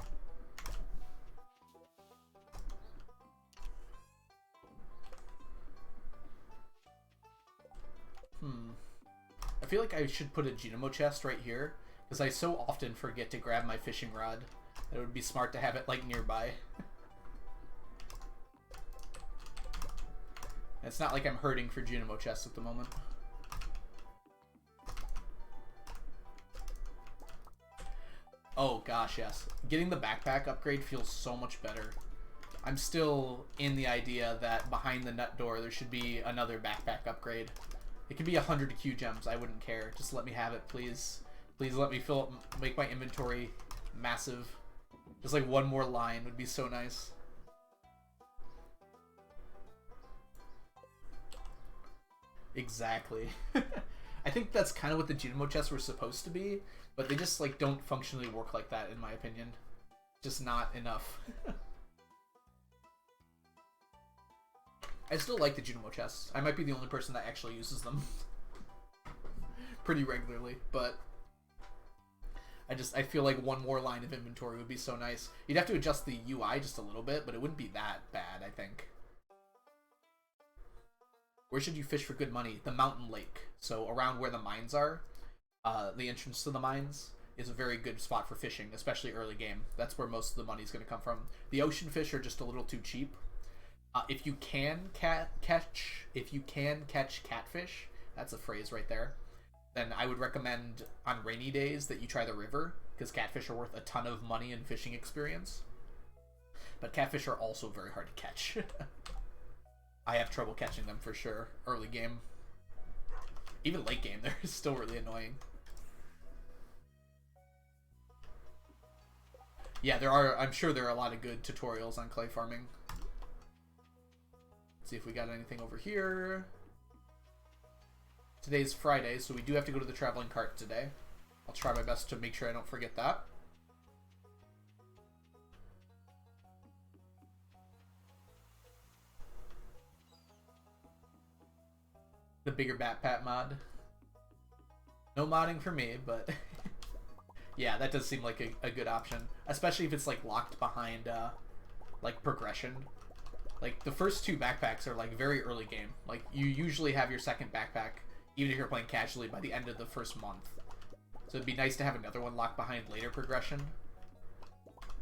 I feel like I should put a Genoma chest right here, because I so often forget to grab my fishing rod. It would be smart to have it, like, nearby. It's not like I'm hurting for Genoma chests at the moment. Oh, gosh, yes. Getting the backpack upgrade feels so much better. I'm still in the idea that behind the nut door there should be another backpack upgrade. It could be 100 Q gems. I wouldn't care. Just let me have it, please. Please let me fill up, make my inventory massive. Just like one more line would be so nice. Exactly. I think that's kind of what the Junimo chests were supposed to be, but they just like don't functionally work like that in my opinion. Just not enough. I still like the Junimo chests. I might be the only person that actually uses them pretty regularly, but I feel like one more line of inventory would be so nice. You'd have to adjust the UI just a little bit, but it wouldn't be that bad, I think. Where should you fish for good money? The mountain lake. So around where the mines are, the entrance to the mines is a very good spot for fishing, especially early game. That's where most of the money is going to come from. The ocean fish are just a little too cheap. If you can catch catfish, that's a phrase right there, then I would recommend on rainy days that you try the river, because catfish are worth a ton of money and fishing experience. But catfish are also very hard to catch. I have trouble catching them for sure. Early game. Even late game, they're still really annoying. Yeah, I'm sure there are a lot of good tutorials on clay farming. Let's see if we got anything over here. Today's Friday, so we do have to go to the traveling cart today. I'll try my best to make sure I don't forget that. The bigger backpack mod. No modding for me, but yeah, that does seem like a good option. Especially if it's like locked behind like progression. Like the first two backpacks are like very early game. Like you usually have your second backpack, even if you're playing casually, by the end of the first month. So it'd be nice to have another one locked behind later progression.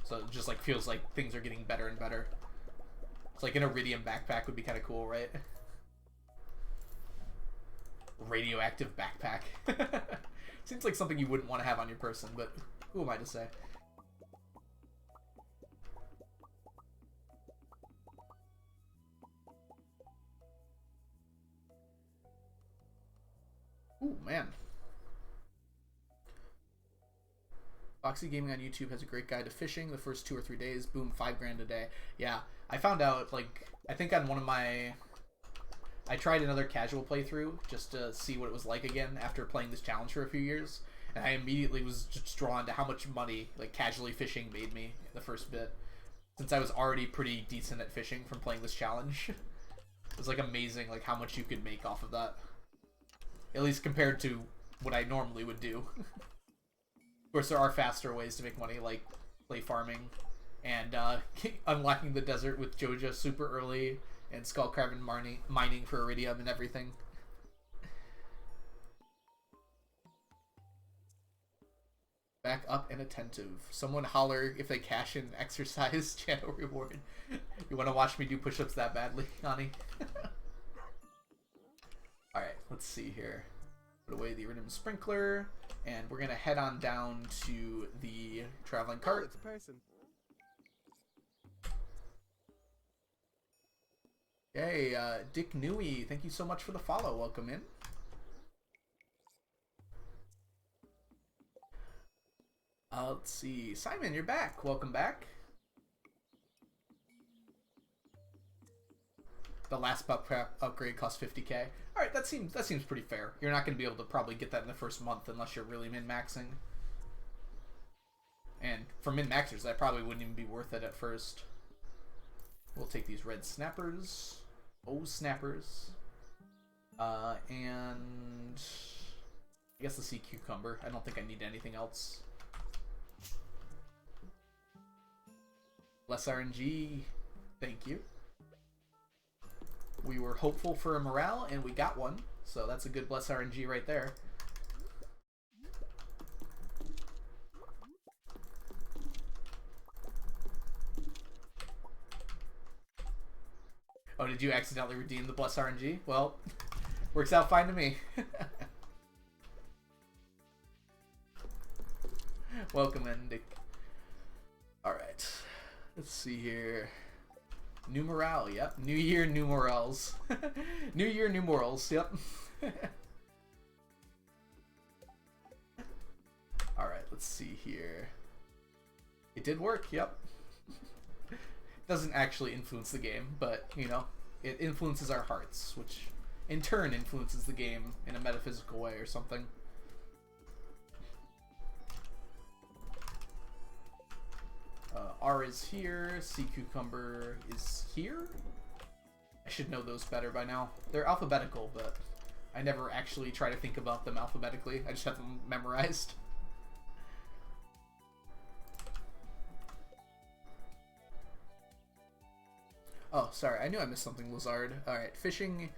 So it just like feels like things are getting better and better. It's like an iridium backpack would be kind of cool, right? Radioactive backpack. Seems like something you wouldn't want to have on your person, but who am I to say? Ooh, man. Foxy Gaming on YouTube has a great guide to fishing. The first 2 or 3 days, boom, $5 grand a day. Yeah, I found out, like, I think on one of my... I tried another casual playthrough just to see what it was like again after playing this challenge for a few years, and I immediately was just drawn to how much money like casually fishing made me the first bit, since I was already pretty decent at fishing from playing this challenge. It was like amazing like how much you could make off of that, at least compared to what I normally would do. Of course, there are faster ways to make money, like clay farming and unlocking the desert with Joja super early, and skull carbon mining for iridium and everything. Back up and attentive. Someone holler if they cash in exercise channel reward. You want to watch me do push-ups that badly, Ani? Alright, let's see here. Put away the iridium sprinkler, and we're going to head on down to the traveling cart. Oh, it's a person. Hey, Dick Newey, thank you so much for the follow. Welcome in. Let's see. Simon, you're back. Welcome back. The last buff upgrade cost 50k. Alright, that seems pretty fair. You're not going to be able to probably get that in the first month unless you're really min-maxing. And for min-maxers, that probably wouldn't even be worth it at first. We'll take these red snappers. Oh, snappers. And I guess the sea cucumber. I don't think I need anything else. Bless RNG. Thank you. We were hopeful for a morale, and we got one. So that's a good bless RNG right there. Oh, did you accidentally redeem the Bless RNG? Well, works out fine to me. Welcome in, Dick. Alright. Let's see here. New morale, yep. New year, new morals. New year, new morals, yep. Alright, let's see here. It did work, yep. Doesn't actually influence the game, but you know, it influences our hearts, which in turn influences the game in a metaphysical way or something. R is here, sea cucumber is here. I should know those better by now. They're alphabetical, but I never actually try to think about them alphabetically. I just have them memorized. Oh, sorry, I knew I missed something, Lazard. Alright, fishing,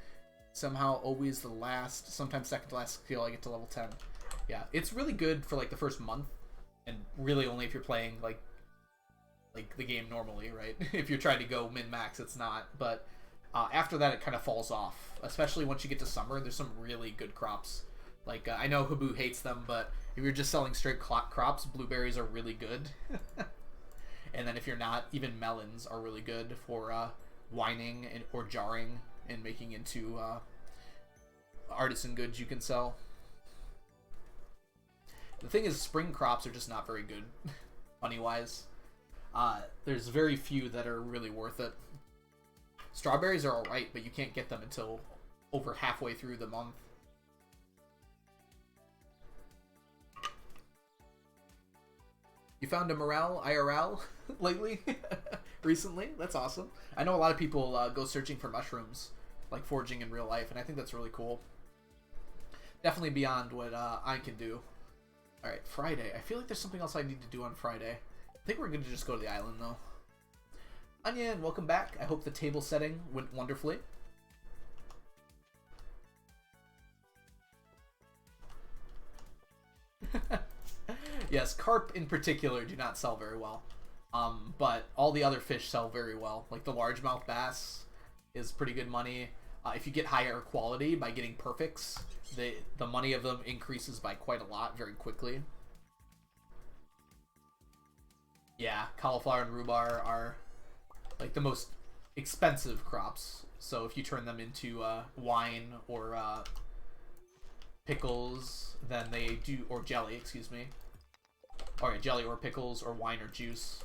somehow always the last, sometimes second to last skill I get to level 10. Yeah, it's really good for like the first month, and really only if you're playing like the game normally, right? If you're trying to go min-max, it's not, but after that it kind of falls off, especially once you get to summer. There's some really good crops. Like, I know Habu hates them, but if you're just selling straight crops, blueberries are really good. And then if you're not, even melons are really good for wining or jarring and making into artisan goods you can sell. The thing is, spring crops are just not very good, money-wise. There's very few that are really worth it. Strawberries are alright, but you can't get them until over halfway through the month. You found a morale IRL lately? Recently? That's awesome. I know a lot of people go searching for mushrooms, like foraging in real life, and I think that's really cool. Definitely beyond what I can do. Alright, Friday. I feel like there's something else I need to do on Friday. I think we're going to just go to the island, though. Onion, welcome back. I hope the table setting went wonderfully. Yes, carp in particular do not sell very well. But all the other fish sell very well. Like the largemouth bass is pretty good money. If you get higher quality by getting perfects, the money of them increases by quite a lot very quickly. Yeah, cauliflower and rhubarb are like the most expensive crops. So if you turn them into wine or pickles, then they do, or jelly, excuse me. Or jelly or pickles or wine or juice,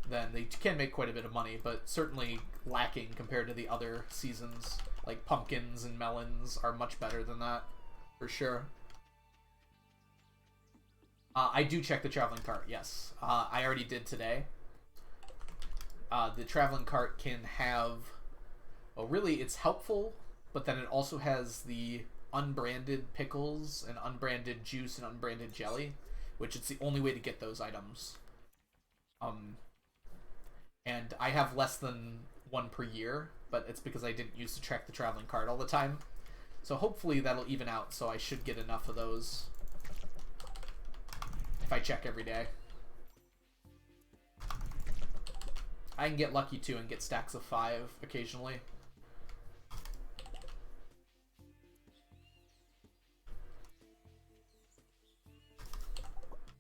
then they can make quite a bit of money, but certainly lacking compared to the other seasons. Like pumpkins and melons are much better than that, for sure. I do check the traveling cart, yes. I already did today. The traveling cart can have... Well, really, it's helpful, but then it also has the unbranded pickles and unbranded juice and unbranded jelly, which it's the only way to get those items. And I have less than one per year, but it's because I didn't use to track the traveling cart all the time. So hopefully that'll even out, so I should get enough of those if I check every day. I can get lucky too and get stacks of 5 occasionally.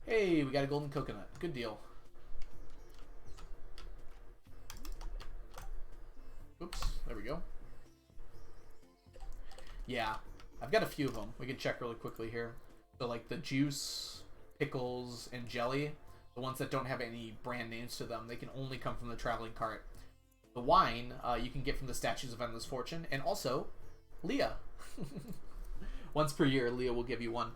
Hey, we got a golden coconut. Good deal. Oops, there we go. Yeah, I've got a few of them. We can check really quickly here. So like the juice, pickles, and jelly, the ones that don't have any brand names to them, they can only come from the traveling cart. The wine, you can get from the Statues of Endless Fortune, and also Leah. Once per year, Leah will give you one.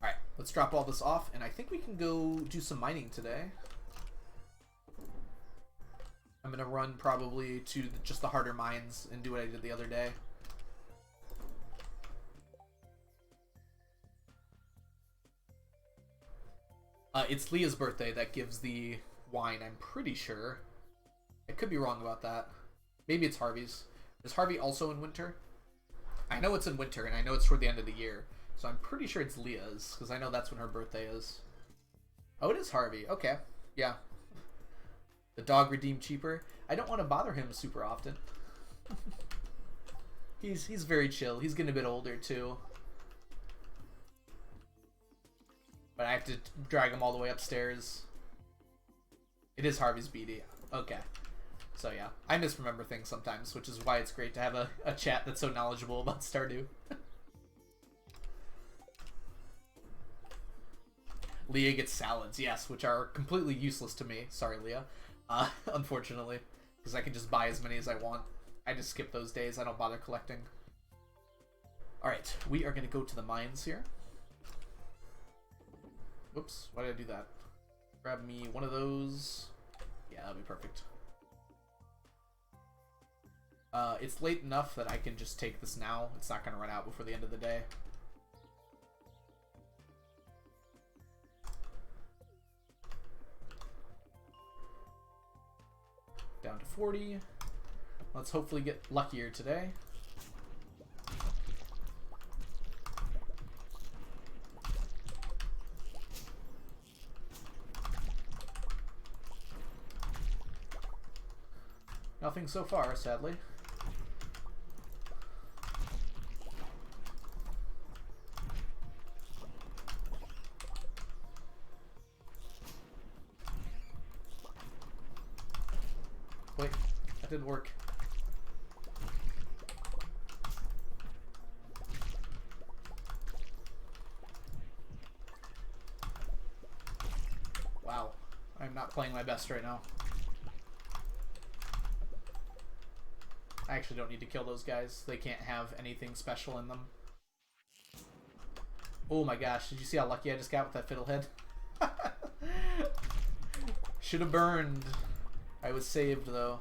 Alright, let's drop all this off, and I think we can go do some mining today. I'm going to run probably to just the harder mines and do what I did the other day. It's Leah's birthday that gives the wine, I'm pretty sure. I could be wrong about that. Maybe it's Harvey's. Is Harvey also in winter? I know it's in winter, and I know it's toward the end of the year. So I'm pretty sure it's Leah's, because I know that's when her birthday is. Oh, it is Harvey. Okay. Yeah. The dog redeemed cheaper. I don't want to bother him super often. He's very chill. He's getting a bit older, too. But I have to drag him all the way upstairs. It is Harvey's BD. Okay. So yeah, I misremember things sometimes, which is why it's great to have a chat that's so knowledgeable about Stardew. Leah gets salads, yes, which are completely useless to me. Sorry, Leah. Unfortunately, because I can just buy as many as I want. I just skip those days. I don't bother collecting. Alright, we are going to go to the mines here. Whoops, why did I do that? Grab me one of those. Yeah, that'll be perfect. It's late enough that I can just take this now. It's not going to run out before the end of the day. Down to 40. Let's hopefully get luckier today. Nothing so far, sadly. Wait, that didn't work. Wow, I'm not playing my best right now. I actually don't need to kill those guys. They can't have anything special in them. Oh my gosh, did you see how lucky I just got with that fiddlehead? Should have burned. I was saved though.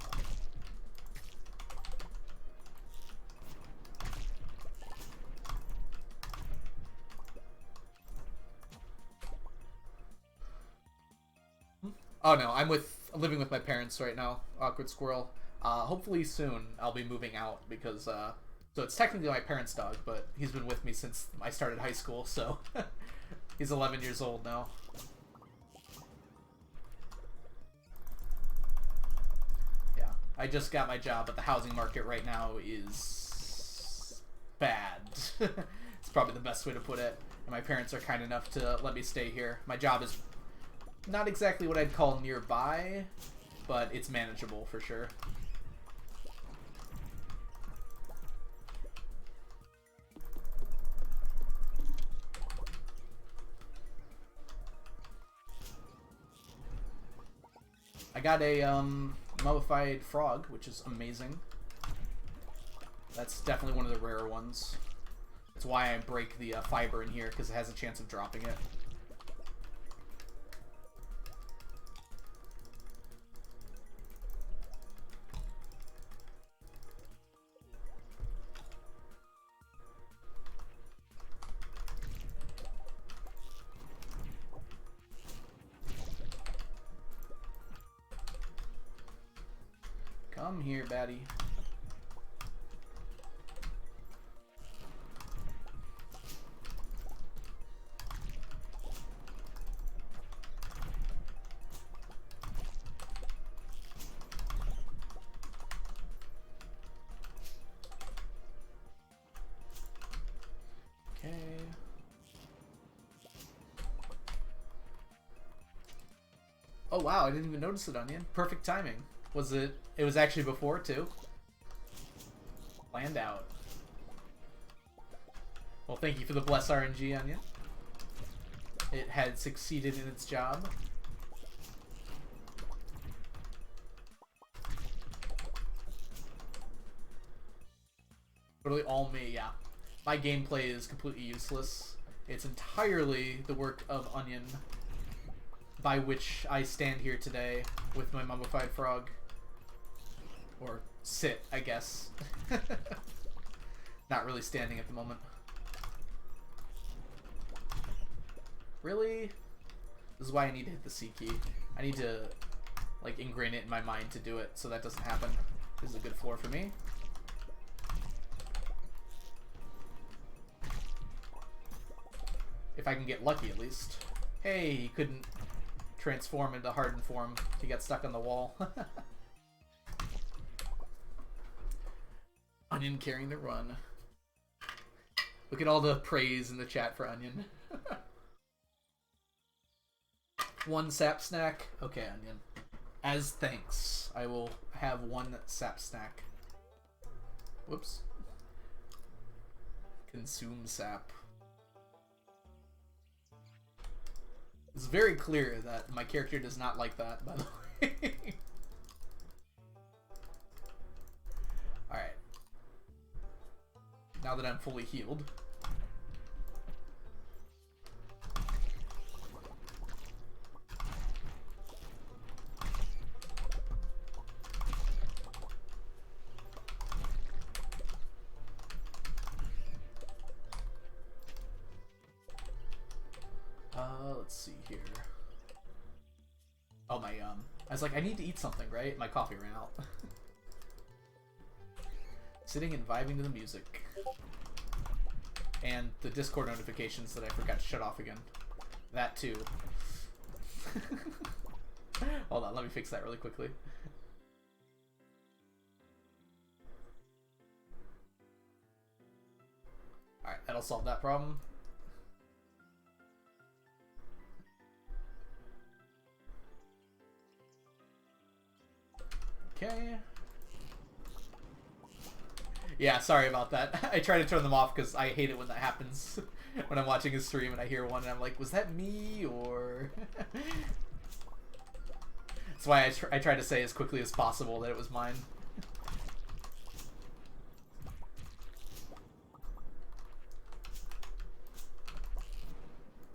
Oh no, I'm living with my parents right now. Awkward squirrel. Hopefully soon I'll be moving out because so it's technically my parents' dog, but he's been with me since I started high school, so he's 11 years old now. Yeah, I just got my job, but the housing market right now is bad. It's probably the best way to put it. And my parents are kind enough to let me stay here. My job is not exactly what I'd call nearby, but it's manageable for sure. I got a mummified frog, which is amazing. That's definitely one of the rarer ones. That's why I break the fiber in here, because it has a chance of dropping it. Come here, baddie. Okay. Oh wow, I didn't even notice it, Onion. Perfect timing. Was it? It was actually before, too. Planned out. Well, thank you for the bless RNG, Onion. It had succeeded in its job. Literally all me, yeah. My gameplay is completely useless. It's entirely the work of Onion, by which I stand here today with my mummified frog. Or sit, I guess. Not really standing at the moment. Really? This is why I need to hit the C key. I need to, like, ingrain it in my mind to do it, so that doesn't happen. This is a good floor for me. If I can get lucky, at least. Hey, he couldn't transform into hardened form. He got stuck on the wall. Onion carrying the run. Look at all the praise in the chat for Onion. One sap snack? Okay, Onion. As thanks, I will have one sap snack. Whoops. Consume sap. It's very clear that my character does not like that, by the way. Alright. Now that I'm fully healed. Let's see here. Oh, I was like, I need to eat something, right? My coffee ran out. Sitting and vibing to the music. And the Discord notifications that I forgot to shut off again. That too. Hold on, let me fix that really quickly. Alright, that'll solve that problem. Okay. Yeah, sorry about that. I try to turn them off because I hate it when that happens. When I'm watching a stream and I hear one and I'm like, was that me or... That's why I try to say as quickly as possible that it was mine.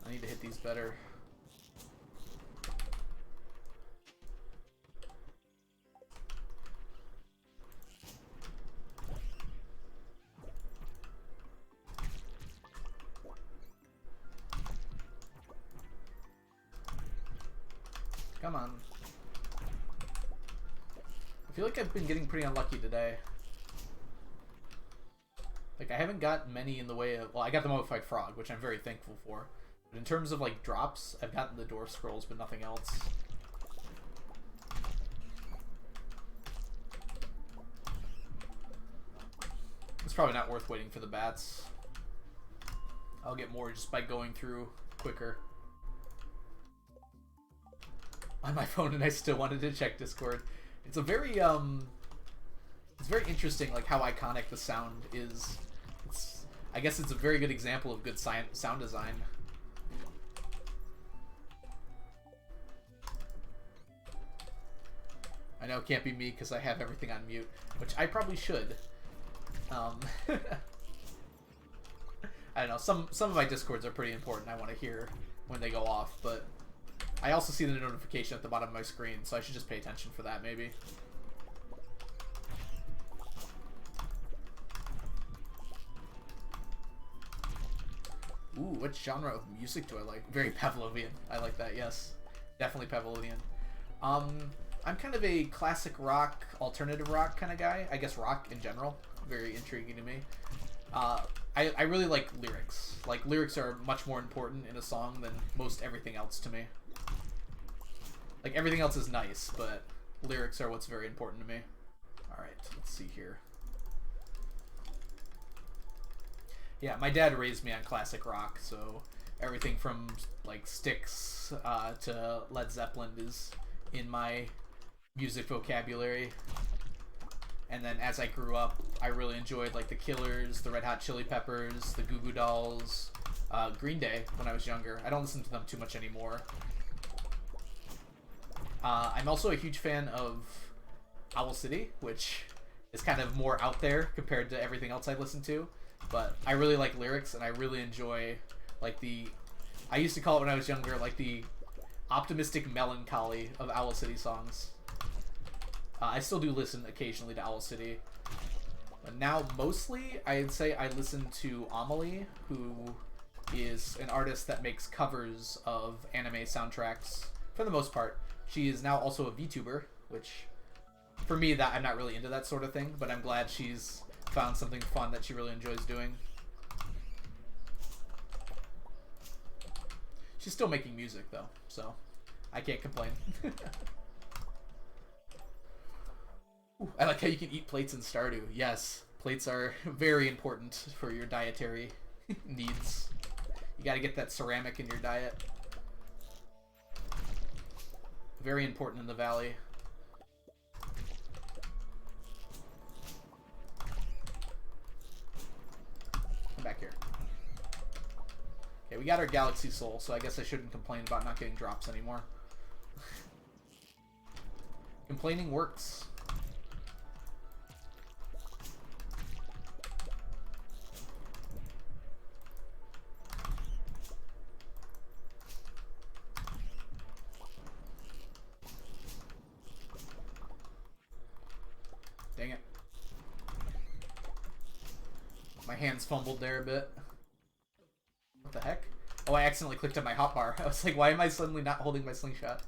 I need to hit these better. Come on. I feel like I've been getting pretty unlucky today. Like, I haven't got many in the way of... Well, I got the Modified Frog, which I'm very thankful for. But in terms of, like, drops, I've gotten the Dwarf Scrolls, but nothing else. It's probably not worth waiting for the bats. I'll get more just by going through quicker. On my phone, and I still wanted to check Discord. It's a very it's very interesting, like how iconic the sound is. I guess it's a very good example of good sound design. I know it can't be me because I have everything on mute, which I probably should. I don't know. Some of my Discords are pretty important. I want to hear when they go off, but I also see the notification at the bottom of my screen, so I should just pay attention for that, maybe. Ooh, what genre of music do I like? Very Pavlovian. I like that, yes. Definitely Pavlovian. I'm kind of a classic rock, alternative rock kind of guy. I guess rock in general. Very intriguing to me. I really like lyrics. Like, lyrics are much more important in a song than most everything else to me. Like, everything else is nice, but lyrics are what's very important to me. Alright, let's see here. Yeah, my dad raised me on classic rock, so everything from, like, Styx to Led Zeppelin is in my music vocabulary. And then as I grew up, I really enjoyed, like, the Killers, the Red Hot Chili Peppers, the Goo Goo Dolls, Green Day when I was younger. I don't listen to them too much anymore. I'm also a huge fan of Owl City, which is kind of more out there compared to everything else I listen to. But I really like lyrics, and I really enjoy, like, I used to call it when I was younger, like, the optimistic melancholy of Owl City songs. I still do listen occasionally to Owl City. But now, mostly, I'd say I listen to Amelie, who is an artist that makes covers of anime soundtracks, for the most part. She is now also a VTuber, which, for me, that I'm not really into that sort of thing, but I'm glad she's found something fun that she really enjoys doing. She's still making music, though, so I can't complain. Ooh, I like how you can eat plates in Stardew. Yes, plates are very important for your dietary needs. You gotta get that ceramic in your diet. Very important in the valley. Come back here. Okay, we got our Galaxy Soul, so I guess I shouldn't complain about not getting drops anymore. Complaining works. Dang it. My hands fumbled there a bit. What the heck? Oh, I accidentally clicked on my hotbar. I was like, why am I suddenly not holding my slingshot?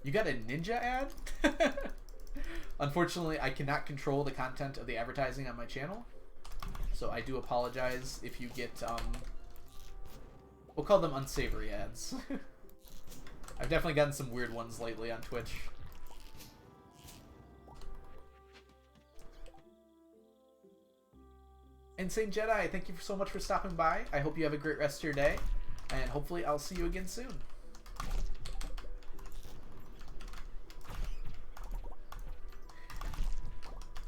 You got a ninja ad? Unfortunately, I cannot control the content of the advertising on my channel. So I do apologize if you get, we'll call them unsavory ads. I've definitely gotten some weird ones lately on Twitch. Insane Jedi, thank you so much for stopping by. I hope you have a great rest of your day, and hopefully I'll see you again soon.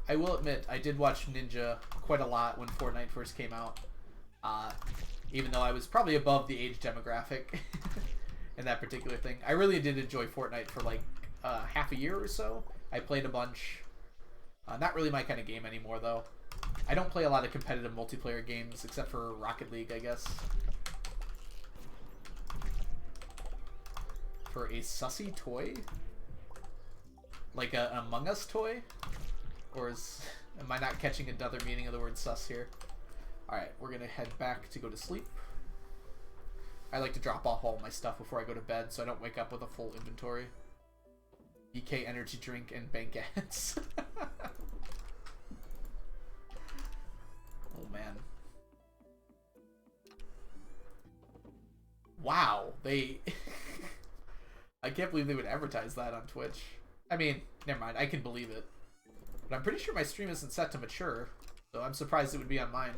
I will admit, I did watch Ninja quite a lot when Fortnite first came out, even though I was probably above the age demographic in that particular thing. I really did enjoy Fortnite for like half a year or so. I played a bunch. Not really my kind of game anymore, though. I don't play a lot of competitive multiplayer games, except for Rocket League, I guess. For a sussy toy? Like an Among Us toy? Or am I not catching another meaning of the word sus here? Alright, we're gonna head back to go to sleep. I like to drop off all my stuff before I go to bed so I don't wake up with a full inventory. BK energy drink and bank ads. Oh man. Wow, they... I can't believe they would advertise that on Twitch. I mean, never mind, I can believe it. But I'm pretty sure my stream isn't set to mature, so I'm surprised it would be on mine.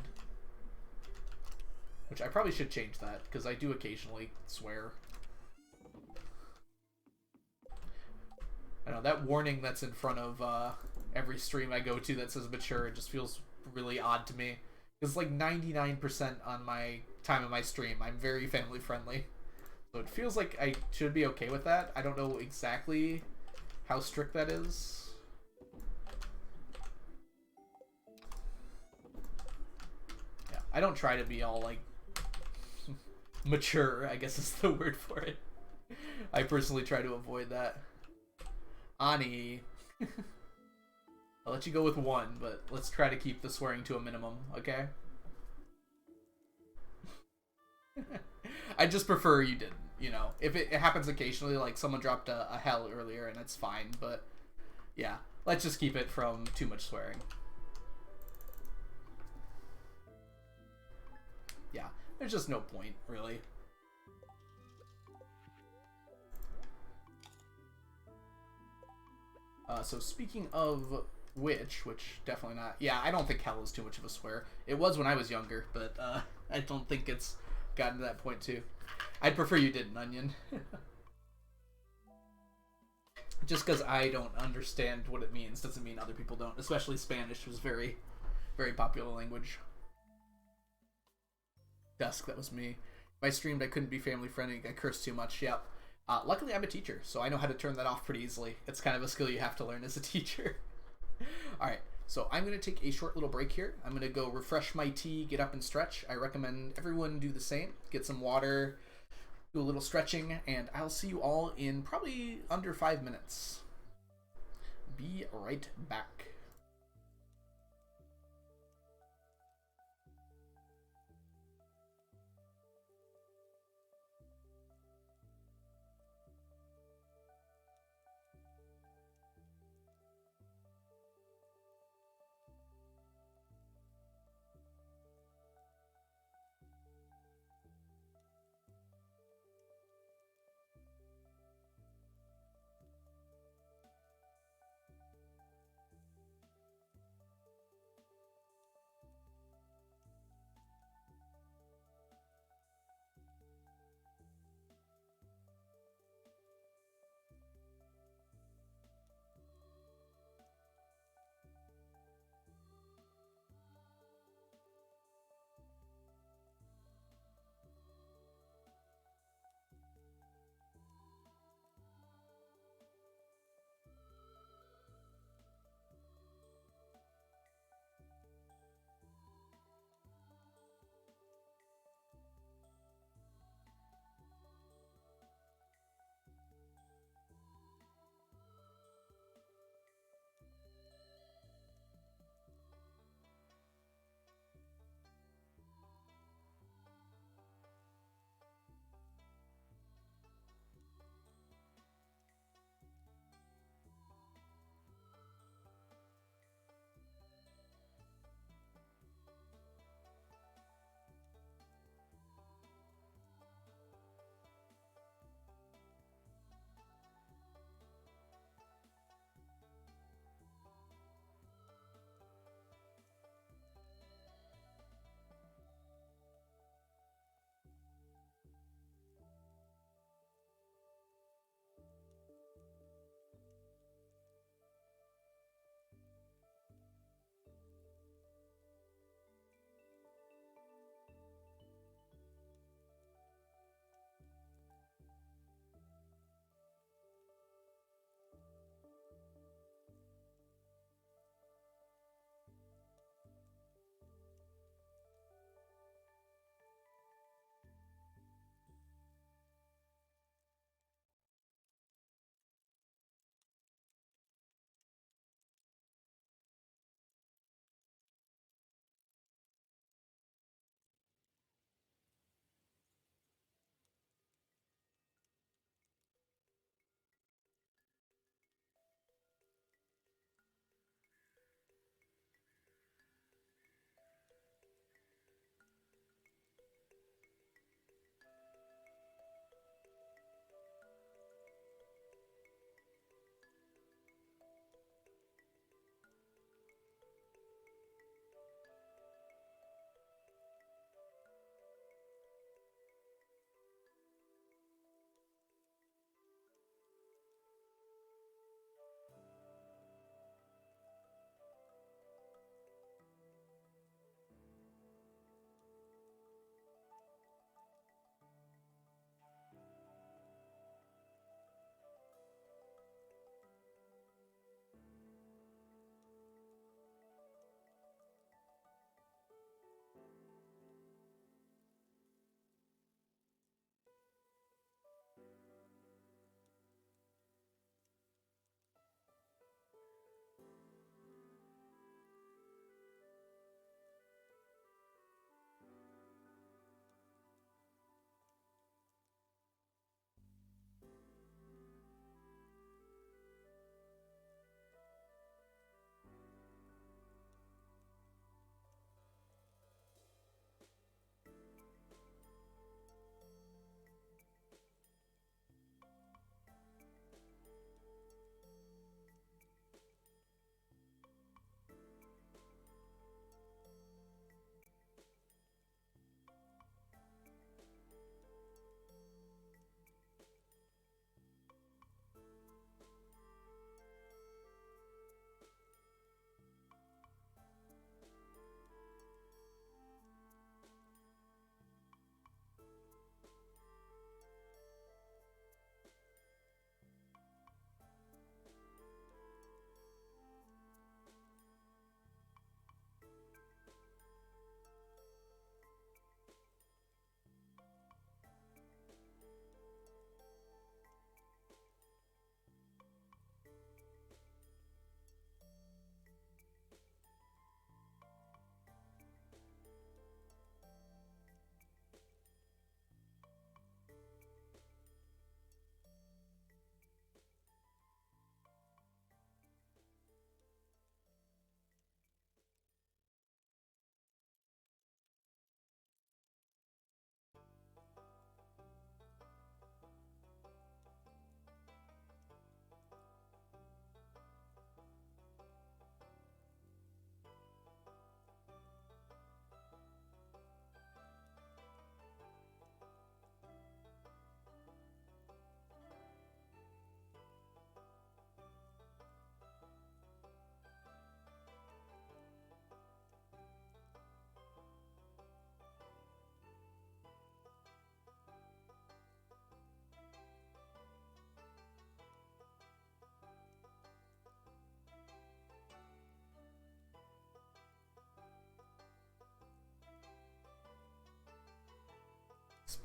Which I probably should change that, because I do occasionally swear. I know, that warning that's in front of every stream I go to that says mature, it just feels really odd to me. It's like 99% on my time of my stream. I'm very family friendly. So it feels like I should be okay with that. I don't know exactly how strict that is. Yeah, I don't try to be all like mature, I guess is the word for it. I personally try to avoid that. Ani. I'll let you go with one, but let's try to keep the swearing to a minimum, okay? I just prefer you didn't, you know. If it happens occasionally, like someone dropped a hell earlier, and it's fine, but yeah, let's just keep it from too much swearing. Yeah, there's just no point, really. So speaking of which definitely not. Yeah, I don't think hell is too much of a swear. It was when I was younger, but I don't think it's gotten to that point too. I'd prefer you didn't, Onion. Just because I don't understand what it means doesn't mean other people don't. Especially Spanish was very, very popular language. Dusk, that was me. If I streamed, I couldn't be family friendly. I cursed too much. Yep. Luckily, I'm a teacher, so I know how to turn that off pretty easily. It's kind of a skill you have to learn as a teacher. Alright, so I'm going to take a short little break here. I'm going to go refresh my tea, get up and stretch. I recommend everyone do the same. Get some water, do a little stretching, and I'll see you all in probably under 5 minutes. Be right back.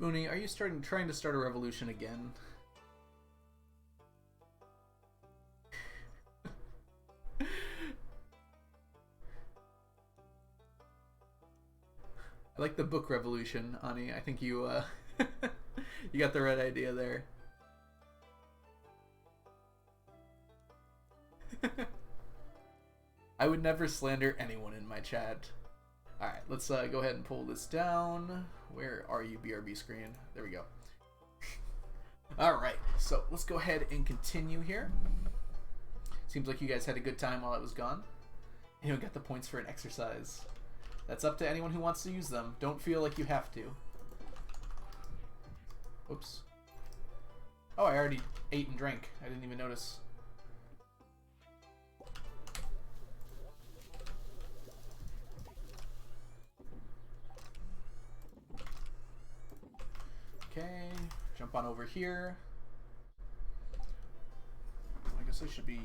Spoonie, are you trying to start a revolution again? I like the book revolution, Ani. I think you you got the right idea there. I would never slander anyone in my chat. Alright, let's go ahead and pull this down. Where are you, BRB screen? There we go. Alright, so let's go ahead and continue here. Seems like you guys had a good time while I was gone. And you got the points for an exercise. That's up to anyone who wants to use them. Don't feel like you have to. Whoops. Oh, I already ate and drank. I didn't even notice. Okay, jump on over here. I guess I should be...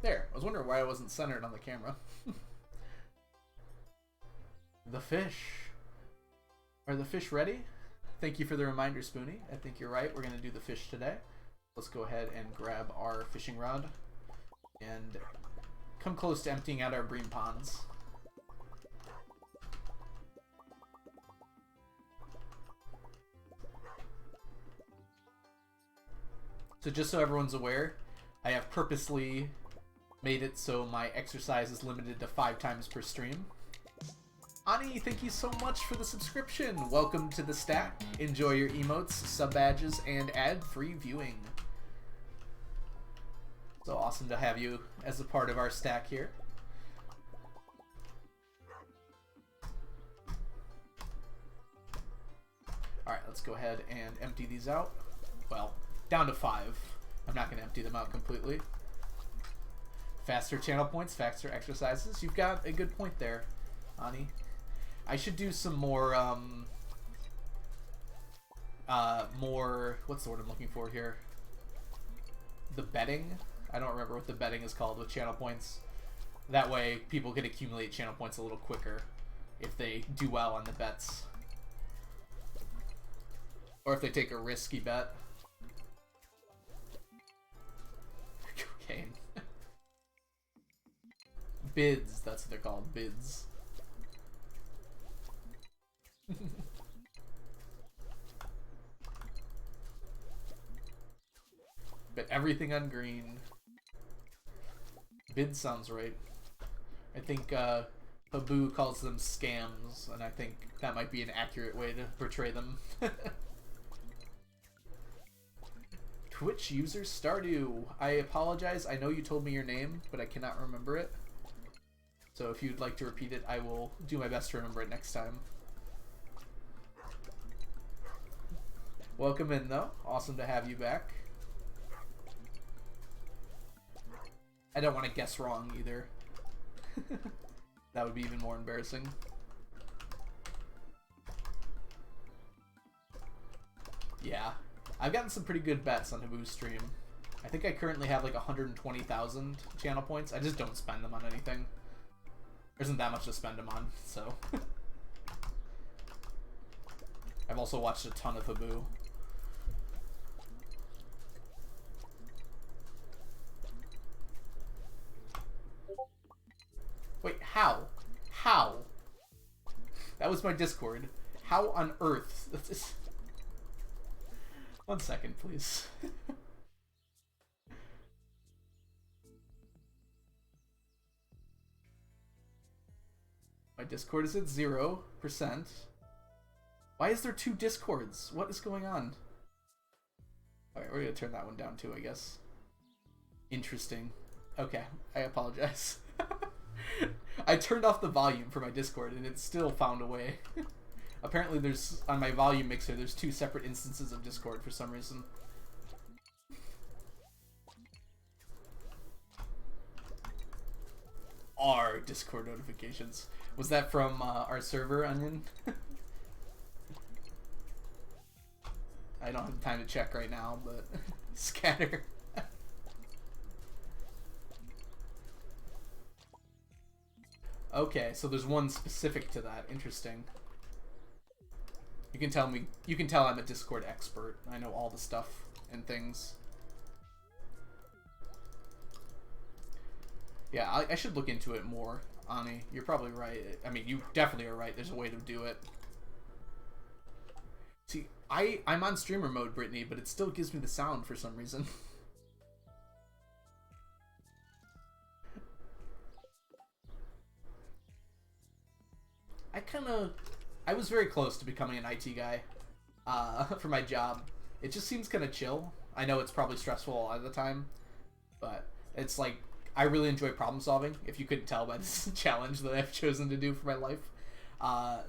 There. I was wondering why I wasn't centered on the camera. The fish. Are the fish ready? Thank you for the reminder, Spoonie. I think you're right. We're going to do the fish today. Let's go ahead and grab our fishing rod and come close to emptying out our bream ponds. So just so everyone's aware, I have purposely made it so my exercise is limited to 5 times per stream. Ani, thank you so much for the subscription. Welcome to the stack. Enjoy your emotes, sub badges, and ad-free viewing. So awesome to have you as a part of our stack here. Alright, let's go ahead and empty these out. Well, down to 5. I'm not going to empty them out completely. Faster channel points, faster exercises. You've got a good point there, Ani. I should do some more, what's the word I'm looking for here? The betting? I don't remember what the betting is called with channel points. That way, people can accumulate channel points a little quicker if they do well on the bets. Or if they take a risky bet. Cocaine. Bids, that's what they're called, bids. Bet everything on green. Bid sounds right. I think Babu calls them scams, and I think that might be an accurate way to portray them. Twitch user Stardew. I apologize, I know you told me your name, but I cannot remember it. So if you'd like to repeat it, I will do my best to remember it next time. Welcome in, though. Awesome to have you back. I don't want to guess wrong, either. That would be even more embarrassing. Yeah. I've gotten some pretty good bets on Habu's stream. I think I currently have like 120,000 channel points. I just don't spend them on anything. There isn't that much to spend them on, so... I've also watched a ton of Habu. Wait, how? How? That was my Discord. How on earth? One second, please. My Discord is at 0%. Why is there 2 Discords? What is going on? Alright, we're gonna turn that one down too, I guess. Interesting. Okay, I apologize. I turned off the volume for my Discord and it still found a way. Apparently there's, on my volume mixer, there's 2 separate instances of Discord for some reason. Our Discord notifications. Was that from our server, Onion? I don't have time to check right now, but scatter. Okay, so there's one specific to that. Interesting. You can tell me. You can tell I'm a Discord expert. I know all the stuff and things. Yeah, I should look into it more, Ani. You're probably right. I mean, you definitely are right. There's a way to do it. See, I'm on streamer mode, Brittany, but it still gives me the sound for some reason. I was very close to becoming an IT guy for my job. It just seems kind of chill. I know it's probably stressful a lot of the time, but it's like, I really enjoy problem solving, if you couldn't tell by this challenge that I've chosen to do for my life.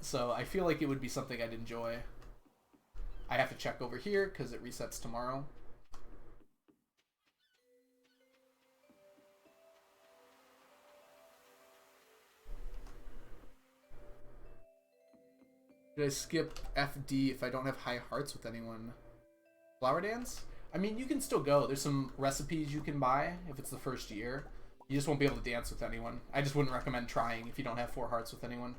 So I feel like it would be something I'd enjoy. I have to check over here because it resets tomorrow. Did I skip FD if I don't have high hearts with anyone? Flower dance? I mean, you can still go. There's some recipes you can buy if it's the first year. You just won't be able to dance with anyone. I just wouldn't recommend trying if you don't have 4 hearts with anyone.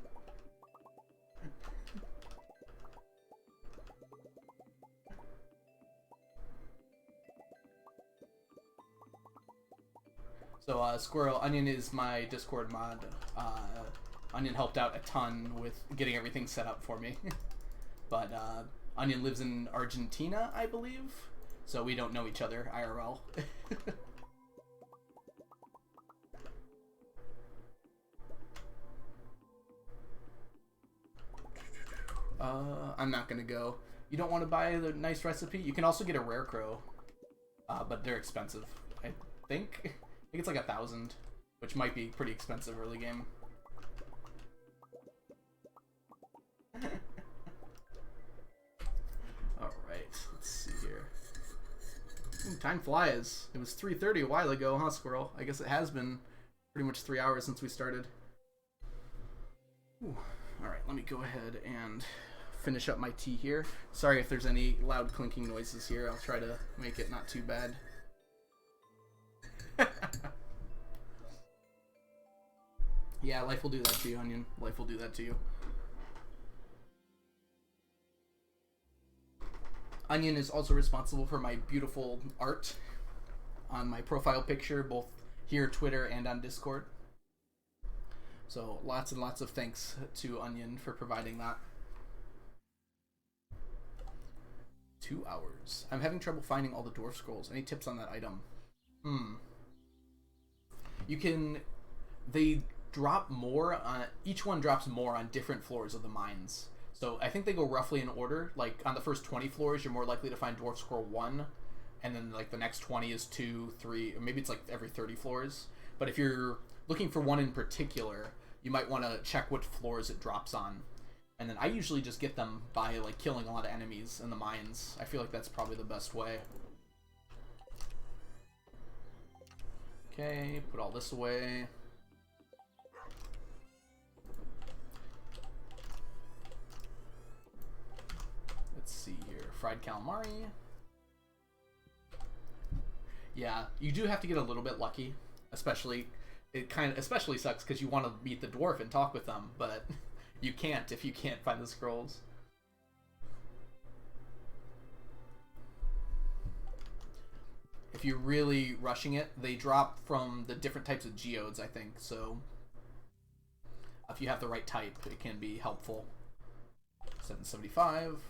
So, Squirrel, Onion is my Discord mod. Onion helped out a ton with getting everything set up for me. But Onion lives in Argentina, I believe. So we don't know each other IRL. I'm not gonna go. You don't want to buy the nice recipe? You can also get a rare crow. But they're expensive. I think it's like 1,000, which might be pretty expensive early game. Alright, let's see here. Ooh, time flies. It was 3:30 a while ago, huh, Squirrel? I guess it has been pretty much 3 hours since we started. Alright, let me go ahead and finish up my tea here. Sorry if there's any loud clinking noises here. I'll try to make it not too bad. Yeah, life will do that to you, Onion. Life will do that to you. Onion is also responsible for my beautiful art on my profile picture, both here, Twitter, and on Discord. So lots and lots of thanks to Onion for providing that. 2 hours. I'm having trouble finding all the dwarf scrolls. Any tips on that item? You can... They drop more on... Each one drops more on different floors of the mines. So I think they go roughly in order. Like, on the first 20 floors, you're more likely to find Dwarf Scroll 1. And then, like, the next 20 is 2, 3... Or maybe it's, like, every 30 floors. But if you're looking for one in particular, you might want to check what floors it drops on. And then I usually just get them by, like, killing a lot of enemies in the mines. I feel like that's probably the best way. Okay, put all this away. Let's see here. Fried calamari. Yeah, you do have to get a little bit lucky. Especially sucks because you want to meet the dwarf and talk with them, but you can't if you can't find the scrolls. If you're really rushing it, they drop from the different types of geodes, I think. So if you have the right type, it can be helpful. 775.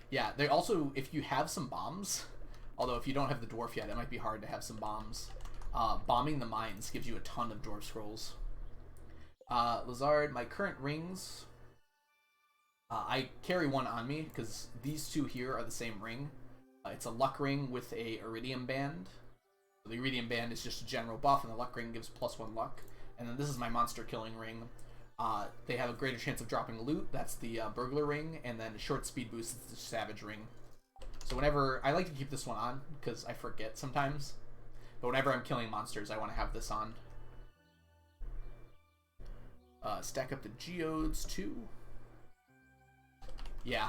Yeah, they also, if you have some bombs, although if you don't have the dwarf yet, it might be hard to have some bombs. Bombing the mines gives you a ton of dwarf scrolls. Lazard, my current rings, I carry one on me because these two here are the same ring. It's a luck ring with a iridium band. So the iridium band is just a general buff, and the luck ring gives +1 luck. And then this is my monster killing ring. They have a greater chance of dropping loot. That's the burglar ring, and then short speed boost is the savage ring. So whenever I like to keep this one on because I forget sometimes, but whenever I'm killing monsters, I want to have this on. Stack up the geodes too. Yeah.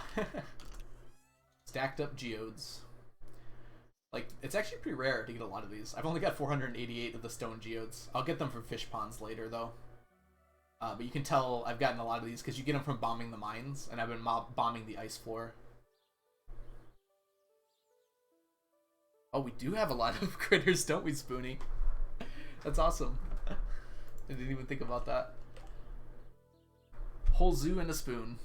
Stacked up geodes. Like, it's actually pretty rare to get a lot of these. I've only got 488 of the stone geodes. I'll get them from fish ponds later, though. But you can tell I've gotten a lot of these because you get them from bombing the mines, and I've been bombing the ice floor. Oh, we do have a lot of critters, don't we, Spoonie? That's awesome. I didn't even think about that. Whole zoo and a spoon.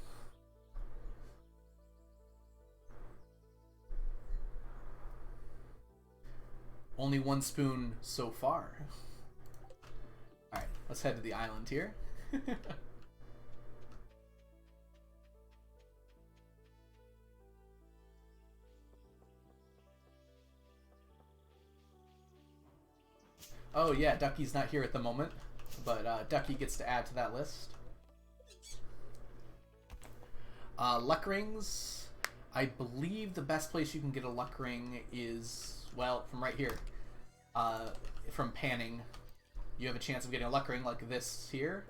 Only one spoon so far. Alright, let's head to the island here. Oh yeah, Ducky's not here at the moment, but Ducky gets to add to that list. Luck rings. I believe the best place you can get a luck ring is, well, from right here. From panning. You have a chance of getting a luck ring like this here.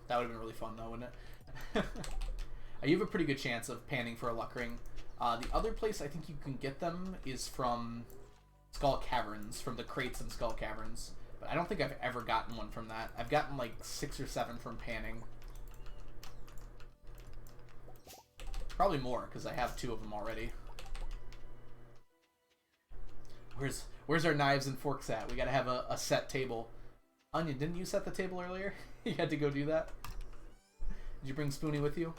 That would have been really fun though, wouldn't it? You have a pretty good chance of panning for a luck ring. The other place I think you can get them is from Skull Caverns, from the crates in Skull Caverns. But I don't think I've ever gotten one from that. I've gotten like 6 or 7 from panning. Probably more, because I have 2 of them already. Where's our knives and forks at? We gotta have a set table. Onion, didn't you set the table earlier? You had to go do that? Did you bring Spoonie with you?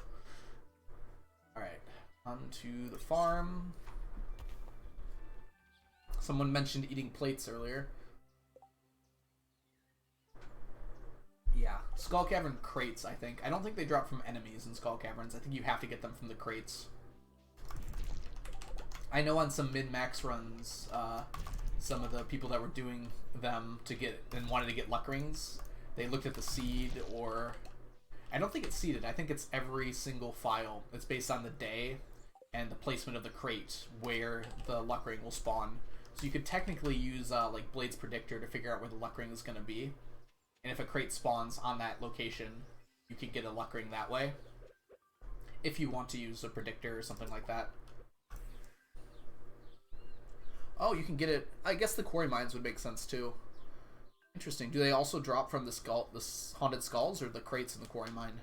Alright, on to the farm. Someone mentioned eating plates earlier. Yeah, Skull Cavern crates, I think. I don't think they drop from enemies in Skull Caverns. I think you have to get them from the crates. I know on some min-max runs, some of the people that were doing them to get and wanted to get luck rings, they looked at the seed, or I don't think it's seeded. I think it's every single file. It's based on the day and the placement of the crate where the luck ring will spawn. So you could technically use like Blade's Predictor to figure out where the luck ring is going to be. And if a crate spawns on that location, you could get a luck ring that way. If you want to use a predictor or something like that. Oh, you can get it. I guess the quarry mines would make sense too. Interesting. Do they also drop from the haunted skulls, or the crates in the quarry mine?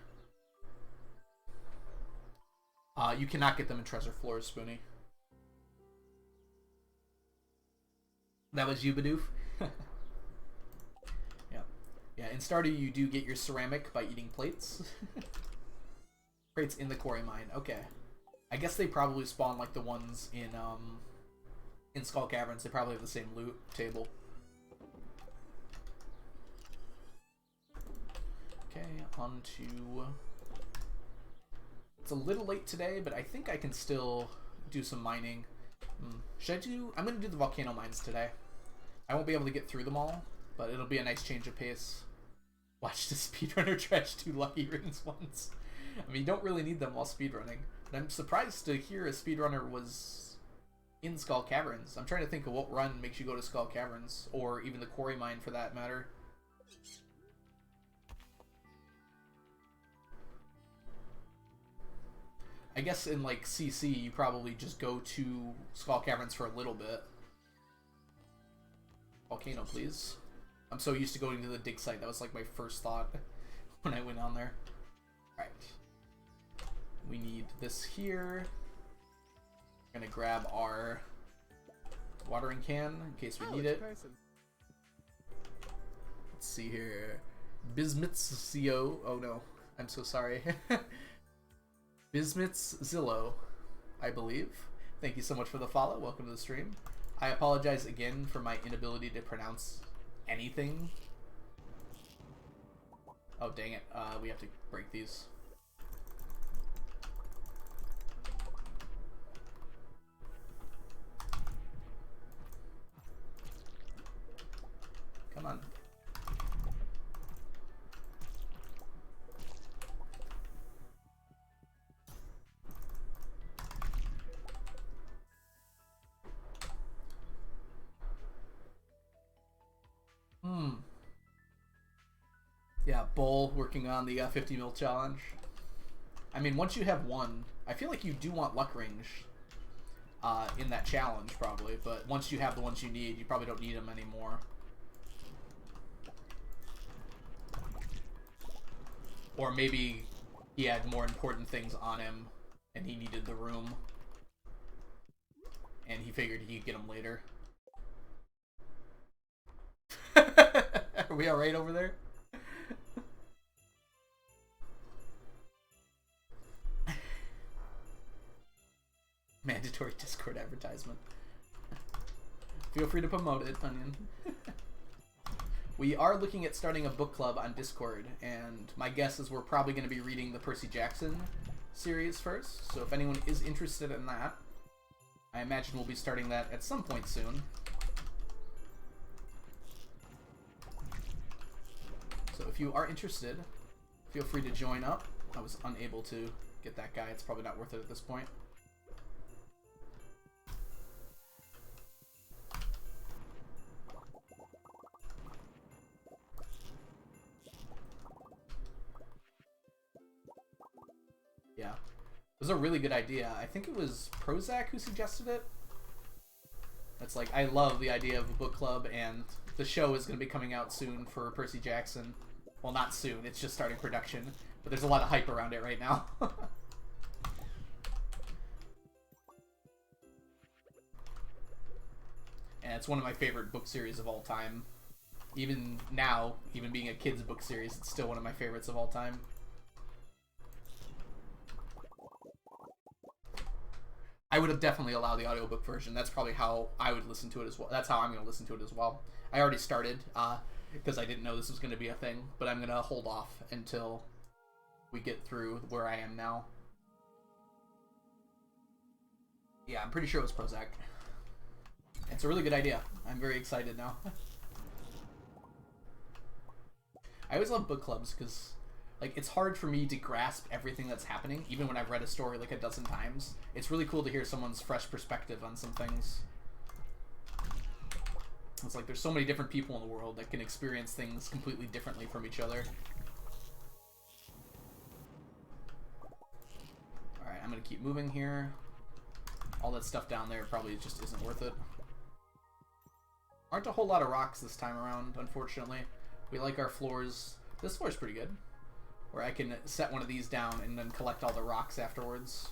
You cannot get them in treasure floors, Spoonie. That was you, Bidoof? Yeah. Yeah, in Stardew you do get your ceramic by eating plates. Crates in the quarry mine. Okay. I guess they probably spawn like the ones in Skull Caverns. They probably have the same loot table. Okay, on to... It's a little late today, but I think I can still do some mining. Should I do... I'm going to do the volcano mines today. I won't be able to get through them all, but it'll be a nice change of pace. Watch the speedrunner trash 2 lucky rings once. I mean, you don't really need them while speedrunning. But I'm surprised to hear a speedrunner was in Skull Caverns. I'm trying to think of what run makes you go to Skull Caverns, or even the quarry mine for that matter. I guess in like CC you probably just go to Skull Caverns for a little bit. Volcano, please. I'm so used to going to the dig site. That was like my first thought when I went on there. Alright. We need this here. We're gonna grab our watering can in case we need it. Let's see here. Bismuth's CO. Oh no. I'm so sorry. Bismuth's Zillow, I believe. Thank you so much for the follow. Welcome to the stream. I apologize again for my inability to pronounce anything. Oh, dang it. We have to break these. Come on. Yeah, Bull working on the 50 mil challenge. I mean, once you have one, I feel like you do want luck rings in that challenge, probably. But once you have the ones you need, you probably don't need them anymore. Or maybe he had more important things on him and he needed the room. And he figured he could get them later. Are we alright over there? Mandatory Discord advertisement. Feel free to promote it, Onion. We are looking at starting a book club on Discord, and my guess is we're probably going to be reading the Percy Jackson series first, so if anyone is interested in that, I imagine we'll be starting that at some point soon. So if you are interested, feel free to join up. I was unable to get that guy. It's probably not worth it at this point. Yeah. It was a really good idea. I think it was Prozac who suggested it. It's like, I love the idea of a book club, and the show is going to be coming out soon for Percy Jackson. Well, not soon. It's just starting production. But there's a lot of hype around it right now. And it's one of my favorite book series of all time. Even now, even being a kid's book series, it's still one of my favorites of all time. I would have definitely allowed the audiobook version. That's probably how I would listen to it as well. That's how I'm going to listen to it as well. I already started, because I didn't know this was going to be a thing, but I'm going to hold off until we get through where I am now. Yeah, I'm pretty sure it was Prozac. It's a really good idea. I'm very excited now. I always love book clubs because, like, it's hard for me to grasp everything that's happening, even when I've read a story like a dozen times. It's really cool to hear someone's fresh perspective on some things. It's like there's so many different people in the world that can experience things completely differently from each other. Alright, I'm going to keep moving here. All that stuff down there probably just isn't worth it. Aren't a whole lot of rocks this time around, unfortunately. We like our floors. This floor's pretty good. Where I can set one of these down and then collect all the rocks afterwards.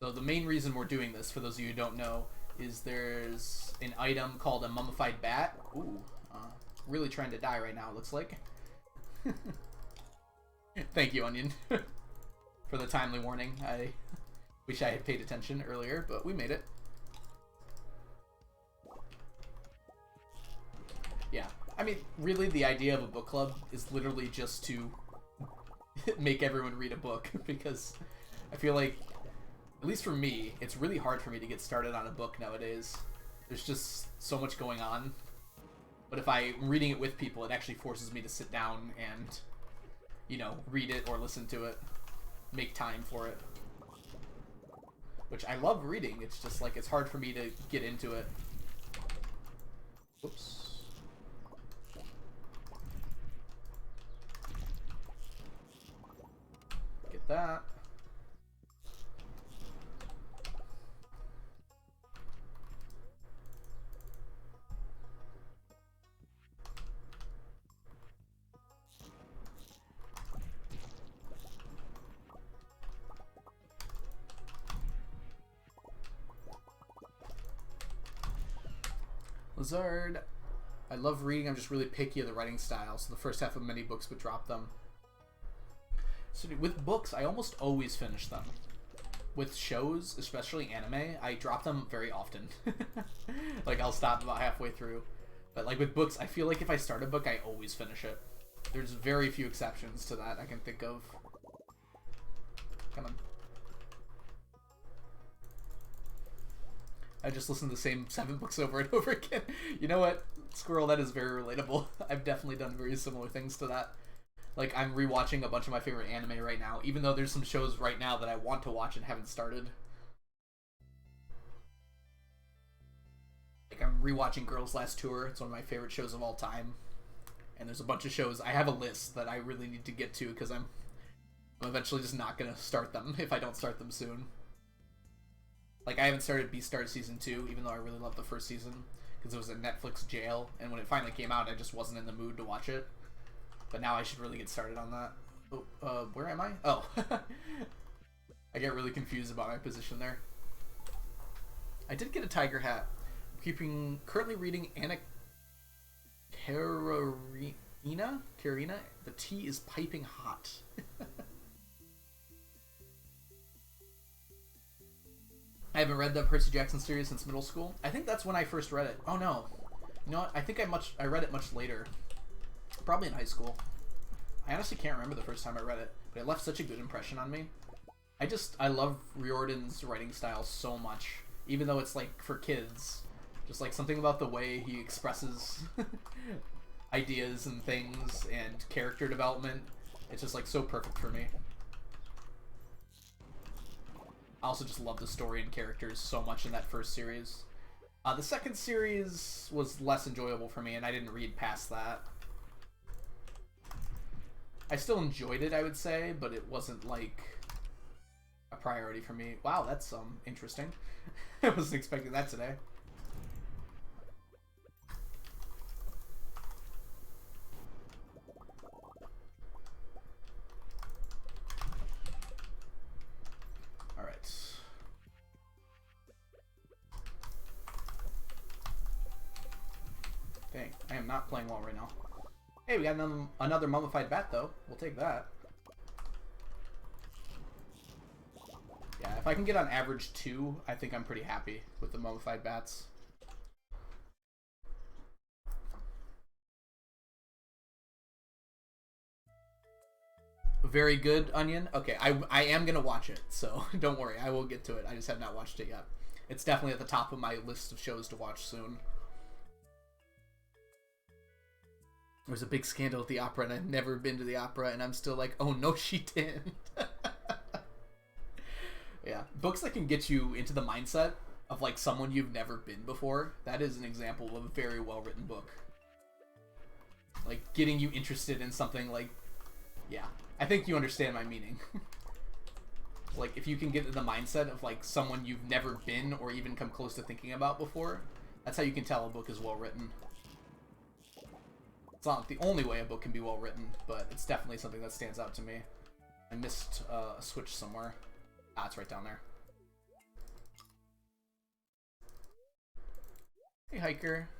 So the main reason we're doing this, for those of you who don't know, is there's an item called a mummified bat. Ooh, really trying to die right now, it looks like. Thank you, Onion, for the timely warning. I wish I had paid attention earlier, but we made it. Yeah, I mean, really the idea of a book club is literally just to make everyone read a book, because I feel like, at least for me, it's really hard for me to get started on a book nowadays. There's just so much going on. But if I'm reading it with people, it actually forces me to sit down and, you know, read it or listen to it. Make time for it. Which I love reading, it's just like, it's hard for me to get into it. Whoops. Get that. Lizard. I love reading, I'm just really picky of the writing style, so the first half of many books would drop them. So with books, I almost always finish them. With shows, especially anime, I drop them very often. Like, I'll stop about halfway through. But like with books, I feel like if I start a book, I always finish it. There's very few exceptions to that I can think of. Come on. I just listen to the same 7 books over and over again. You know what, Squirrel, that is very relatable. I've definitely done very similar things to that. Like, I'm rewatching a bunch of my favorite anime right now, even though there's some shows right now that I want to watch and haven't started. Like, I'm rewatching Girls' Last Tour. It's one of my favorite shows of all time. And there's a bunch of shows. I have a list that I really need to get to because I'm eventually just not going to start them if I don't start them soon. Like, I haven't started Beastars Season 2, even though I really love the first season. because it was a Netflix jail, and when it finally came out, I just wasn't in the mood to watch it. But now I should really get started on that. Oh, where am I? Oh. I get really confused about my position there. I did get a tiger hat. Currently reading Anna Karenina. The tea is piping hot. I haven't read the Percy Jackson series since middle school. I think that's when I first read it. Oh no. You know what? I think I read it much later. Probably in high school. I honestly can't remember the first time I read it, but it left such a good impression on me. I love Riordan's writing style so much, even though it's like for kids. Just like something about the way he expresses ideas and things and character development. It's just like so perfect for me. I also just love the story and characters so much in that first series. The second series was less enjoyable for me, and I didn't read past that. I still enjoyed it, I would say, but it wasn't like a priority for me. Wow, that's interesting. I wasn't expecting that today. Alright. Dang, I am not playing well right now. Hey, we got another mummified bat, though. We'll take that. Yeah, if I can get on average 2, I think I'm pretty happy with the mummified bats. Very good, Onion. Okay, I am going to watch it, so don't worry. I will get to it. I just have not watched it yet. It's definitely at the top of my list of shows to watch soon. There was a big scandal at the opera, and I've never been to the opera, and I'm still like, oh, no, she didn't. Yeah, books that can get you into the mindset of, like, someone you've never been before, that is an example of a very well-written book. Like, getting you interested in something, like, yeah. I think you understand my meaning. Like, if you can get in the mindset of, like, someone you've never been or even come close to thinking about before, that's how you can tell a book is well-written. It's not the only way a book can be well-written, but it's definitely something that stands out to me. I missed a switch somewhere. Ah, it's right down there. Hey, Hiker.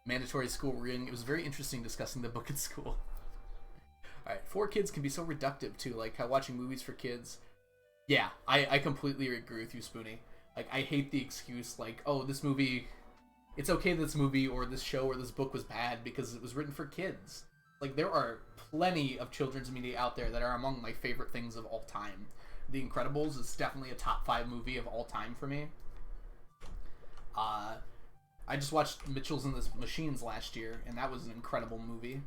Mandatory school reading. It was very interesting discussing the book at school. Alright, 4 kids can be so reductive, too. Like, how watching movies for kids... Yeah, I completely agree with you, Spoonie. Like, I hate the excuse, like, oh, this movie... It's okay that this movie or this show or this book was bad because it was written for kids. Like, there are plenty of children's media out there that are among my favorite things of all time. The Incredibles is definitely a top 5 movie of all time for me. I just watched Mitchells and the Machines last year, and that was an incredible movie.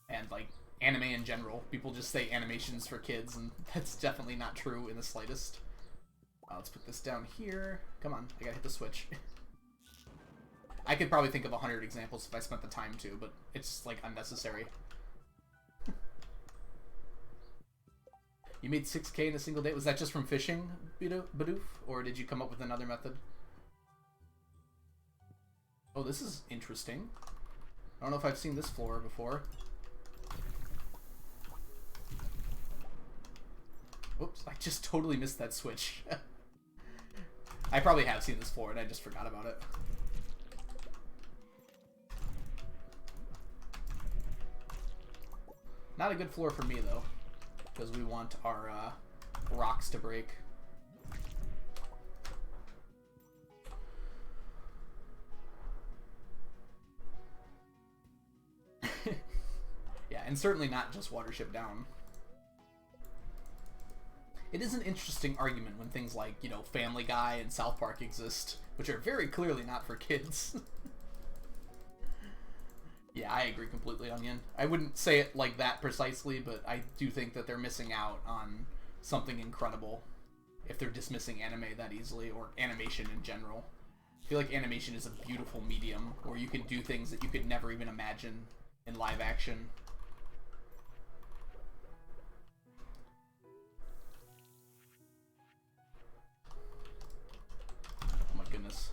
And, like, anime in general. People just say animation's for kids, and that's definitely not true in the slightest. Let's put this down here. Come on, I gotta hit the switch. I could probably think of 100 examples if I spent the time to, but it's, like, unnecessary. You made 6K in a single day? Was that just from fishing, Bidoof? Or did you come up with another method? Oh, this is interesting. I don't know if I've seen this floor before. Whoops, I just totally missed that switch. I probably have seen this floor and I just forgot about it. Not a good floor for me, though. Because we want our rocks to break. Yeah, and certainly not just Watership Down. It is an interesting argument when things like, you know, Family Guy and South Park exist, which are very clearly not for kids. Yeah, I agree completely, Onion. I wouldn't say it like that precisely, but I do think that they're missing out on something incredible if they're dismissing anime that easily, or animation in general. I feel like animation is a beautiful medium where you can do things that you could never even imagine in live action. Oh my goodness.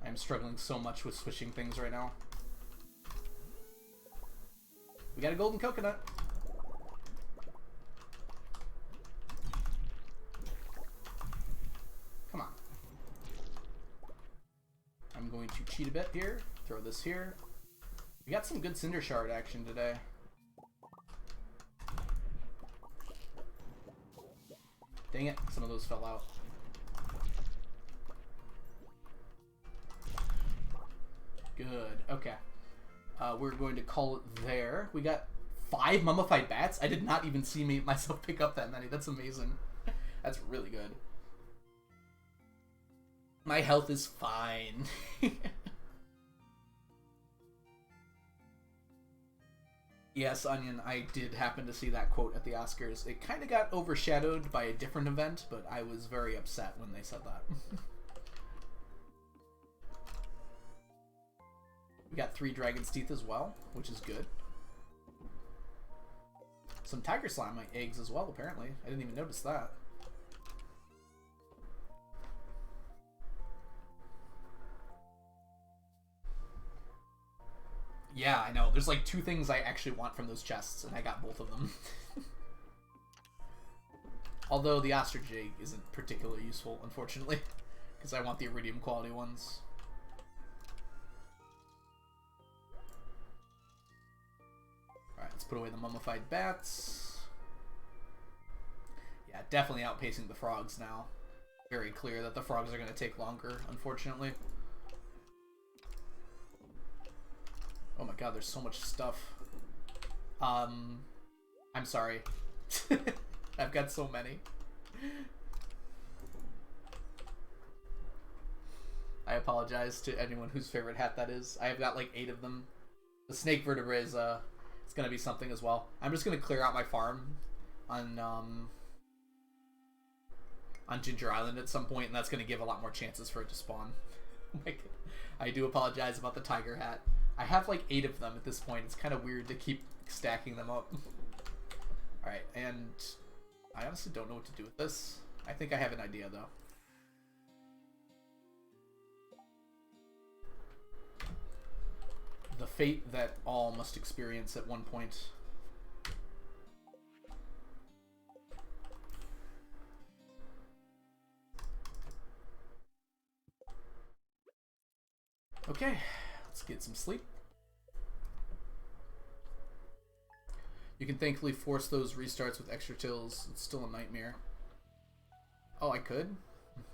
I'm struggling so much with switching things right now. We got a golden coconut. Come on. I'm going to cheat a bit here. Throw this here. We got some good Cinder Shard action today. Dang it, some of those fell out. Good, okay. We're going to call it there. We got 5 mummified bats. I did not even see myself pick up that many. That's amazing. That's really good. My health is fine. Yes, Onion, I did happen to see that quote at the Oscars. It kind of got overshadowed by a different event, but I was very upset when they said that. We got 3 Dragon's Teeth as well, which is good. Some Tiger Slime eggs as well, apparently. I didn't even notice that. Yeah, I know. There's like 2 things I actually want from those chests, and I got both of them. Although the ostrich egg isn't particularly useful, unfortunately, because I want the iridium quality ones. Alright, let's put away the mummified bats. Yeah, definitely outpacing the frogs now. Very clear that the frogs are going to take longer, unfortunately. Oh my god, there's so much stuff. I'm sorry. I've got so many. I apologize to anyone whose favorite hat that is. I have got like 8 of them. The snake vertebrae is it's gonna be something as well. I'm just gonna clear out my farm on Ginger Island at some point, and that's gonna give a lot more chances for it to spawn. I do apologize about the tiger hat. I have like 8 of them at this point. It's kind of weird to keep stacking them up. Alright, and I honestly don't know what to do with this. I think I have an idea, though. The fate that all must experience at one point. Okay, let's get some sleep. You can thankfully force those restarts with extra tills. It's still a nightmare. Oh, I could?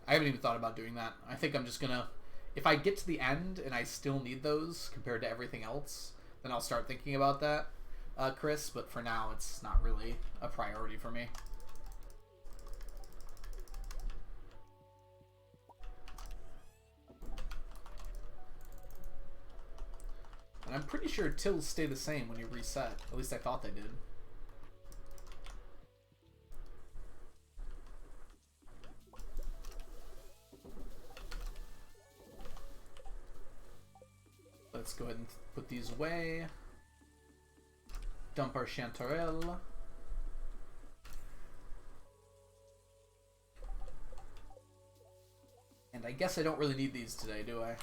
I haven't even thought about doing that. I think I'm just gonna... If I get to the end and I still need those compared to everything else, then I'll start thinking about that, Chris. But for now, it's not really a priority for me. And I'm pretty sure tills stay the same when you reset. At least I thought they did. Let's go ahead and put these away. Dump our chanterelle. And I guess I don't really need these today, do I?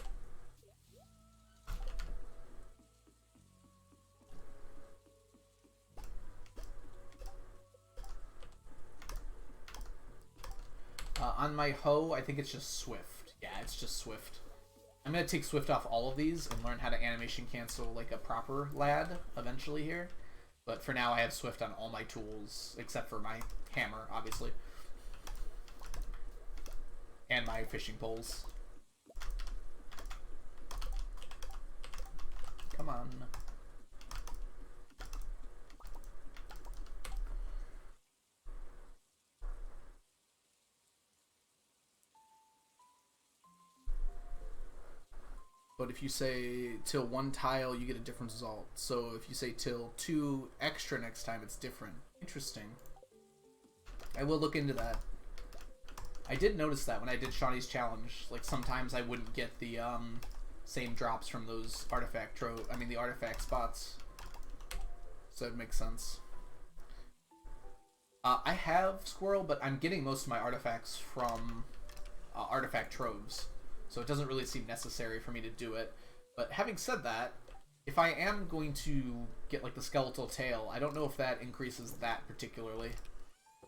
On my hoe, I think it's just Swift. Yeah, it's just Swift. I'm going to take Swift off all of these and learn how to animation cancel like a proper lad eventually here. But for now, I have Swift on all my tools, except for my hammer, obviously. And my fishing poles. Come on. But if you say till 1 tile, you get a different result. So if you say till 2 extra next time, it's different. Interesting. I will look into that. I did notice that when I did Shawnee's challenge. Like sometimes I wouldn't get the same drops from those the artifact spots. So it makes sense. I have Squirrel, but I'm getting most of my artifacts from artifact troves. so it doesn't really seem necessary for me to do it. But having said that, if I am going to get like the skeletal tail, I don't know if that increases that particularly.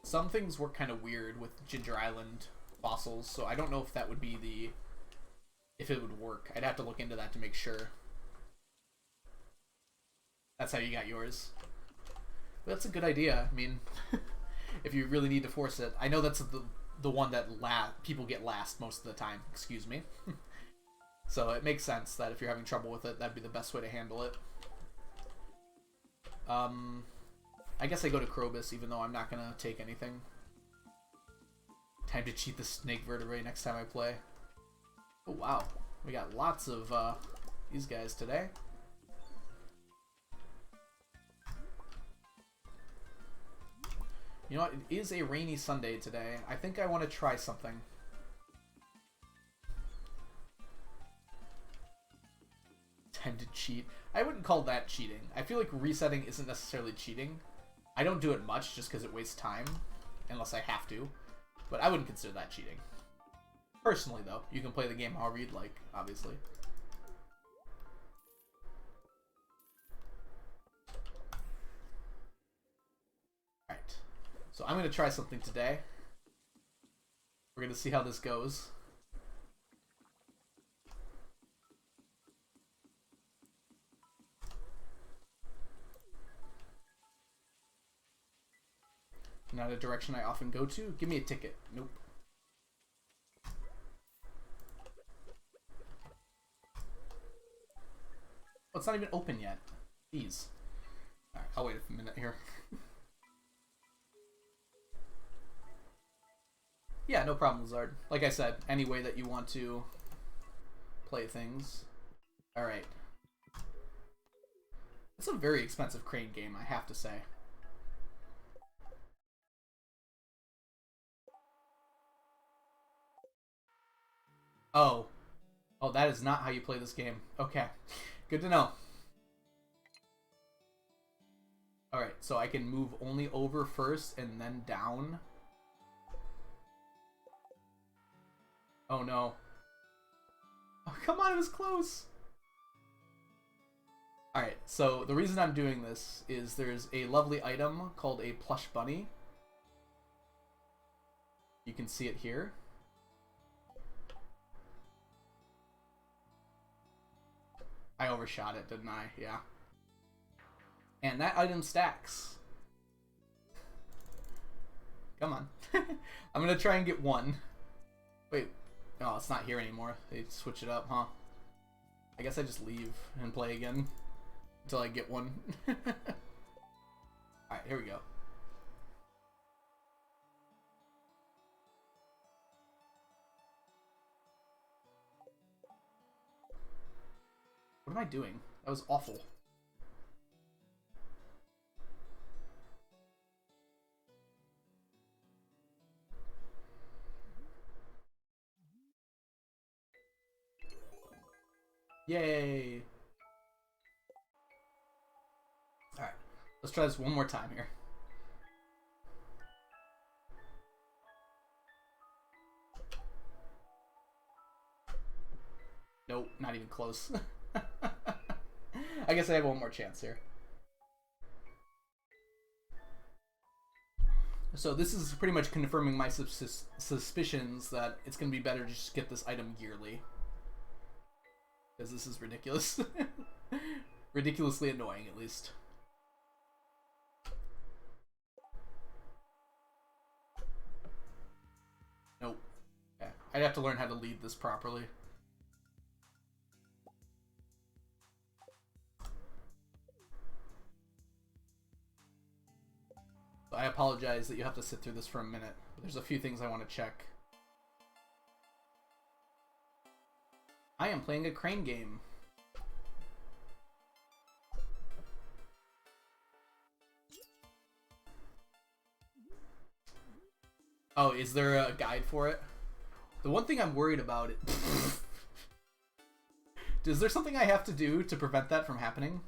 Some things work kind of weird with Ginger Island fossils, so I don't know if that would be the... if it would work. I'd have to look into that to make sure. That's how you got yours. But that's a good idea. I mean, if you really need to force it. I know that's the one that people get last most of the time. Excuse me. So it makes sense that if you're having trouble with it, that'd be the best way to handle it. I guess I go to Krobus, even though I'm not going to take anything. Time to cheat the snake vertebrae next time I play. Oh, wow. We got lots of these guys today. You know what? It is a rainy Sunday today. I think I want to try something. Time to cheat. I wouldn't call that cheating. I feel like resetting isn't necessarily cheating. I don't do it much just because it wastes time, unless I have to. But I wouldn't consider that cheating. Personally, though, you can play the game however you'd like, obviously. Alright. So I'm going to try something today. We're going to see how this goes. Not a direction I often go to. Give me a ticket. Nope. Oh, it's not even open yet. Jeez. Alright, I'll wait a minute here. Yeah, no problem, Lizard. Like I said, any way that you want to play things. Alright. It's a very expensive crane game, I have to say. Oh. Oh, that is not how you play this game. Okay. Good to know. Alright, so I can move only over first and then down. Oh no. Oh, come on, it was close. Alright, so the reason I'm doing this is there's a lovely item called a plush bunny. You can see it here. I overshot it, didn't I? Yeah. And that item stacks. Come on. I'm gonna try and get one. Wait. Oh, it's not here anymore. They switch it up, huh? I guess I just leave and play again until I get one. Alright, here we go. What am I doing? That was awful. Yay! Alright, let's try this one more time here. Nope, not even close. I guess I have one more chance here. So this is pretty much confirming my suspicions that it's going to be better to just get this item yearly. Because this is ridiculous. Ridiculously annoying, at least. Nope. Okay. I'd have to learn how to lead this properly. I apologize that you have to sit through this for a minute, but there's a few things I want to check. I am playing a crane game. Oh, is there a guide for it? The one thing I'm worried about it... Is there something I have to do to prevent that from happening?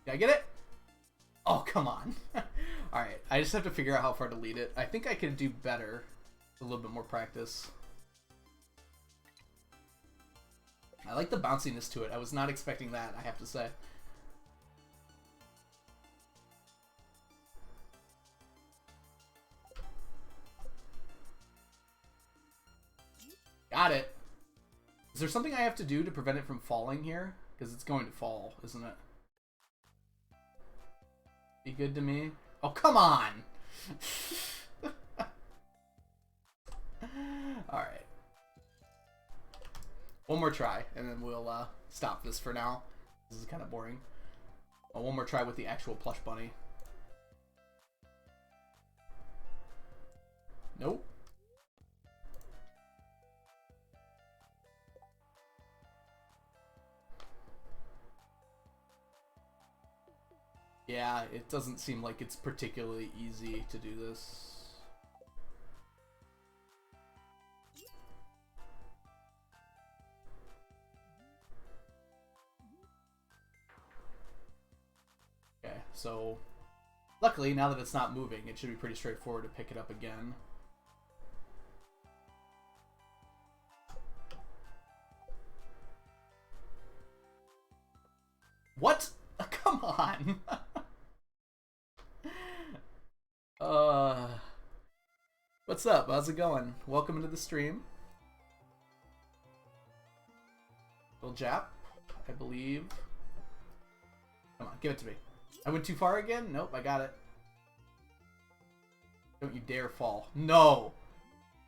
Did I get it? Oh, come on. Alright, I just have to figure out how far to lead it. I think I could do better with a little bit more practice. I like the bounciness to it. I was not expecting that, I have to say. Got it. Is there something I have to do to prevent it from falling here? Because it's going to fall, isn't it? Be good to me? Oh, come on! Alright. One more try, and then we'll stop this for now. This is kind of boring. Oh, one more try with the actual plush bunny. Nope. Yeah, it doesn't seem like it's particularly easy to do this. Okay, so luckily, now that it's not moving, it should be pretty straightforward to pick it up again. What? Come on! What's up? How's it going? Welcome into the stream. Little Jap, I believe. Come on, give it to me. I went too far again? Nope, I got it. Don't you dare fall. No!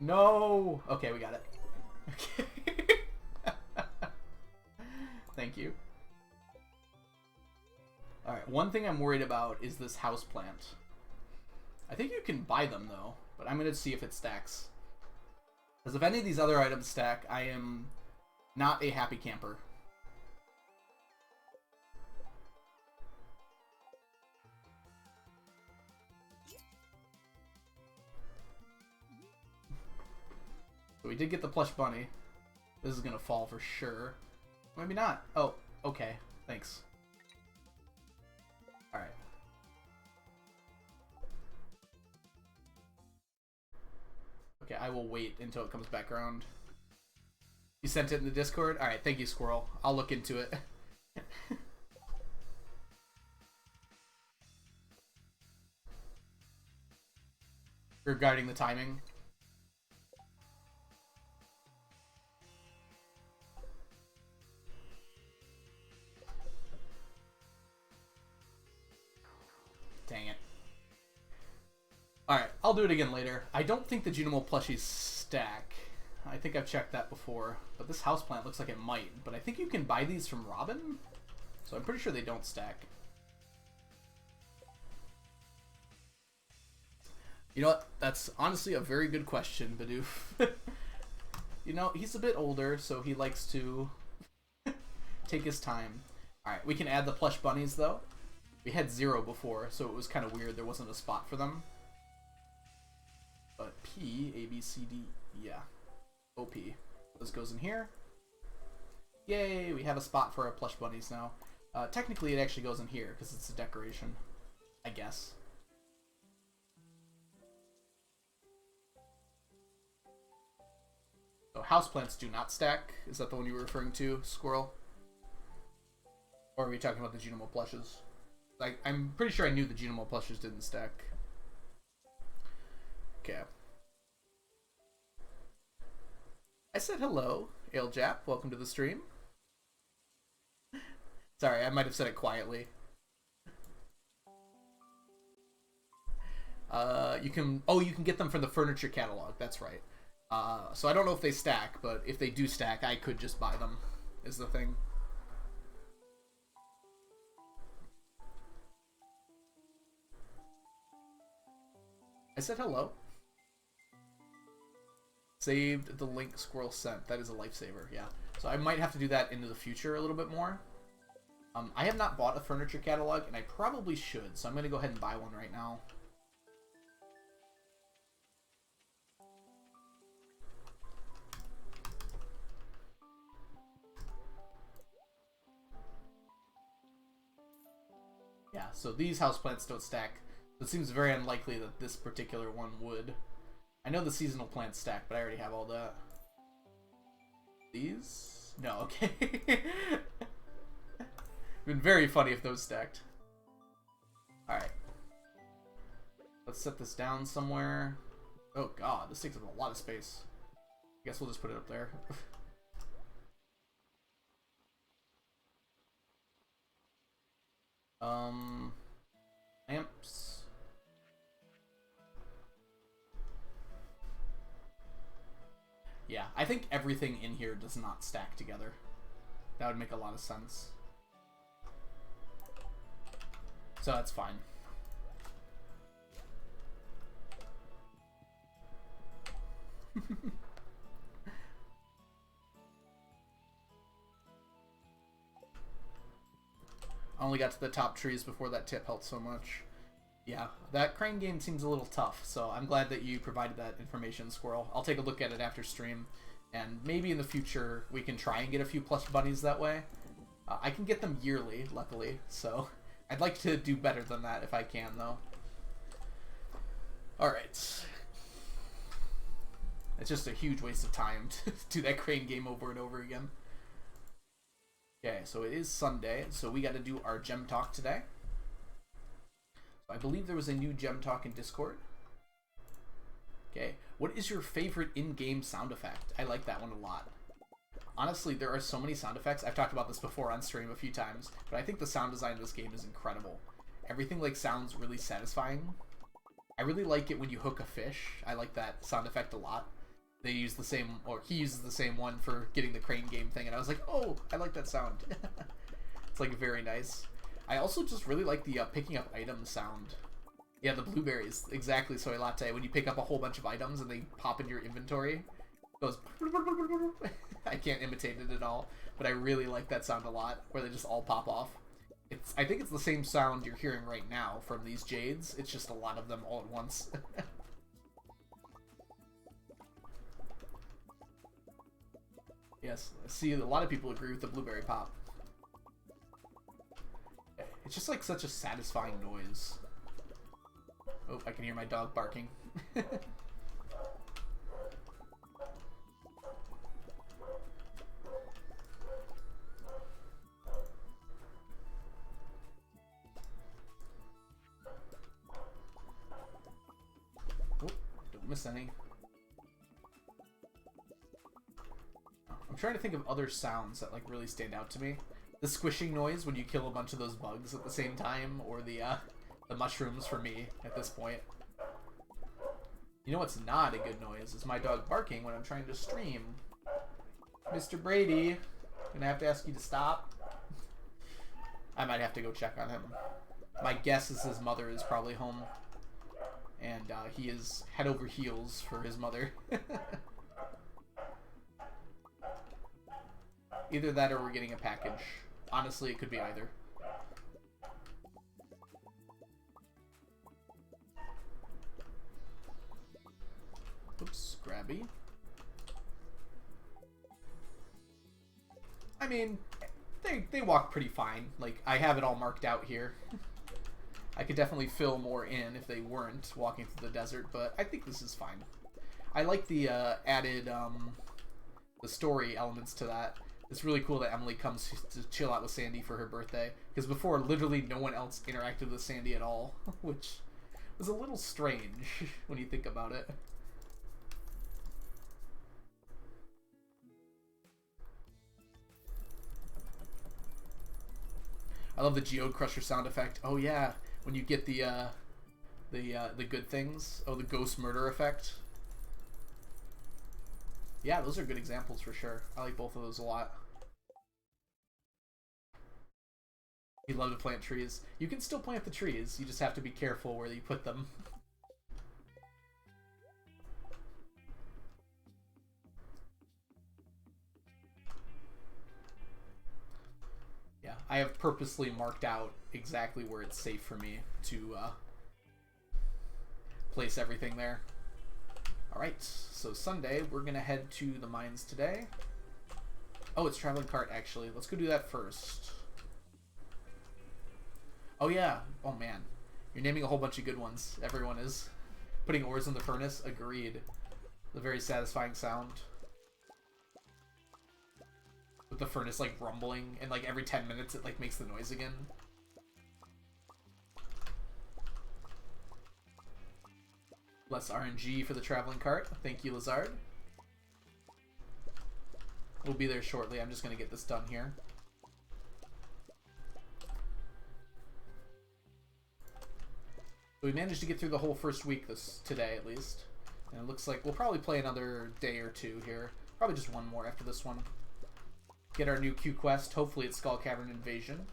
No! Okay, we got it. Okay. Thank you. Alright, one thing I'm worried about is this houseplant. I think you can buy them, though, but I'm going to see if it stacks. Because if any of these other items stack, I am not a happy camper. So we did get the plush bunny. This is going to fall for sure. Maybe not. Oh, okay. Thanks. Alright. Okay, I will wait until it comes back around. You sent it in the Discord? Alright, thank you, Squirrel. I'll look into it. Regarding the timing. Dang it. Alright, I'll do it again later. I don't think the Junimo plushies stack. I think I've checked that before. But this houseplant looks like it might. But I think you can buy these from Robin? So I'm pretty sure they don't stack. You know what? That's honestly a very good question, Bidoof. You know, he's a bit older, so he likes to take his time. Alright, we can add the plush bunnies, though. We had 0 before, so it was kind of weird. There wasn't a spot for them. But P, A, B, C, D, yeah. OP. This goes in here. Yay, we have a spot for our plush bunnies now. Technically, it actually goes in here, because it's a decoration. I guess. So houseplants do not stack. Is that the one you were referring to, Squirrel? Or are we talking about the Junimo plushes? Like, I'm pretty sure I knew the Junimo plushes didn't stack. Okay. I said hello, Aeljap. Welcome to the stream. Sorry, I might have said it quietly. You can get them from the furniture catalog. That's right. So I don't know if they stack, but if they do stack, I could just buy them, is the thing. I said hello. Saved the link Squirrel sent. That is a lifesaver, yeah. So I might have to do that into the future a little bit more. I have not bought a furniture catalog, and I probably should, so I'm going to go ahead and buy one right now. Yeah, so these houseplants don't stack. So it seems very unlikely that this particular one would. I know the seasonal plants stack, but I already have all that. These? No, okay. Been very funny if those stacked. Alright. Let's set this down somewhere. Oh god, this takes up a lot of space. I guess we'll just put it up there. Lamps. Yeah, I think everything in here does not stack together. That would make a lot of sense. So that's fine. I only got to the top trees before that tip helped so much. Yeah, that crane game seems a little tough, so I'm glad that you provided that information, Squirrel. I'll take a look at it after stream, and maybe in the future we can try and get a few plush bunnies that way. I can get them yearly, luckily, so I'd like to do better than that if I can, though. Alright. It's just a huge waste of time to do that crane game over and over again. Okay, so it is Sunday, so we got to do our gem talk today. I believe there was a new gem talk in Discord. Okay, what is your favorite in-game sound effect? I like that one a lot. Honestly, there are so many sound effects. I've talked about this before on stream a few times, but I think the sound design of this game is incredible. Everything like sounds really satisfying. I really like it when you hook a fish. I like that sound effect a lot. They use the same, or he uses the same one for getting the crane game thing, and I was like, oh, I like that sound. It's like very nice. I also just really like the picking up items sound. Yeah, the blueberries. Exactly, soy latte. When you pick up a whole bunch of items and they pop in your inventory, it goes... I can't imitate it at all, but I really like that sound a lot, where they just all pop off. I think it's the same sound you're hearing right now from these jades. It's just a lot of them all at once. Yes, I see a lot of people agree with the blueberry pop. It's just like such a satisfying noise. Oh, I can hear my dog barking. Oh, don't miss any. I'm trying to think of other sounds that like really stand out to me. The squishing noise when you kill a bunch of those bugs at the same time, or the mushrooms for me at this point. You know what's not a good noise is my dog barking when I'm trying to stream. Mr. Brady, I'm gonna have to ask you to stop. I might have to go check on him. My guess is his mother is probably home, and he is head over heels for his mother. Either that or we're getting a package. Honestly, it could be either. Oops, grabby. I mean, they walk pretty fine. Like, I have it all marked out here. I could definitely fill more in if they weren't walking through the desert, but I think this is fine. I like the added the story elements to that. It's really cool that Emily comes to chill out with Sandy for her birthday, because before literally no one else interacted with Sandy at all, which was a little strange when you think about it. I love the Geode Crusher sound effect. Oh yeah, when you get the good things. Oh, the ghost murder effect. Yeah, those are good examples for sure. I like both of those a lot. You love to plant trees. You can still plant the trees, you just have to be careful where you put them. Yeah, I have purposely marked out exactly where it's safe for me to place everything there. Alright, so Sunday, we're going to head to the mines today. Oh, it's traveling cart, actually. Let's go do that first. Oh yeah. Oh man. You're naming a whole bunch of good ones. Everyone is. Putting ores in the furnace? Agreed. The very satisfying sound. With the furnace like rumbling and like every 10 minutes it like makes the noise again. Less RNG for the traveling cart. Thank you, Lazard. We'll be there shortly. I'm just going to get this done here. We managed to get through the whole first week today, at least. And it looks like we'll probably play another day or two here. Probably just one more after this one. Get our new Q quest. Hopefully it's Skull Cavern Invasion.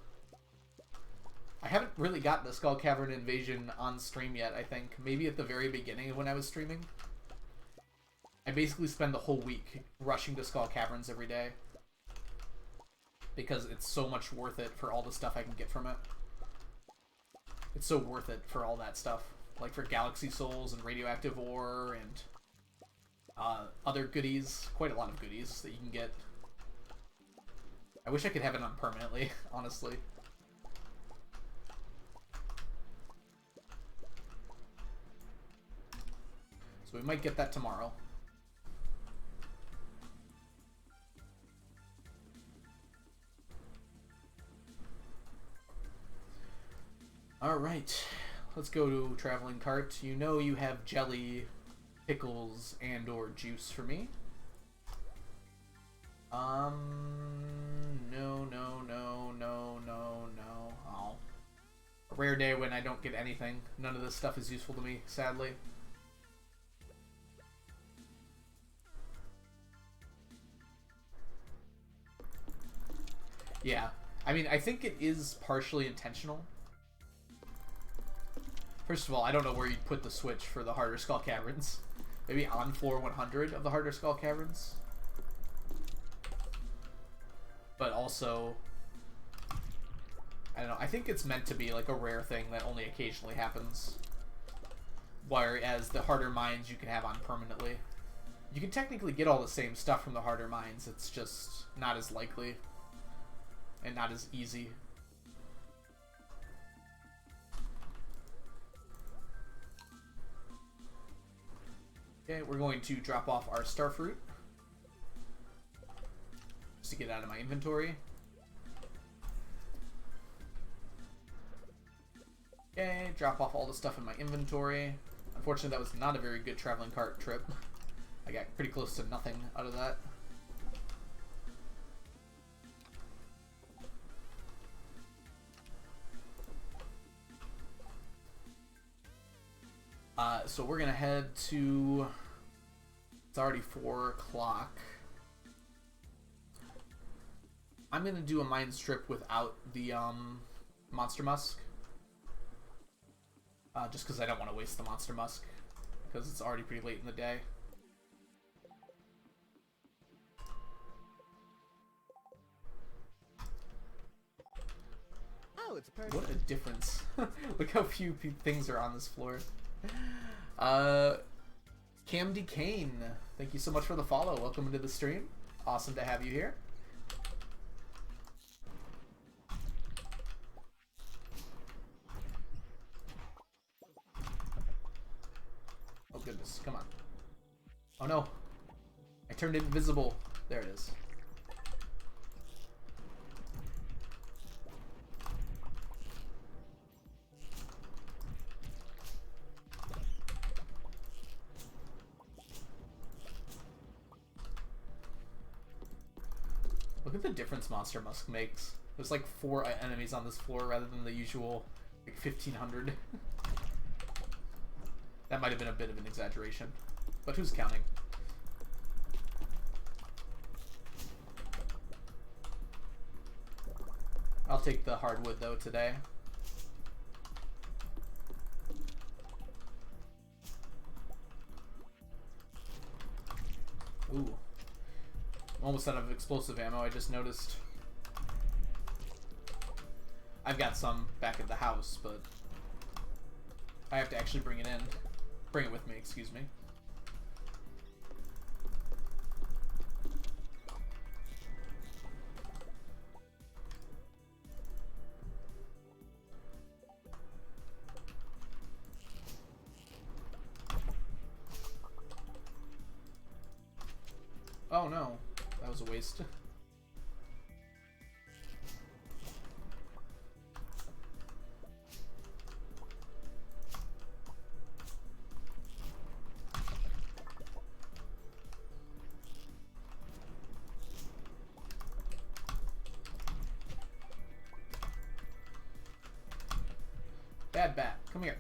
I haven't really gotten the Skull Cavern Invasion on stream yet, I think. Maybe at the very beginning when I was streaming. I basically spend the whole week rushing to Skull Caverns every day. Because it's so much worth it for all the stuff I can get from it. It's so worth it for all that stuff. Like for Galaxy Souls and Radioactive Ore and other goodies. Quite a lot of goodies that you can get. I wish I could have it on permanently, honestly. So we might get that tomorrow. Alright, let's go to Traveling Cart. You know you have jelly, pickles, and or juice for me. No. Oh. A rare day when I don't get anything. None of this stuff is useful to me, sadly. Yeah. I mean, I think it is partially intentional. First of all, I don't know where you'd put the switch for the Harder Skull Caverns. Maybe on floor 100 of the Harder Skull Caverns. But also, I don't know, I think it's meant to be like a rare thing that only occasionally happens. Whereas the Harder Mines you can have on permanently. You can technically get all the same stuff from the Harder Mines, it's just not as likely. And not as easy. Okay, we're going to drop off our starfruit. Just to get out of my inventory. Okay, drop off all the stuff in my inventory. Unfortunately, that was not a very good traveling cart trip. I got pretty close to nothing out of that. So we're gonna head to... It's already 4 o'clock. I'm gonna do a mine strip without the Monster Musk. Just because I don't want to waste the Monster Musk. Because it's already pretty late in the day. Oh, it's a person. What a difference. Look how few things are on this floor. Camdy Kane, thank you so much for the follow. Welcome into the stream. Awesome to have you here. Oh goodness, come on. Oh no. I turned invisible. There it is. Look at the difference Monster Musk makes. There's like 4 enemies on this floor rather than the usual like 1,500. That might have been a bit of an exaggeration, but who's counting? I'll take the hardwood though today. Ooh. Almost out of explosive ammo, I just noticed. I've got some back at the house, but I have to actually bring it in. Bring it with me, excuse me. Oh no, that was a waste. Bad bat, come here.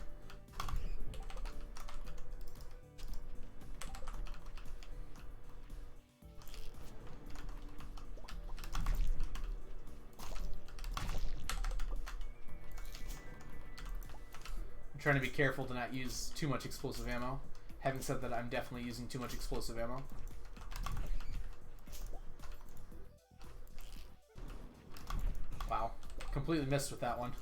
I'm trying to be careful to not use too much explosive ammo. Having said that, I'm definitely using too much explosive ammo. Wow, completely missed with that one.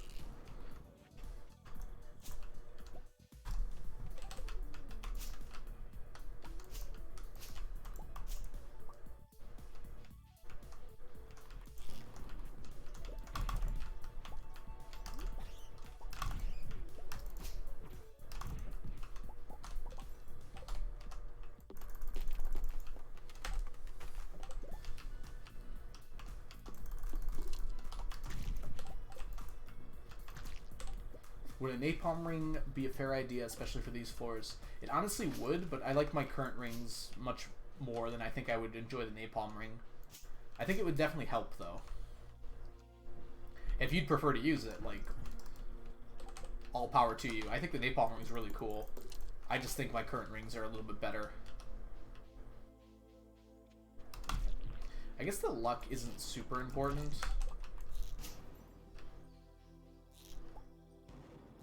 Would a napalm ring be a fair idea, especially for these floors? It honestly would, but I like my current rings much more than I think I would enjoy the napalm ring. I think it would definitely help, though. If you'd prefer to use it, like, all power to you. I think the napalm ring is really cool. I just think my current rings are a little bit better. I guess the luck isn't super important.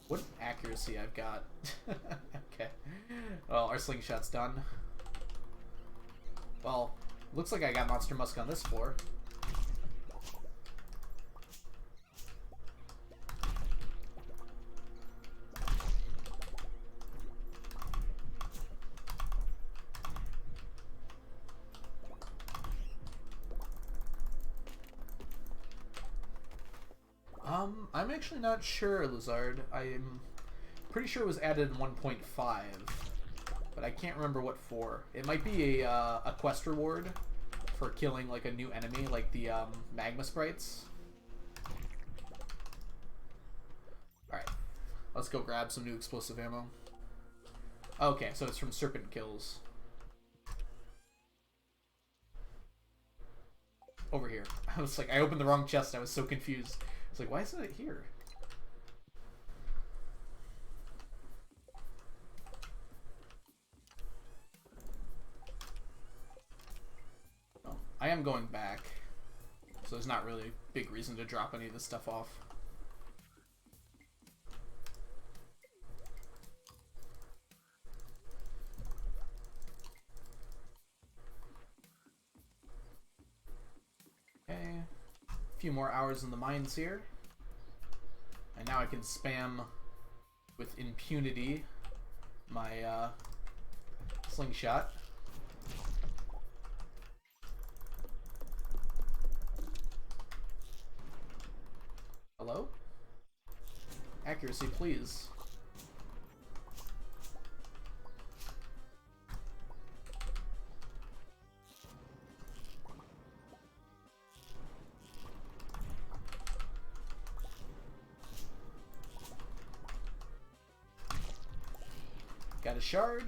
What accuracy I've got. Okay. Well, our slingshot's done. Well, looks like I got Monster Musk on this floor. I'm actually not sure, Lizard. I'm pretty sure it was added in 1.5, but I can't remember what for. It might be a quest reward for killing like a new enemy, like the magma sprites. Alright, let's go grab some new explosive ammo. Okay, so it's from serpent kills. Over here. I was like, I opened the wrong chest, I was so confused. It's like, why isn't it here? Oh, I am going back, so there's not really a big reason to drop any of this stuff off. Okay, a few more hours in the mines here. And now I can spam with impunity my slingshot. Hello? Accuracy, please. Got a shard.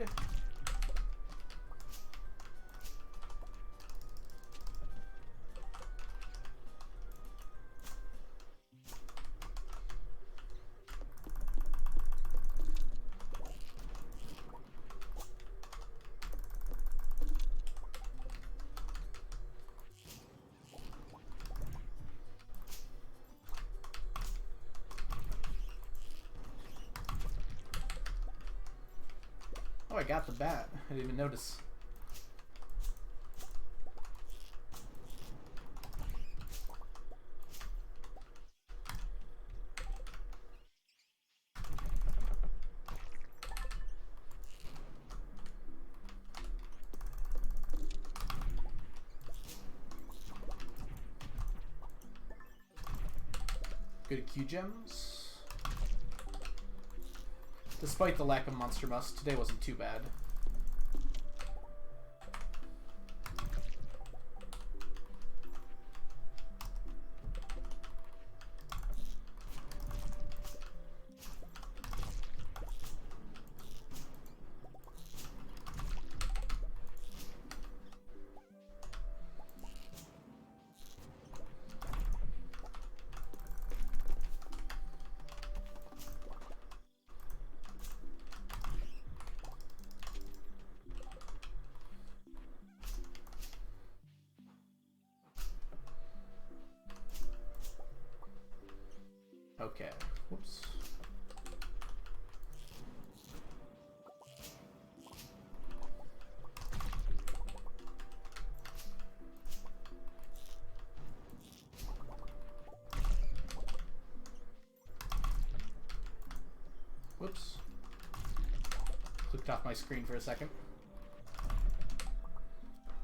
Oh, I got the bat. I didn't even notice. Good Q gems. Despite the lack of Monster Musk, today wasn't too bad. Okay. Whoops. Whoops. Clicked off my screen for a second.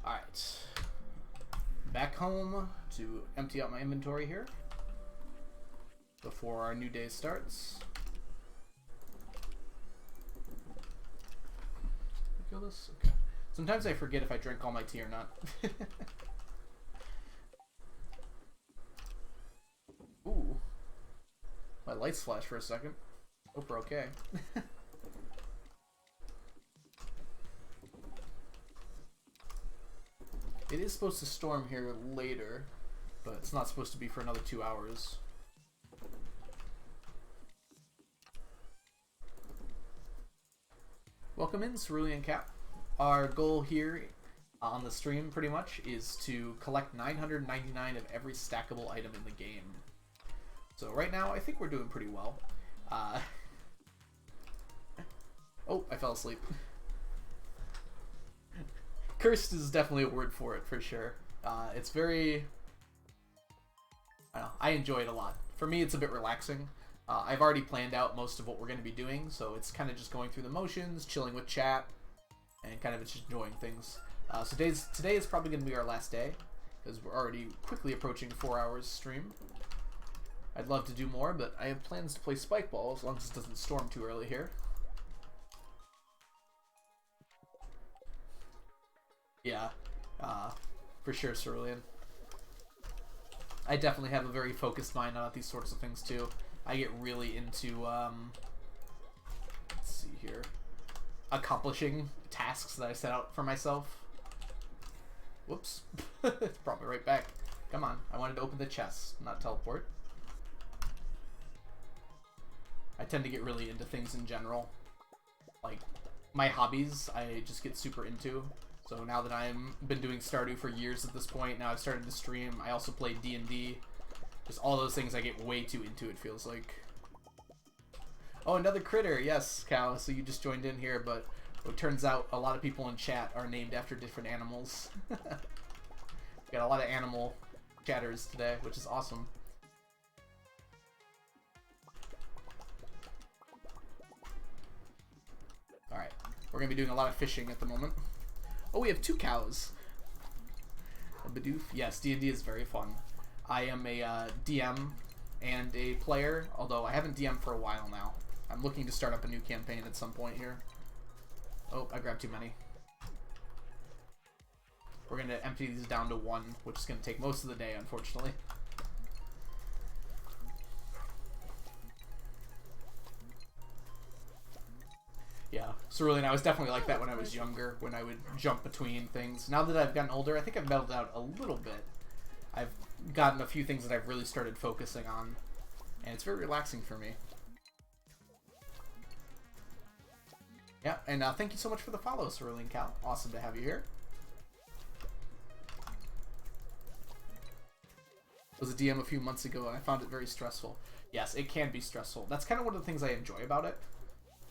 Alright. Back home to empty out my inventory here before our new day starts. Kill this? Okay. Sometimes I forget if I drink all my tea or not. Ooh. My lights flashed for a second. Hope we're okay. It is supposed to storm here later, but it's not supposed to be for another 2 hours. Welcome in, Cerulean Cap. Our goal here on the stream, pretty much, is to collect 999 of every stackable item in the game. So right now, I think we're doing pretty well. Oh, I fell asleep. Cursed is definitely a word for it, for sure. It's very... I don't know, I enjoy it a lot. For me, it's a bit relaxing. I've already planned out most of what we're going to be doing, so it's kind of just going through the motions, chilling with chat, and kind of just enjoying things. So today is probably going to be our last day, because we're already quickly approaching 4 hours stream. I'd love to do more, but I have plans to play Spike Ball as long as it doesn't storm too early here. Yeah, for sure, Cerulean. I definitely have a very focused mind on these sorts of things too. I get really into, let's see here, accomplishing tasks that I set out for myself. Whoops. It's brought me right back. Come on, I wanted to open the chest, not teleport. I tend to get really into things in general. Like, my hobbies, I just get super into. So now that I've been doing Stardew for years at this point, now I've started to stream. I also play D&D. Just all those things I get way too into, it feels like. Oh, another critter. Yes, Cal. So you just joined in here, but it turns out a lot of people in chat are named after different animals. Got a lot of animal chatters today, which is awesome. Alright. We're going to be doing a lot of fishing at the moment. Oh, we have 2 cows. A Bidoof. Yes, D&D is very fun. I am a DM and a player, although I haven't DM'd for a while now. I'm looking to start up a new campaign at some point here. Oh, I grabbed too many. We're going to empty these down to 1, which is going to take most of the day, unfortunately. Yeah, Cerulean, I was definitely like that when I was younger, when I would jump between things. Now that I've gotten older, I think I've mellowed out a little bit. I've gotten a few things that I've really started focusing on, and it's very relaxing for me. Yeah, and thank you so much for the follow, Cerulean Cal. Awesome to have you here. I was a DM a few months ago, and I found it very stressful. Yes, it can be stressful. That's kind of one of the things I enjoy about it.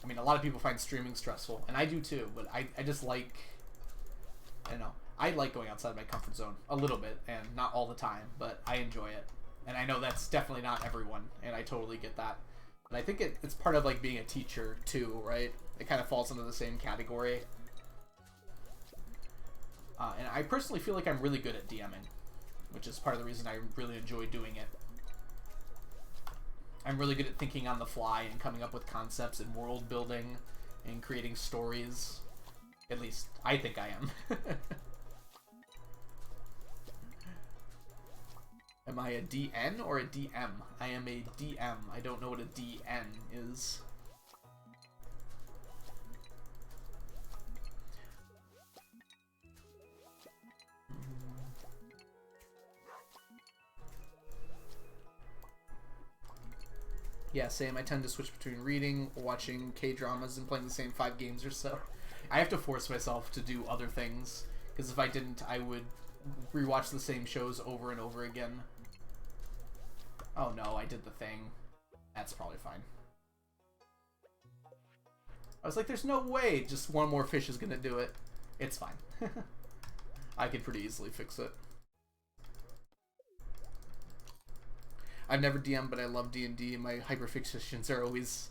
I mean, a lot of people find streaming stressful, and I do too, but I just like, I don't know, I like going outside my comfort zone a little bit, and not all the time, but I enjoy it. And I know that's definitely not everyone, and I totally get that. But I think it's part of, like, being a teacher too, right? It kind of falls into the same category. And I personally feel like I'm really good at DMing, which is part of the reason I really enjoy doing it. I'm really good at thinking on the fly and coming up with concepts and world building and creating stories. At least, I think I am. Am I a DN or a DM? I am a DM. I don't know what a DN is. Yeah, same. I tend to switch between reading, watching K-dramas, and playing the same 5 games or so. I have to force myself to do other things, because if I didn't, I would rewatch the same shows over and over again. Oh no, I did the thing. That's probably fine. I was like, there's no way just one more fish is gonna do it. It's fine. I could pretty easily fix it. I've never DM'd, but I love D&D. My hyperfixations are always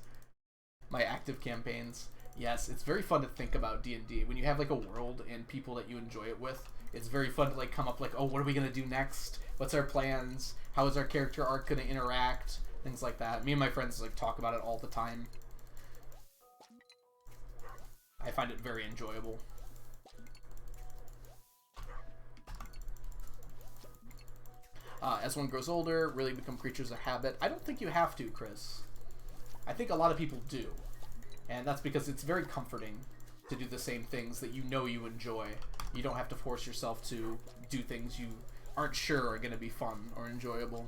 my active campaigns. Yes, it's very fun to think about D&D. When you have like a world and people that you enjoy it with, it's very fun to like come up like, oh, what are we gonna do next? What's our plans? How is our character arc gonna interact? Things like that. Me and my friends like talk about it all the time. I find it very enjoyable. As one grows older, really become creatures of habit. I don't think you have to, Chris. I think a lot of people do. And that's because it's very comforting to do the same things that you know you enjoy. You don't have to force yourself to do things you aren't sure are going to be fun or enjoyable.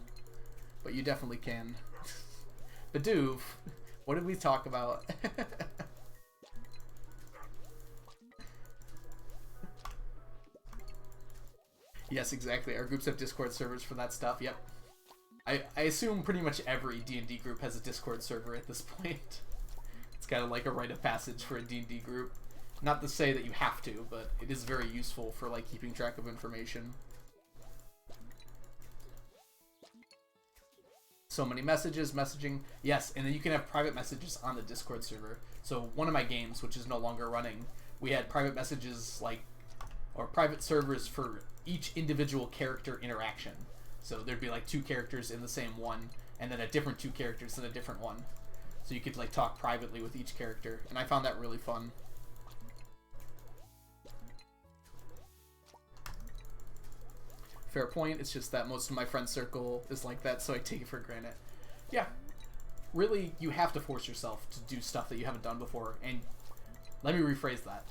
But you definitely can. Badoof, what did we talk about? Yes, exactly. Our groups have Discord servers for that stuff. Yep. I assume pretty much every D&D group has a Discord server at this point. It's kind of like a rite of passage for a D&D group. Not to say that you have to, but it is very useful for like keeping track of information. So many messages, messaging. Yes, and then you can have private messages on the Discord server. So one of my games, which is no longer running, we had private messages like, or private servers for each individual character interaction. So there'd be like 2 characters in the same one, and then a different 2 characters in a different one. So you could like talk privately with each character, and I found that really fun. Fair point. It's just that most of my friend circle is like that, so I take it for granted. Yeah. Really, you have to force yourself to do stuff that you haven't done before, and let me rephrase that.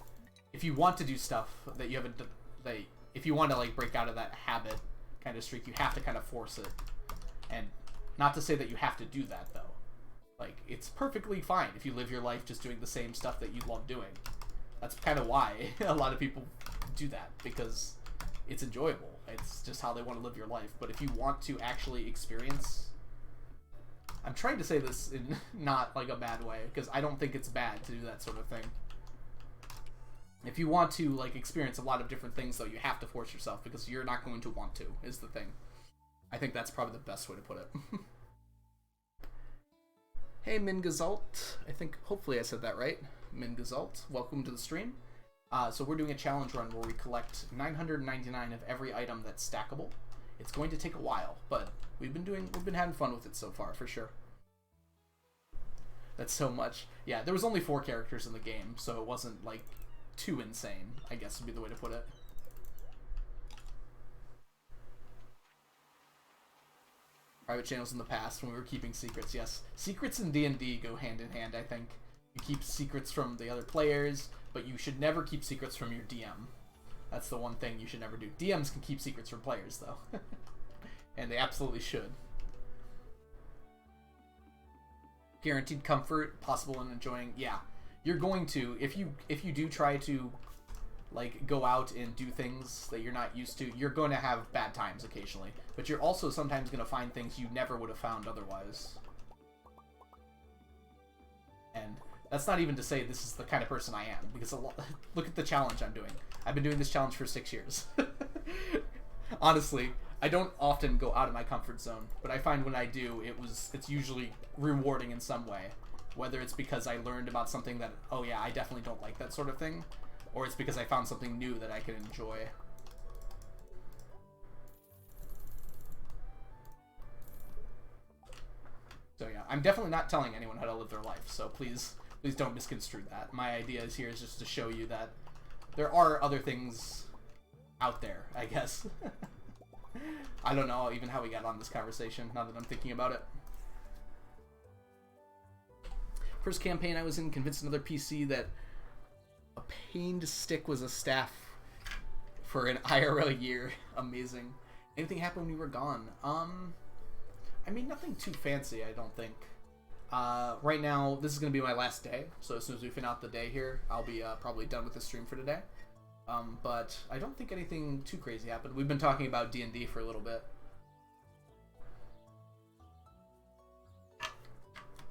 If you want to do stuff that you haven't done, if you want to like break out of that habit kind of streak, you have to kind of force it. And not to say that you have to do that though. Like, it's perfectly fine if you live your life just doing the same stuff that you love doing. That's kind of why a lot of people do that, because it's enjoyable. It's just how they want to live your life. But if you want to actually experience, I'm trying to say this in not like a bad way, because I don't think it's bad to do that sort of thing. If you want to like experience a lot of different things though, you have to force yourself, because you're not going to want to, is the thing. I think that's probably the best way to put it. Hey Mingazalt, I think hopefully I said that right. Mingazalt, welcome to the stream. So we're doing a challenge run where we collect 999 of every item that's stackable. It's going to take a while, but we've been having fun with it so far, for sure. That's so much. Yeah, there was only 4 characters in the game, so it wasn't like too insane, I guess would be the way to put it. Private channels in the past when we were keeping secrets, yes. Secrets in D&D go hand in hand, I think. You keep secrets from the other players, but you should never keep secrets from your DM. That's the one thing you should never do. DMs can keep secrets from players, though. And they absolutely should. Guaranteed comfort, possible and enjoying. Yeah, you're going to, if you do try to like go out and do things that you're not used to, you're going to have bad times occasionally. But you're also sometimes going to find things you never would have found otherwise. And that's not even to say this is the kind of person I am, because look at the challenge I'm doing. I've been doing this challenge for 6 years. Honestly, I don't often go out of my comfort zone, but I find when I do, it's usually rewarding in some way. Whether it's because I learned about something that, oh yeah, I definitely don't like that sort of thing, or it's because I found something new that I can enjoy. So yeah, I'm definitely not telling anyone how to live their life, so please don't misconstrue that. My idea is here is just to show you that there are other things out there, I guess. I don't know even how we got on this conversation, now that I'm thinking about it. First campaign I was in convinced another PC that a pained stick was a staff for an IRL year. Amazing. Anything happened when we were gone? I mean, nothing too fancy, I don't think. Right now, this is going to be my last day, so as soon as we finish out the day here, I'll be probably done with the stream for today. But I don't think anything too crazy happened. We've been talking about D&D for a little bit.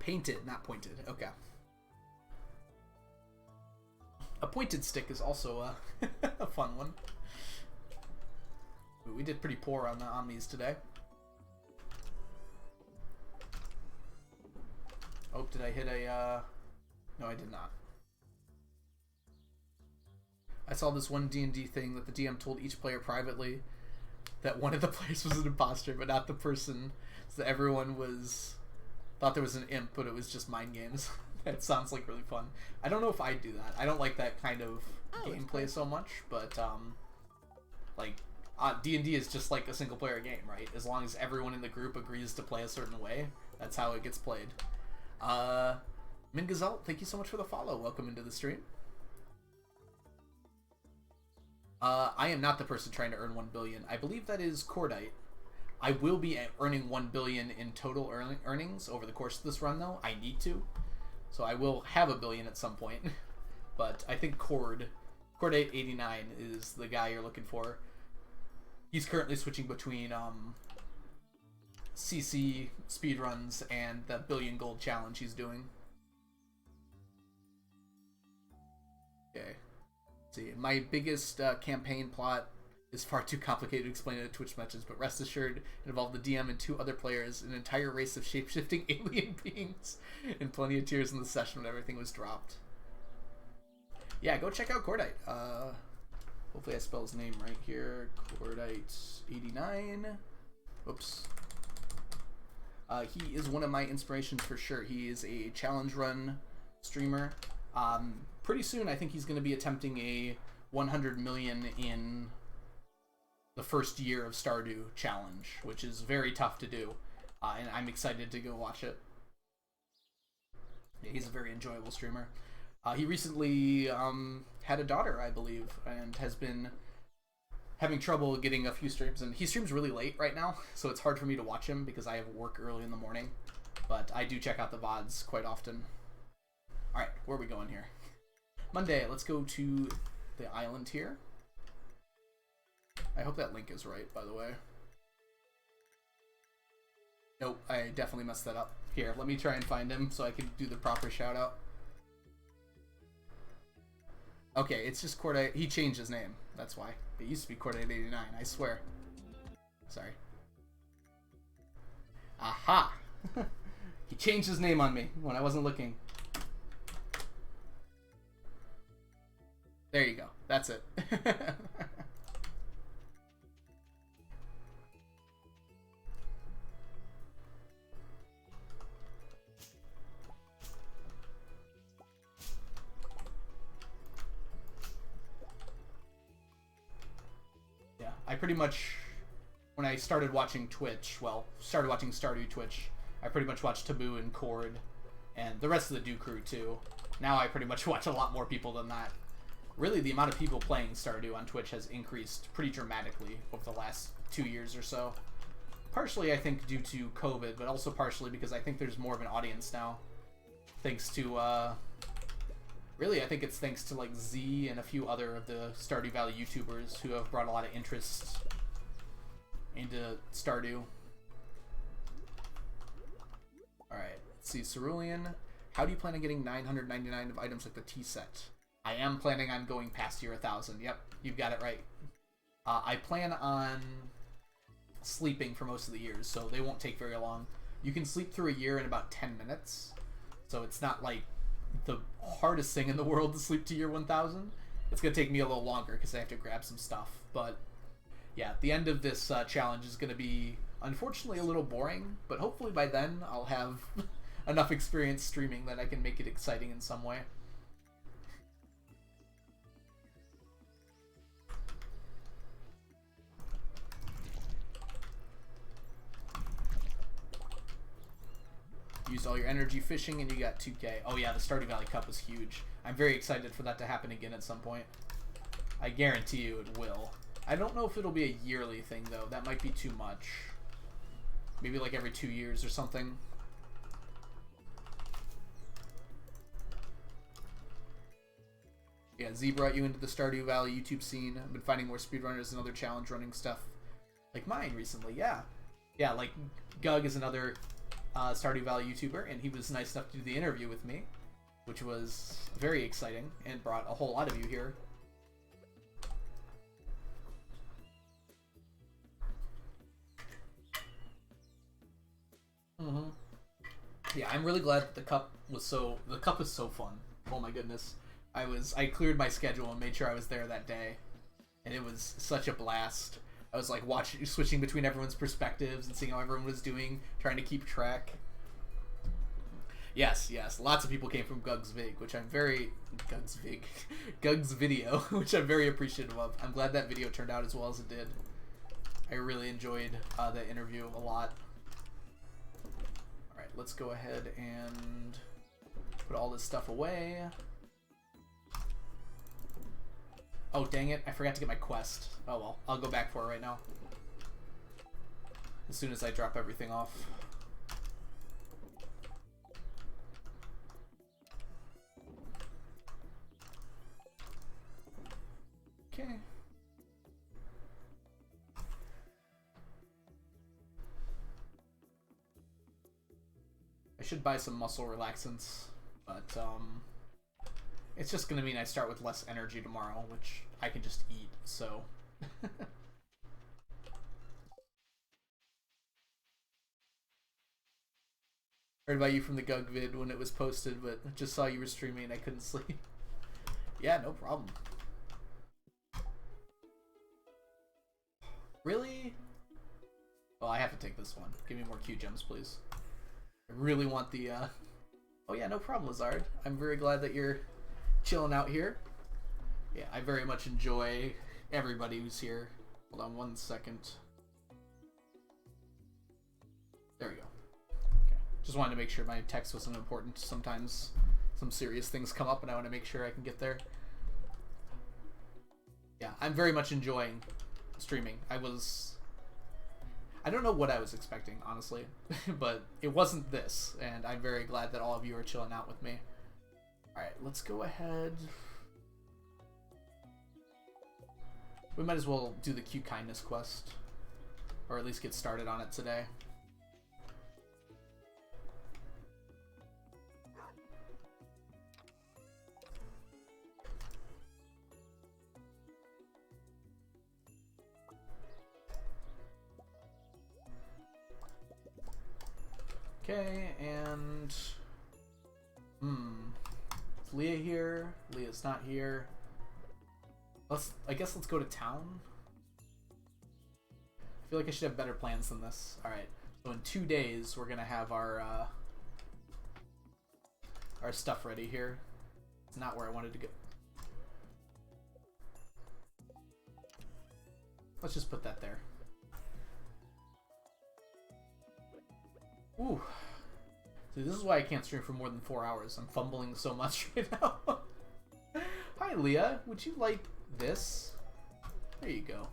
Painted, not pointed. Okay. A pointed stick is also a fun one. Ooh, we did pretty poor on the Omnis today. Oh, did I hit a... No, I did not. I saw this one D&D thing that the DM told each player privately that one of the players was an imposter, but not the person. So that everyone thought there was an imp, but it was just mind games. That sounds like really fun. I don't know if I'd do that. I don't like that kind of gameplay so much, but like D&D is just like a single player game, right? As long as everyone in the group agrees to play a certain way, that's how it gets played. Min Gazelle, thank you so much for the follow. Welcome into the stream. I am not the person trying to earn 1 billion. I believe that is Cordite. I will be earning 1 billion in total earnings over the course of this run, though. I need to. So I will have 1 billion at some point. But I think Cordite89 is the guy you're looking for. He's currently switching between CC speedruns and the billion gold challenge he's doing. Okay. Let's see. My biggest campaign plot is far too complicated to explain in a Twitch message, but rest assured, it involved the DM and 2 other players, an entire race of shape-shifting alien beings, and plenty of tears in the session when everything was dropped. Yeah, go check out Cordite. Hopefully I spell his name right here. Cordite89. Oops. He is one of my inspirations for sure. He is a challenge run streamer. Pretty soon I think he's going to be attempting a 100 million in the first year of Stardew challenge, which is very tough to do, and I'm excited to go watch it. Yeah, he's a very enjoyable streamer. He recently had a daughter, I believe, and has been having trouble getting a few streams, and he streams really late right now, so it's hard for me to watch him because I have work early in the morning, but I do check out the VODs quite often. Alright, where are we going here? Monday, let's go to the island here. I hope that link is right, by the way. Nope, I definitely messed that up. Here, let me try and find him so I can do the proper shout out. Okay, it's just Cordite. He changed his name. That's why. It used to be Cordite89, I swear. Sorry. Aha! He changed his name on me when I wasn't looking. There you go. That's it. Yeah, I pretty much, when I started watching Twitch, well, started watching Stardew Twitch, I pretty much watched Taboo and Cord, and the rest of the Do crew too. Now I pretty much watch a lot more people than that. Really, the amount of people playing Stardew on Twitch has increased pretty dramatically over the last 2 years or so. Partially, I think, due to COVID, but also partially because I think there's more of an audience now. Thanks to, really, I think it's thanks to, like, Z and a few other of the Stardew Valley YouTubers who have brought a lot of interest into Stardew. Alright, let's see, Cerulean. How do you plan on getting 999 of items like the tea set? I am planning on going past year 1,000. Yep, you've got it right. I plan on sleeping for most of the years, so they won't take very long. You can sleep through a year in about 10 minutes, so it's not like the hardest thing in the world to sleep to year 1,000. It's going to take me a little longer because I have to grab some stuff, but yeah, the end of this challenge is going to be, unfortunately, a little boring, but hopefully by then I'll have enough experience streaming that I can make it exciting in some way. Used all your energy fishing and you got 2K. Oh yeah, the Stardew Valley Cup was huge. I'm very excited for that to happen again at some point. I guarantee you it will. I don't know if it'll be a yearly thing though. That might be too much. Maybe like every 2 years or something. Yeah, Z brought you into the Stardew Valley YouTube scene. I've been finding more speedrunners and other challenge running stuff like mine recently. Yeah. Yeah, like Gug is another Stardew Valley YouTuber, and he was nice enough to do the interview with me, which was very exciting and brought a whole lot of you here. Yeah, I'm really glad that the cup is so fun. Oh my goodness. I cleared my schedule and made sure I was there that day, and it was such a blast. I was like switching between everyone's perspectives and seeing how everyone was doing, trying to keep track. Yes, lots of people came from Gug's video, which I'm very appreciative of. I'm glad that video turned out as well as it did. I really enjoyed that interview a lot. Alright, let's go ahead and put all this stuff away. Oh, dang it. I forgot to get my quest. Oh, well. I'll go back for it right now. As soon as I drop everything off. Okay. I should buy some muscle relaxants, but, it's just gonna mean I start with less energy tomorrow, which I can just eat, so. Heard about you from the Gug vid when it was posted, but just saw you were streaming and I couldn't sleep. Yeah, no problem. Really? Oh, I have to take this one. Give me more Q gems, please. I really want the, Oh yeah, no problem, Lazard. I'm very glad that you're chilling out here. Yeah, I very much enjoy everybody who's here. Hold on one second. There we go. Okay. Just wanted to make sure my text wasn't important. Sometimes some serious things come up and I want to make sure I can get there. Yeah, I'm very much enjoying streaming. I don't know what I was expecting, honestly, but it wasn't this, and I'm very glad that all of you are chilling out with me. Alright, let's go ahead. We might as well do the Q Kindness quest, or at least get started on it today. Okay, and is Leah here? Leah's not here. I guess let's go to town. I feel like I should have better plans than this. Alright, so in 2 days we're gonna have our stuff ready here. It's not where I wanted to go. Let's just put that there. Ooh. See, this is why I can't stream for more than 4 hours. I'm fumbling so much right now. Hi, Leah. Would you like this? There you go.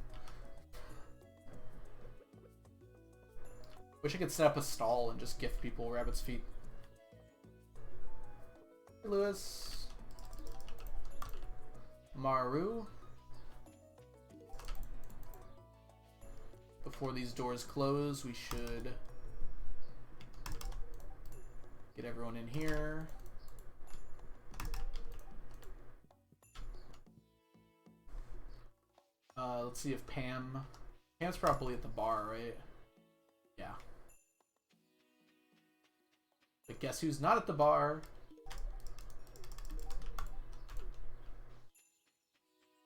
Wish I could set up a stall and just gift people rabbit's feet. Hey, Lewis. Maru. Before these doors close, we should get everyone in here. Let's see if Pam's probably at the bar, right? Yeah. But guess who's not at the bar?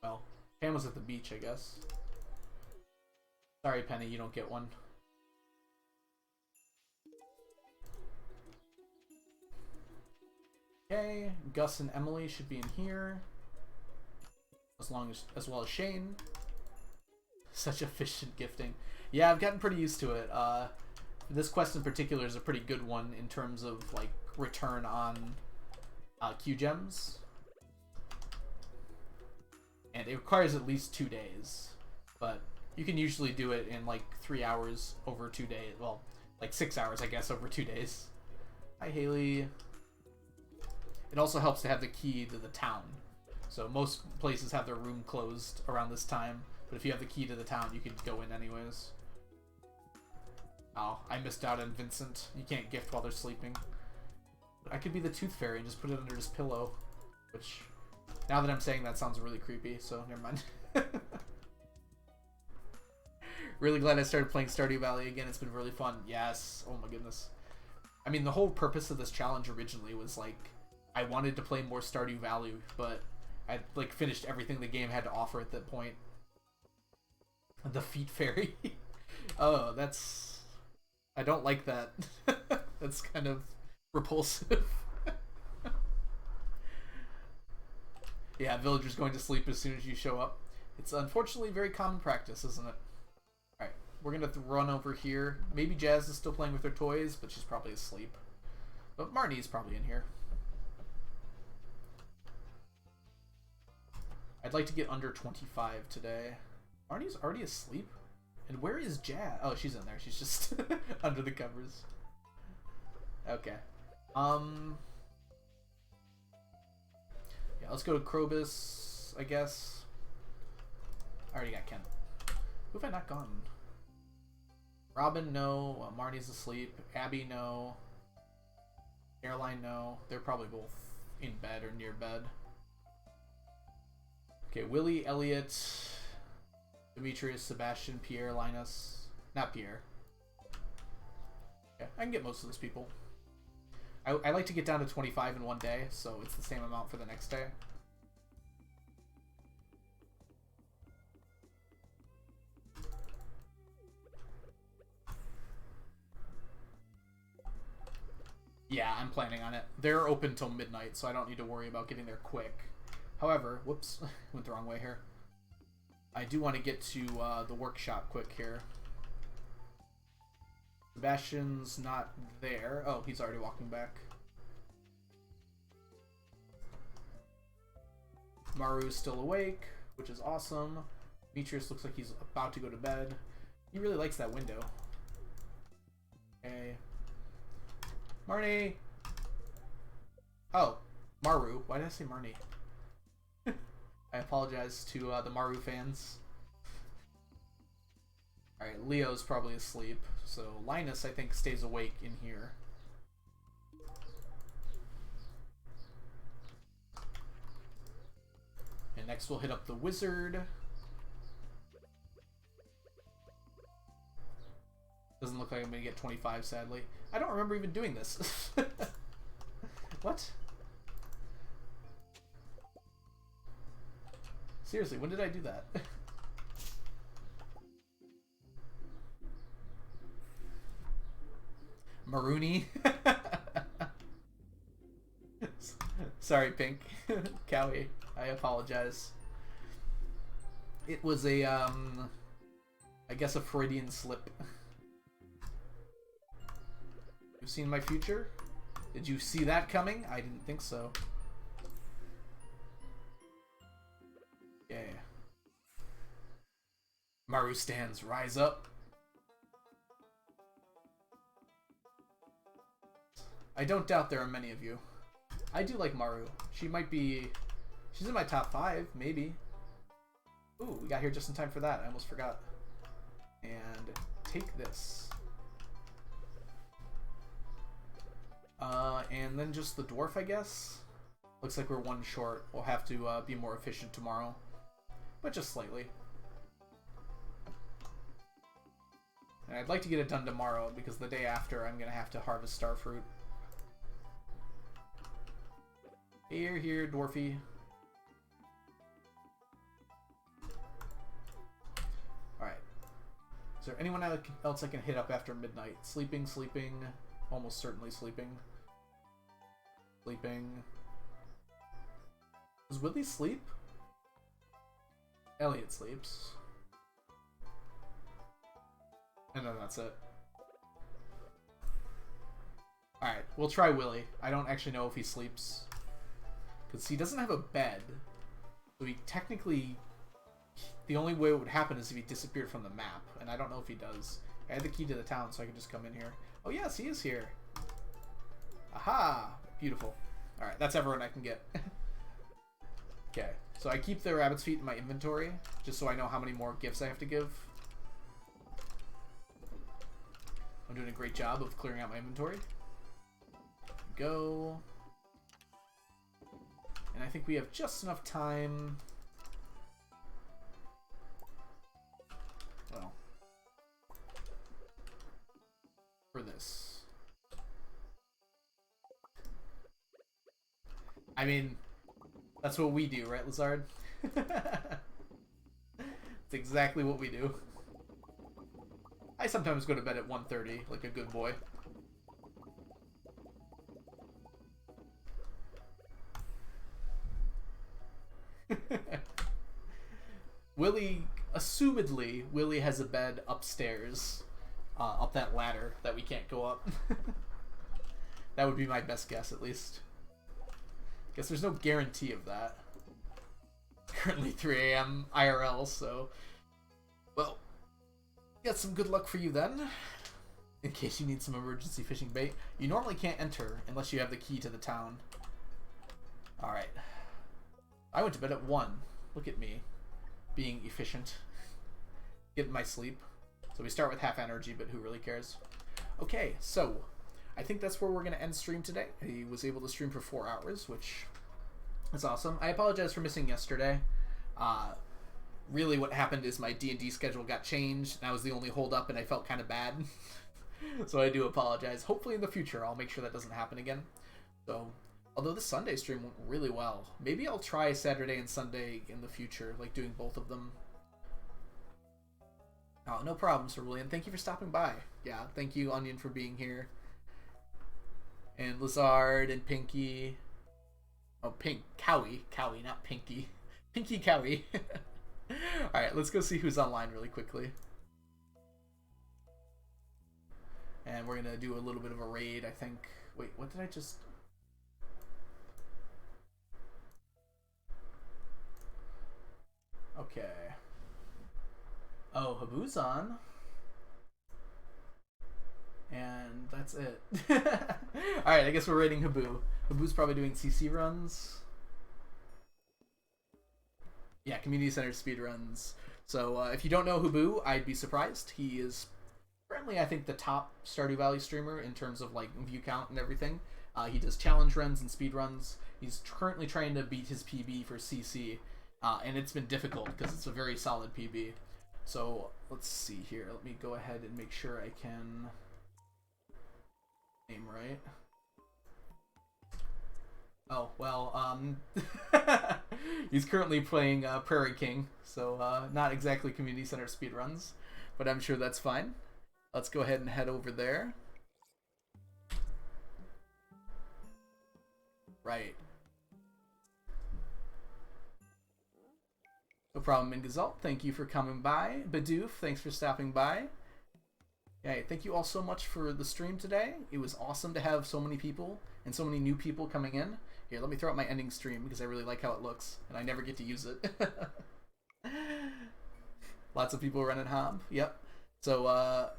Well, Pam was at the beach, I guess. Sorry, Penny, you don't get one. Okay, Gus and Emily should be in here, as well as Shane. Such efficient gifting. Yeah, I've gotten pretty used to it. This quest in particular is a pretty good one in terms of like return on Q gems, and it requires at least 2 days, but you can usually do it in like 3 hours over 2 days. Well, like 6 hours, I guess, over 2 days. Hi, Haley. It also helps to have the key to the town. So most places have their room closed around this time, but if you have the key to the town, you could go in anyways. Oh, I missed out on Vincent. You can't gift while they're sleeping. I could be the Tooth Fairy and just put it under his pillow. Which, now that I'm saying that, sounds really creepy, so never mind. Really glad I started playing Stardew Valley again. It's been really fun. Yes. Oh my goodness. I mean, the whole purpose of this challenge originally was, like, I wanted to play more Stardew Valley, but I, like, finished everything the game had to offer at that point. The Feet Fairy. Oh, that's... I don't like that. That's kind of repulsive. Yeah, villagers going to sleep as soon as you show up. It's unfortunately very common practice, isn't it? Alright, we're going to run over here. Maybe Jazz is still playing with her toys, but she's probably asleep. But Marnie's probably in here. I'd like to get under 25 today. Marnie's already asleep? And where is Jazz? Oh, she's in there. She's just under the covers. Okay. Yeah, let's go to Krobus, I guess. I already got Ken. Who have I not gone? Robin, no. Marnie's asleep. Abby, no. Caroline, no. They're probably both in bed or near bed. Okay, Willie, Elliot, Demetrius, Sebastian, Pierre, Linus. Not Pierre. Yeah, I can get most of those people. I like to get down to 25 in one day, so it's the same amount for the next day. Yeah, I'm planning on it. They're open till midnight, so I don't need to worry about getting there quick. However, whoops, went the wrong way here. I do want to get to the workshop quick here. Sebastian's not there. Oh, he's already walking back. Maru's still awake, which is awesome. Demetrius looks like he's about to go to bed. He really likes that window. Okay. Marnie! Oh, Maru. Why did I say Marnie? I apologize to the Maru fans. Alright, Leo's probably asleep, so Linus, I think, stays awake in here. And next we'll hit up the wizard. Doesn't look like I'm going to get 25, sadly. I don't remember even doing this. What? Seriously, when did I do that? Maroony. Sorry, Pink. Cowie, I apologize. It was a, I guess a Freudian slip. You've seen my future? Did you see that coming? I didn't think so. Yeah. Maru stands, rise up. I don't doubt there are many of you. I do like Maru. She might be... She's in my top 5, maybe. Ooh, we got here just in time for that. I almost forgot. And take this. And then just the dwarf, I guess. Looks like we're one short. We'll have to be more efficient tomorrow. But just slightly. And I'd like to get it done tomorrow, because the day after I'm going to have to harvest starfruit. Here, dwarfy. Alright. Is there anyone else I can hit up after midnight? Sleeping, almost certainly sleeping. Does Willie sleep? Elliot sleeps. And then that's it. Alright, we'll try Willie. I don't actually know if he sleeps. Because he doesn't have a bed. So he technically... The only way it would happen is if he disappeared from the map. And I don't know if he does. I had the key to the town, so I can just come in here. Oh yes, he is here. Aha! Beautiful. Alright, that's everyone I can get. Okay, so I keep the rabbit's feet in my inventory, just so I know how many more gifts I have to give. I'm doing a great job of clearing out my inventory. Go. And I think we have just enough time. Well, for this. I mean, that's what we do, right, Lazard? It's exactly what we do. I sometimes go to bed at 1:30, like a good boy. Assumedly, Willie has a bed upstairs, up that ladder that we can't go up. That would be my best guess, at least. Guess there's no guarantee of that. Currently 3 a.m. IRL, so... Well, got some good luck for you then. In case you need some emergency fishing bait. You normally can't enter unless you have the key to the town. Alright. I went to bed at 1. Look at me. Being efficient. Getting my sleep. So we start with half energy, but who really cares? Okay, so... I think that's where we're going to end stream today. I was able to stream for 4 hours, which is awesome. I apologize for missing yesterday. Really what happened is my D&D schedule got changed, and I was the only holdup, and I felt kind of bad. So I do apologize. Hopefully in the future I'll make sure that doesn't happen again. So, although the Sunday stream went really well. Maybe I'll try Saturday and Sunday in the future, like doing both of them. Oh, no problem, Sir William. Thank you for stopping by. Yeah, thank you, Onion, for being here. And Lazard and Pinky. Oh, Cowie, not Pinky. Pinky Cowie. Alright, let's go see who's online really quickly. And we're gonna do a little bit of a raid, I think. Wait, what did I just... Okay. Oh, Habu's on. And that's it. Alright, I guess we're raiding Habu. Habu's probably doing CC runs. Yeah, community center speed runs. So if you don't know Habu, I'd be surprised. He is currently, I think, the top Stardew Valley streamer in terms of like view count and everything. He does challenge runs and speed runs. He's currently trying to beat his PB for CC, and it's been difficult because it's a very solid PB. So let's see here. Let me go ahead and make sure I can name right. Oh, well, he's currently playing Prairie King, so not exactly community center speedruns, but I'm sure that's fine. Let's go ahead and head over there. Right. No problem, Ingazalt. Thank you for coming by. Bidoof, thanks for stopping by. Yeah, thank you all so much for the stream today. It was awesome to have so many people and so many new people coming in. Here, let me throw out my ending stream because I really like how it looks, and I never get to use it. Lots of people running Hob. Yep. So,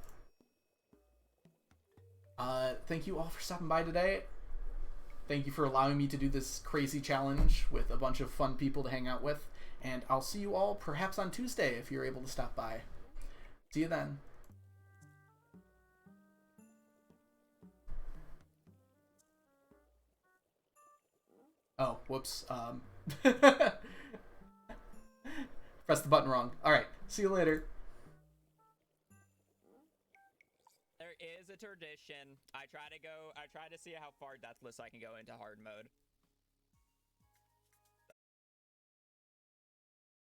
thank you all for stopping by today. Thank you for allowing me to do this crazy challenge with a bunch of fun people to hang out with. And I'll see you all perhaps on Tuesday if you're able to stop by. See you then. Oh, whoops. Pressed the button wrong. Alright, see you later. There is a tradition. I try to see how far deathless I can go into hard mode.